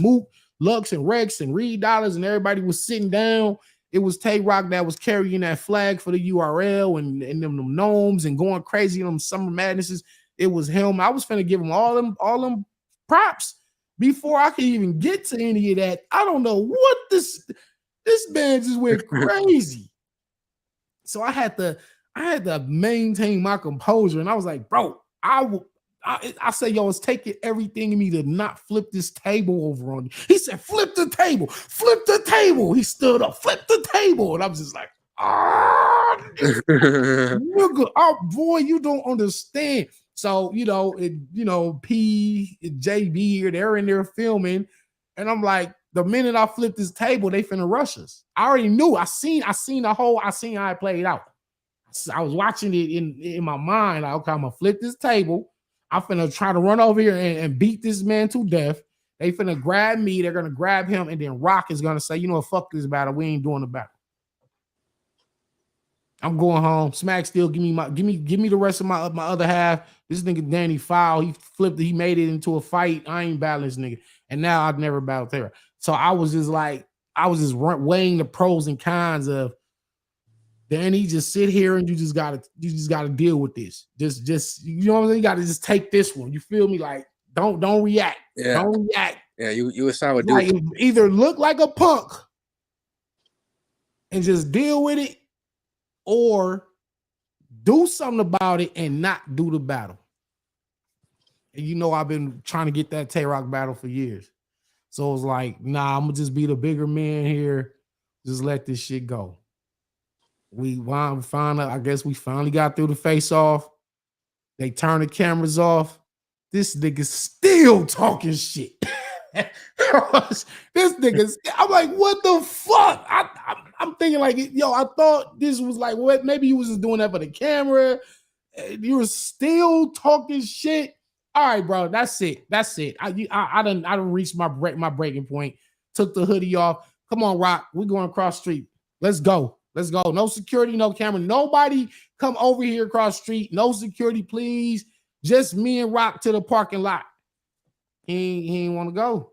Mook, Lux, and Rex, and Reed Dollars, and everybody was sitting down, it was Tay Rock that was carrying that flag for the URL and them gnomes and going crazy on them summer madnesses. it was him. I was finna give him all them props before I could even get to any of that. I don't know what this man just went crazy. So I had to maintain my composure, and I was like, bro, I say, yo, it's taking everything in me to not flip this table over on you. He said, flip the table, flip the table. He stood up, flip the table. And I was just like, nigga, boy, you don't understand. So, P, JB here, they're in there filming. And I'm like, the minute I flip this table, they finna rush us. I already knew. I seen how it played out. I was watching it in my mind. Like, okay, I'm gonna flip this table. I'm finna try to run over here and beat this man to death. They finna grab me. They're gonna grab him, and then Rock is gonna say, fuck this battle. We ain't doing the battle. I'm going home. Smack still give me the rest of my other half. This nigga Danny foul. He flipped. He made it into a fight. I ain't battling this nigga, and now I've never battled Terra. So I was just weighing the pros and cons of. Danny, just sit here and you just gotta deal with this. Just you know what I'm saying? You gotta just take this one. You feel me? Like don't react. Yeah. Don't react. Yeah, you assign with like, either look like a punk and just deal with it, or do something about it and not do the battle. And I've been trying to get that Tay-Rock battle for years. So it was like, nah, I'm gonna just be the bigger man here. Just let this shit go. We I guess we finally got through the face-off. They turned the cameras off. This nigga's still talking shit. This nigga's, I'm like, what the fuck? I'm thinking like, I thought this was like, what? Maybe you was just doing that for the camera. You were still talking shit. All right, bro, that's it. I done reached my breaking point. Took the hoodie off. Come on, Rock. We're going across the street. Let's go. No security, no camera. Nobody come over here across the street. No security, please. Just me and Rock to the parking lot. He ain't want to go.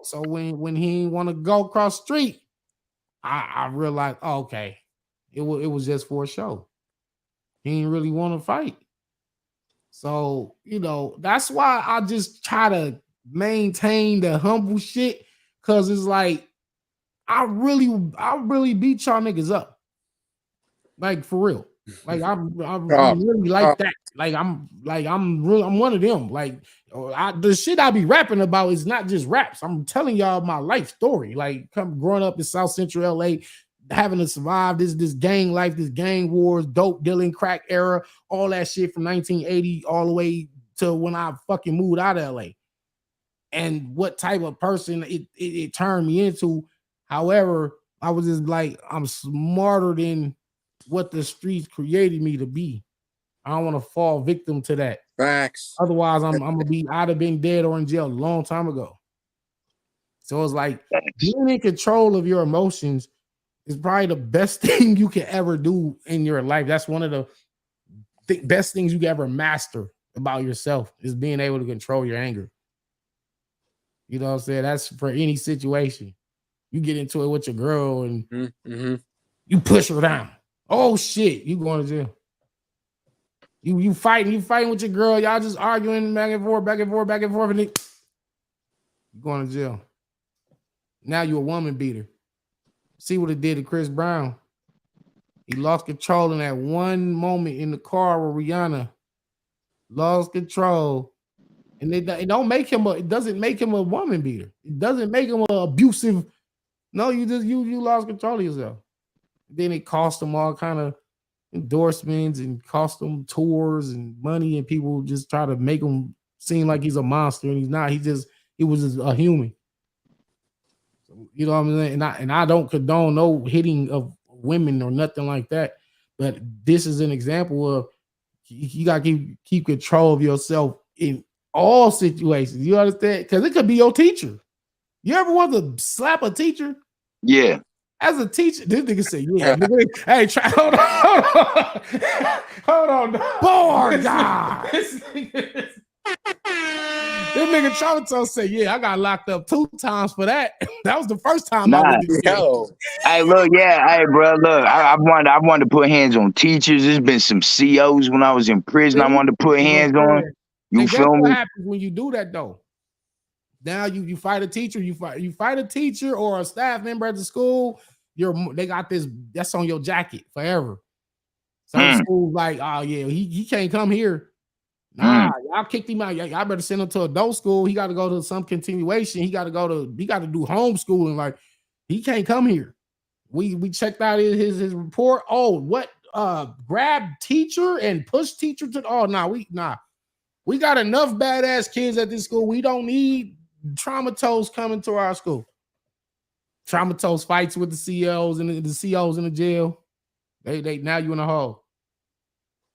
So when he ain't want to go across the street, I realized, okay, it was just for a show. He ain't really want to fight. So, that's why I just try to maintain the humble shit, because it's like, I really beat y'all niggas up. Like, for real. Like, I'm really like that. Like, I'm one of them. Like, the shit I be rapping about is not just raps. I'm telling y'all my life story. Like, growing up in South Central LA, having to survive this gang life, this gang wars, dope dealing, crack era, all that shit from 1980 all the way to when I fucking moved out of LA. And what type of person it turned me into. However, I was just like, I'm smarter than what the streets created me to be. I don't want to fall victim to that. Facts. Otherwise, I'd have been dead or in jail a long time ago. So it's like, being in control of your emotions is probably the best thing you can ever do in your life. That's one of the best things you can ever master about yourself, is being able to control your anger. You know what I'm saying? That's for any situation. You get into it with your girl and you push her down. Oh shit, you going to jail. You fighting with your girl. Y'all just arguing back and forth, and then you going to jail. Now you a woman beater. See what it did to Chris Brown. He lost control in that one moment in the car with Rihanna. Lost control. And it doesn't make him a woman beater. It doesn't make him an abusive. No, you lost control of yourself. Then it cost him all kind of endorsements and cost him tours and money, and people just try to make him seem like he's a monster, and he's not. He was just a human. So, you know what I'm saying? And I don't condone no hitting of women or nothing like that. But this is an example of you gotta keep control of yourself in all situations. You understand? Because it could be your teacher. You ever want to slap a teacher? Yeah. As a teacher, this nigga say, yeah. Hey, hold on. Boy, God. This nigga Traumatose said, yeah, I got locked up 2 times for that. That was the first time I Nah. went to jail. Hey, look, yeah, hey, bro, look, I wanted to put hands on teachers. There's been some COs when I was in prison. I wanted to put hands on. You And guess feel what me? happens when you do that though? Now you fight a teacher, you fight a teacher or a staff member at the school. They got this. That's on your jacket forever. Some schools like, oh yeah, he can't come here. Nah, y'all kicked him out. Y'all better send him to adult school. He got to go to some continuation. He got to do homeschooling. Like, he can't come here. We checked out his report. Oh, what grab teacher and push teacher to we got enough badass kids at this school. We don't need Traumatose coming to our school. Traumatose fights with the COs and the COs in the jail. They now you in a hole.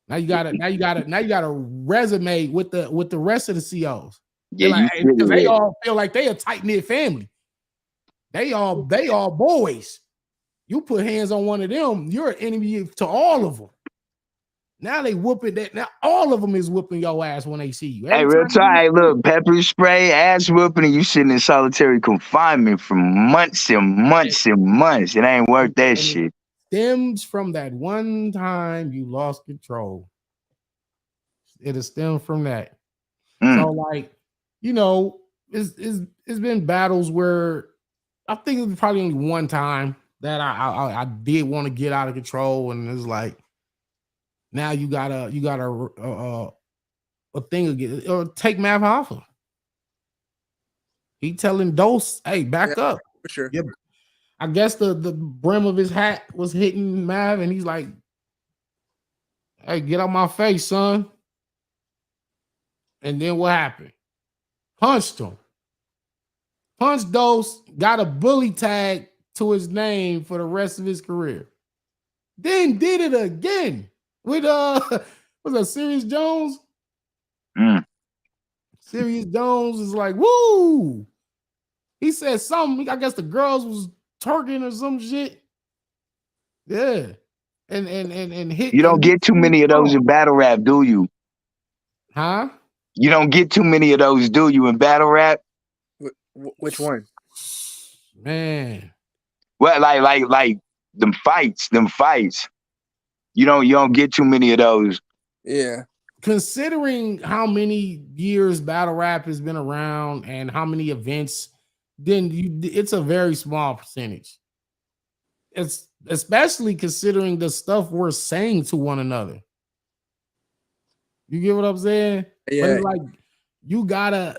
Now you got a resume with the rest of the COs. Yeah, because they all feel like they a tight-knit family. They all boys. You put hands on one of them, you're an enemy to all of them. Now they whooping that. Now all of them is whooping your ass when they see you. Hey, real time. Hey, look, pepper spray, ass whooping, and you sitting in solitary confinement for months and months and months. It ain't worth that shit. Stems from that one time you lost control. It'll stem from that. So, like, you know, it's been battles where I think it was probably only one time that I did want to get out of control, and it's like now you got a thing again or take Mav off of. He telling Dose, hey, back up. For sure. Yeah. I guess the brim of his hat was hitting Mav, and he's like, hey, get out my face, son. And then what happened? Punched him. Punched Dose, got a bully tag to his name for the rest of his career. Then did it again with was that Serious Jones? Serious Jones is like, woo! He said something. I guess the girls was twerking or some shit. Yeah. And hit. You don't get too many of those in battle rap, do you? Huh? You don't get too many of those, do you, in battle rap? Which one? Man. Well, like them fights. You don't get too many of those. Yeah. Considering how many years battle rap has been around and how many events, then it's a very small percentage. It's especially considering the stuff we're saying to one another. You get what I'm saying? Yeah. But like you gotta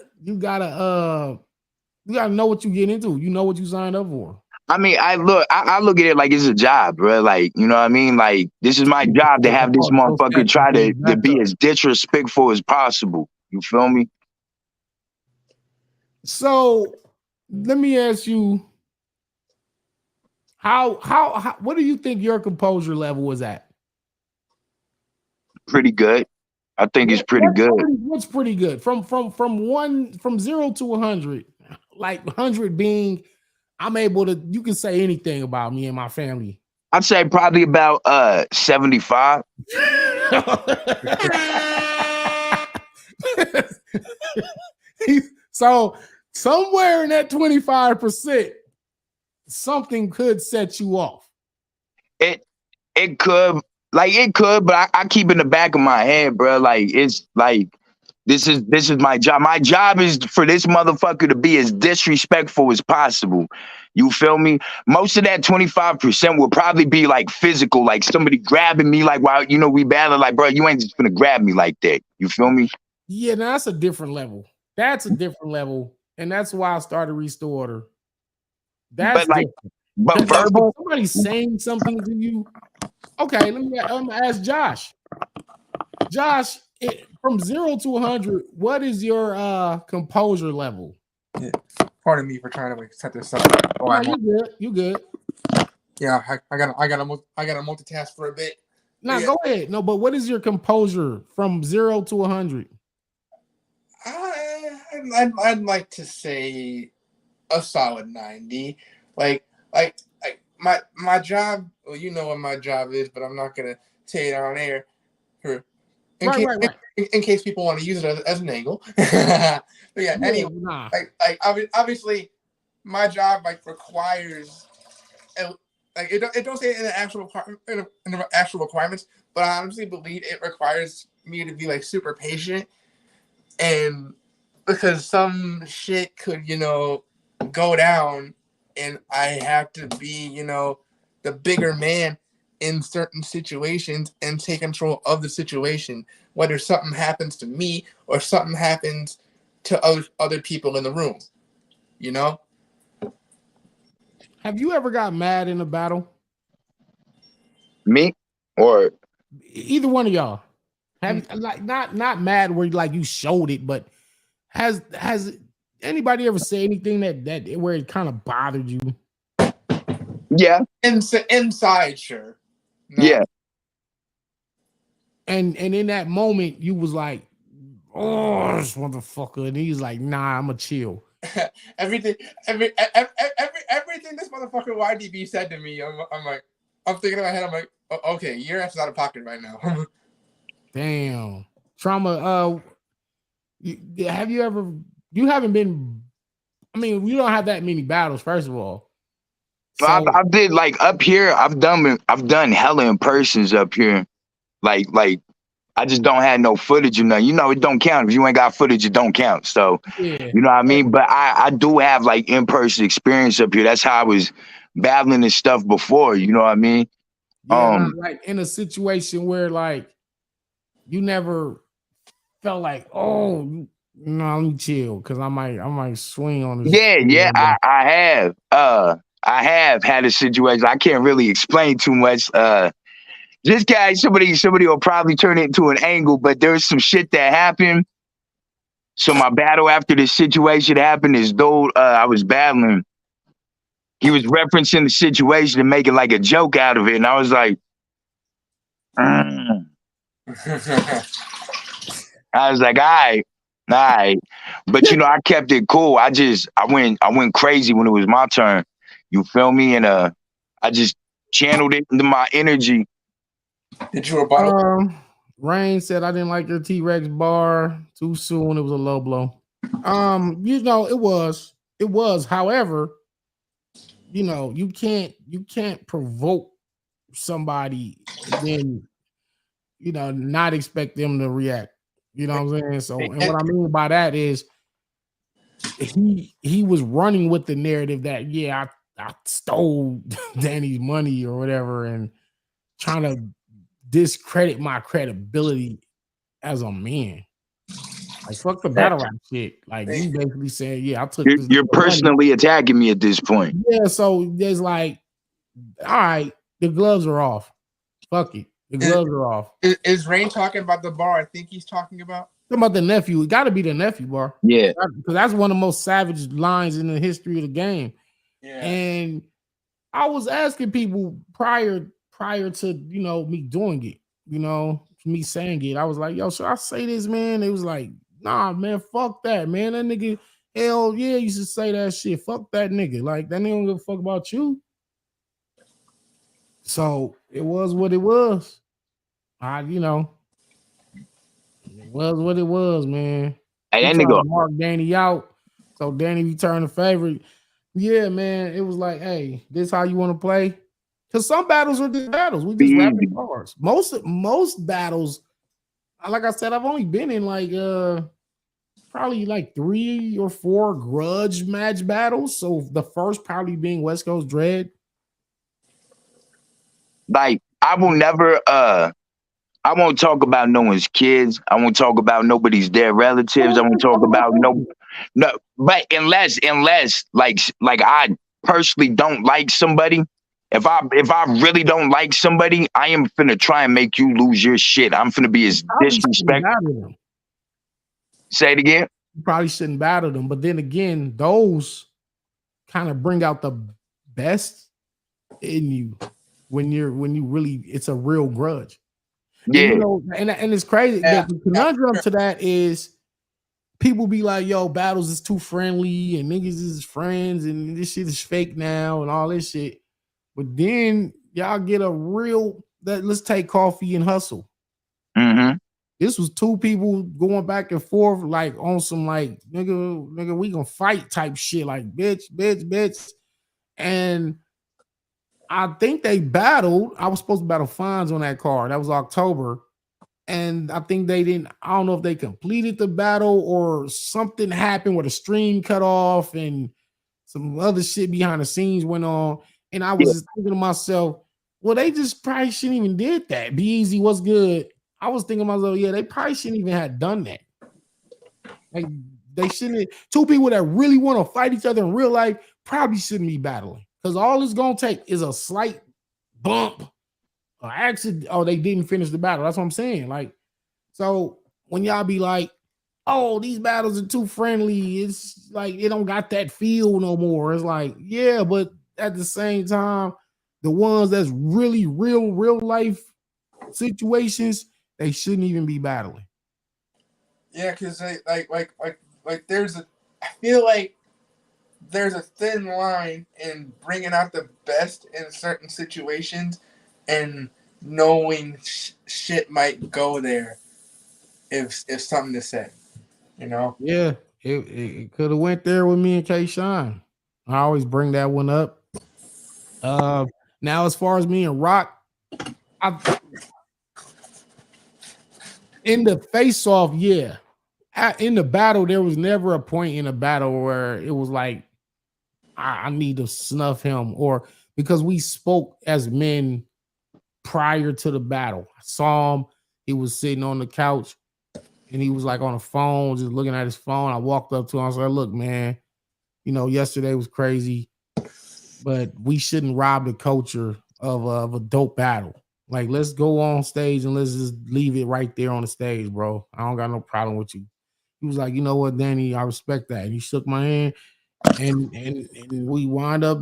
know what you get into. You know what you signed up for. I mean, I look at it like it's a job, bro. Like, you know what I mean? Like, this is my job to have this motherfucker try to be as disrespectful as possible. You feel me? So let me ask you, how what do you think your composure level was at? Pretty good. I think it's pretty good. What's pretty good? From 0 to 100, like 100 being I'm able to, you can say anything about me and my family. I'd say probably about 75. So somewhere in that 25%, something could set you off. It could, but I keep in the back of my head, bro. Like, it's like this is my job. My job is for this motherfucker to be as disrespectful as possible. You feel me? Most of that 25% will probably be like physical, like somebody grabbing me, like while we battle. Like, bro, you ain't just gonna grab me like that. You feel me? Yeah, now that's a different level. That's a different level, and that's why I started Restorer. That's different. But verbal. Somebody saying something to you. Okay, let me ask Josh. Josh, from 0 to 100, what is your composure level? Yeah. Pardon me for trying to set this up. You good. Yeah, I gotta multitask for a bit. No, go ahead. No, but what is your composure from 0 to 100? I'd like to say a solid 90. Like my job. Well, you know what my job is, but I'm not gonna say it on air. in case people want to use it as an angle. But yeah, anyway, obviously, my job requires, it don't say it in the actual requirements, but I honestly believe it requires me to be super patient, and because some shit could go down, and I have to be the bigger man in certain situations and take control of the situation, whether something happens to me or something happens to other people in the room. Have you ever got mad in a battle? Me or either one of y'all? Have not mad where you showed it, but has anybody ever said anything that where it kind of bothered you? Yeah. Inside, sure. Yeah. And in that moment, you was like, "Oh, this motherfucker," and he's like, "Nah, I'ma chill." everything this motherfucker YDB said to me, I'm thinking in my head, I'm like, oh, okay, your ass is out of pocket right now. Damn. Trauma. Have you ever? You haven't been. I mean, we don't have that many battles. First of all, so, I did up here. I've done hella in persons up here. Like I just don't have no footage or nothing. It don't count. If you ain't got footage, it don't count. So yeah. You know what I mean? But I do have in-person experience up here. That's how I was battling and stuff before. You know what I mean? Yeah, in a situation where you never felt like, oh, no, let me chill because I might swing on this. Yeah, I have had a situation. I can't really explain too much. This guy, somebody will probably turn it into an angle, but there's some shit that happened. So my battle after this situation happened, this dude I was battling, he was referencing the situation and making a joke out of it. And I was like, I was like, all right. But I kept it cool. I went crazy when it was my turn. You feel me? And I just channeled it into my energy. Did you rebuttal? Rain said I didn't like your T-Rex bar too soon. It was a low blow. It was. However, you can't provoke somebody and then not expect them to react. You know what I'm saying? So, and what I mean by that is he was running with the narrative that I stole Danny's money or whatever, and trying to discredit my credibility as a man. Fuck the battle rap shit. You basically saying, I took this. You're personally attacking me at this point. Yeah, so there's all right, the gloves are off. Fuck it. The gloves are off. Is Rain talking about the bar I think he's talking about? Talking about the nephew. It gotta be the nephew bar. Yeah. Because that's one of the most savage lines in the history of the game. Yeah. And I was asking people prior to me doing it, me saying it. I was like, yo, should I say this, man? It was like, nah, man, fuck that, man. That nigga, hell yeah, you should say that shit. Fuck that nigga. That nigga don't give a fuck about you. So it was what it was. It was what it was, man. Hey, that nigga mark Danny out. So Danny returned the favorite. Yeah, man. It was like, hey, this how you want to play? Because some battles are just battles. We just rapping bars. Most battles, like I said, I've only been in probably 3 or 4 grudge match battles. So the first probably being West Coast Dread. I will never I won't talk about no one's kids. I won't talk about nobody's dead relatives. I won't talk about no but unless I personally don't like somebody. If I really don't like somebody, I am finna try and make you lose your shit. I'm finna be as disrespectful. Say it again. You probably shouldn't battle them, but then again, those kind of bring out the best in you when you really, it's a real grudge. Yeah. And it's crazy. Yeah. The conundrum to that is people be like, yo, battles is too friendly and niggas is friends and this shit is fake now and all this shit. But then y'all get a real let's take Coffee and Hustle. Mm-hmm. This was two people going back and forth, like on some like nigga, we gonna fight type shit, like bitch. And I think they battled. I was supposed to battle Fonz on that card. That was October. And I think they didn't. I don't know if they completed the battle or something happened where the stream cut off and some other shit behind the scenes went on. And I was just thinking to myself, well, they just probably shouldn't even did that. Be easy, what's good? I was thinking to myself, yeah, they probably shouldn't even have done that. Like they shouldn't. Two people that really want to fight each other in real life probably shouldn't be battling because all it's gonna take is a slight bump, or accident. Oh, they didn't finish the battle. That's what I'm saying. Like, so when y'all be like, oh, these battles are too friendly, it's like it don't got that feel no more. It's like, yeah, but at the same time, the ones that's really real life situations, they shouldn't even be battling. Yeah, because like there's a, I feel like there's a thin line in bringing out the best in certain situations and knowing shit might go there if something is said, you know. Yeah, it could have went there with me and K Shine. I always bring that one up. Now as far as me and Rock, in the face off, yeah. In the battle, there was never a point in the battle where it was like I need to snuff him, or because we spoke as men prior to the battle. I saw him, he was sitting on the couch and he was like on the phone, just looking at his phone. I walked up to him, I was like, look, man, you know, yesterday was crazy, but we shouldn't rob the culture of a dope battle. Like, let's go on stage and let's just leave it right there on the stage, bro. I don't got no problem with you. He was like, you know what, Danny, I respect that. And he shook my hand, and we wound up.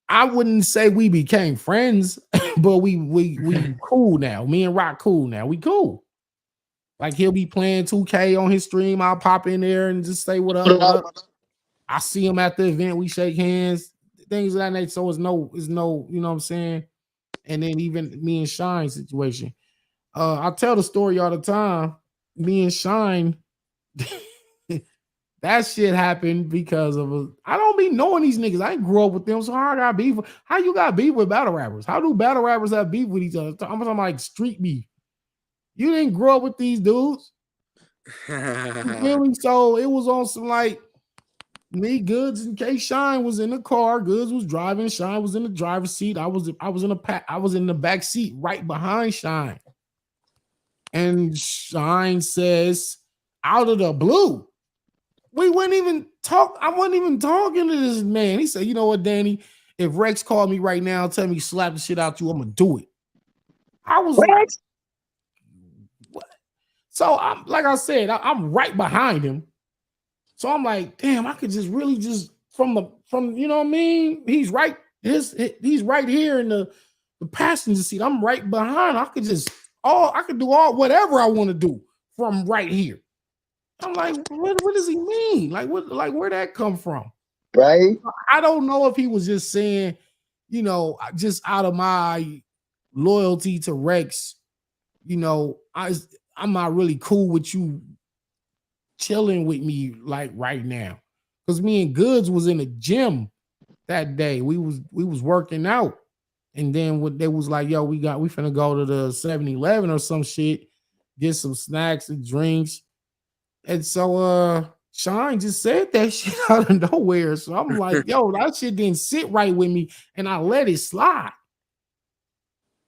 I wouldn't say we became friends, but we cool now. Me and Rock cool now. We cool. Like he'll be playing 2K on his stream. I'll pop in there and just say what up. I see him at the event. We shake hands, things of that nature. So it's no, you know what I'm saying? And then even me and Shine situation. I tell the story all the time. Me and Shine, that shit happened because of I don't be knowing these niggas. I ain't grew up with them, so how I got beef? How you got beef with battle rappers? How do battle rappers have beef with each other? I'm talking like street beef. You didn't grow up with these dudes. You feel me? So it was on some like me, Goods, and K Shine was in the car. Goods was driving. Shine was in the driver's seat. I was in the back seat right behind Shine. And Shine says, out of the blue, we wouldn't even talk. I wasn't even talking to this man. He said, you know what, Danny? If Rex called me right now, tell me slap the shit out you, I'm gonna do it. I was like, what? So I'm like I said, I'm right behind him. So I'm like, damn, I could just really just from you know what I mean? He's right. He's right here in the passenger seat. I'm right behind. I could do whatever I want to do from right here. I'm like, what does he mean? Like, where'd that come from? Right? I don't know if he was just saying, you know, just out of my loyalty to Rex, you know, I'm not really cool with you chilling with me like right now. Because me and Goods was in the gym that day. We was working out. And then what they was like, yo, we finna go to the 7-Eleven or some shit, get some snacks and drinks. And so Shine just said that shit out of nowhere. So I'm like, yo, that shit didn't sit right with me, and I let it slide.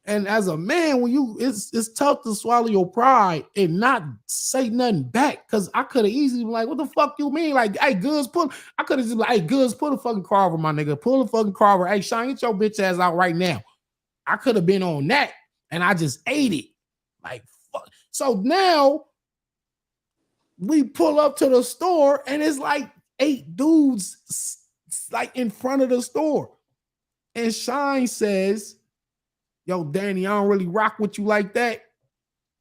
And as a man, when it's tough to swallow your pride and not say nothing back, because I could have easily been like, what the fuck you mean? Like, hey, Goods, I could have just like, hey, Goods, pull the fucking car over, my nigga. Pull the fucking car over. Hey, Shine, get your bitch ass out right now. I could have been on that, and I just ate it. Like, fuck. So now we pull up to the store, and it's like 8 dudes like in front of the store. And Shine says, yo, Danny, I don't really rock with you like that.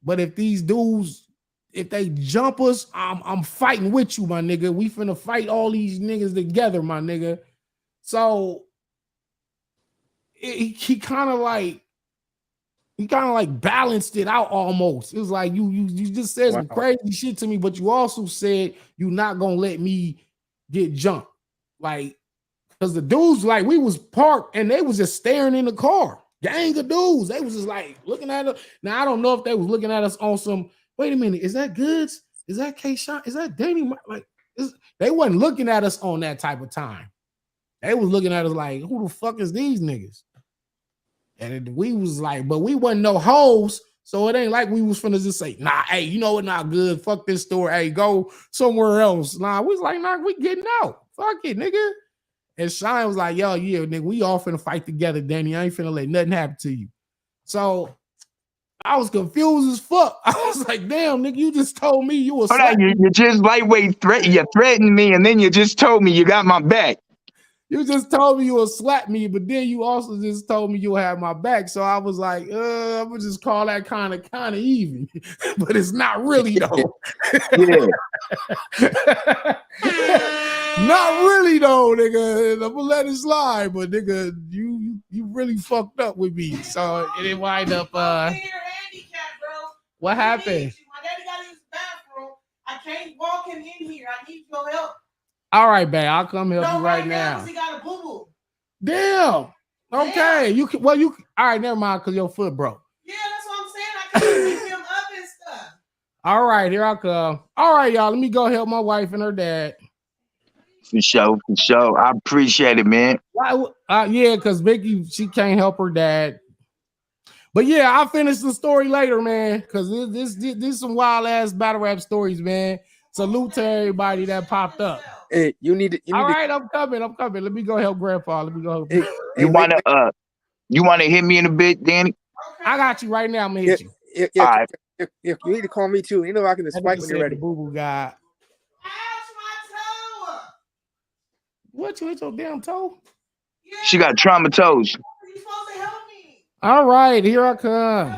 But if these dudes, if they jump us, I'm fighting with you, my nigga. We finna fight all these niggas together, my nigga. So he kind of like He kind of like balanced it out almost. It was like you just said some crazy shit to me, but you also said you not gonna let me get jumped. Like, because the dudes, like, we was parked and they was just staring in the car. Gang of dudes. They was just like looking at us. Now I don't know if they was looking at us on some. Wait a minute, is that Goods? Is that K-Shot? Is that Danny? Like, they wasn't looking at us on that type of time. They was looking at us like, who the fuck is these niggas? And we was like, but we wasn't no hoes, so it ain't like we was finna just say, nah, hey, you know what, not good. Fuck this store. Hey, go somewhere else. Nah, we was like, nah, we getting out. Fuck it, nigga. And Shine was like, yo, yeah, nigga, we all finna fight together, Danny. I ain't finna let nothing happen to you. So I was confused as fuck. I was like, damn, nigga, you just told me you was. Hold on, you just lightweight you threatened me, and then you just told me you got my back. You just told me you will slap me, but then you also just told me you'll have my back. So I was like, I'm gonna just call that kind of even, but it's not really though. Yeah. Not really though, nigga. I'm gonna let it slide, but nigga, you really fucked up with me. So it didn't wind up. What happened? My daddy got in his bathroom. I can't walk him in here. I need your help. All right, babe. I'll come help you right now. He got a boo-boo. Damn. Okay. You can. Well, you. All right. Never mind. Cause your foot broke. Yeah, that's what I'm saying. I can't pick him up and stuff. All right. Here I come. All right, y'all. Let me go help my wife and her dad. For sure. For sure. I appreciate it, man. Why? Yeah, cause Vicky, she can't help her dad. But yeah, I'll finish the story later, man. Cause this some wild ass battle rap stories, man. Salute to everybody that popped up. Hey, you need to. All right, I'm coming. Let me go help Grandpa. Let me go help. You wanna hit me in a bit, Danny? I got you right now. I'm gonna hit you. Yeah, all right. You need to call me too. You know I can just fight when you're ready. Boo boo guy. Ouch, my toe. What, you hit your damn toe? She got trauma toes. You're supposed to help me. All right, here I come.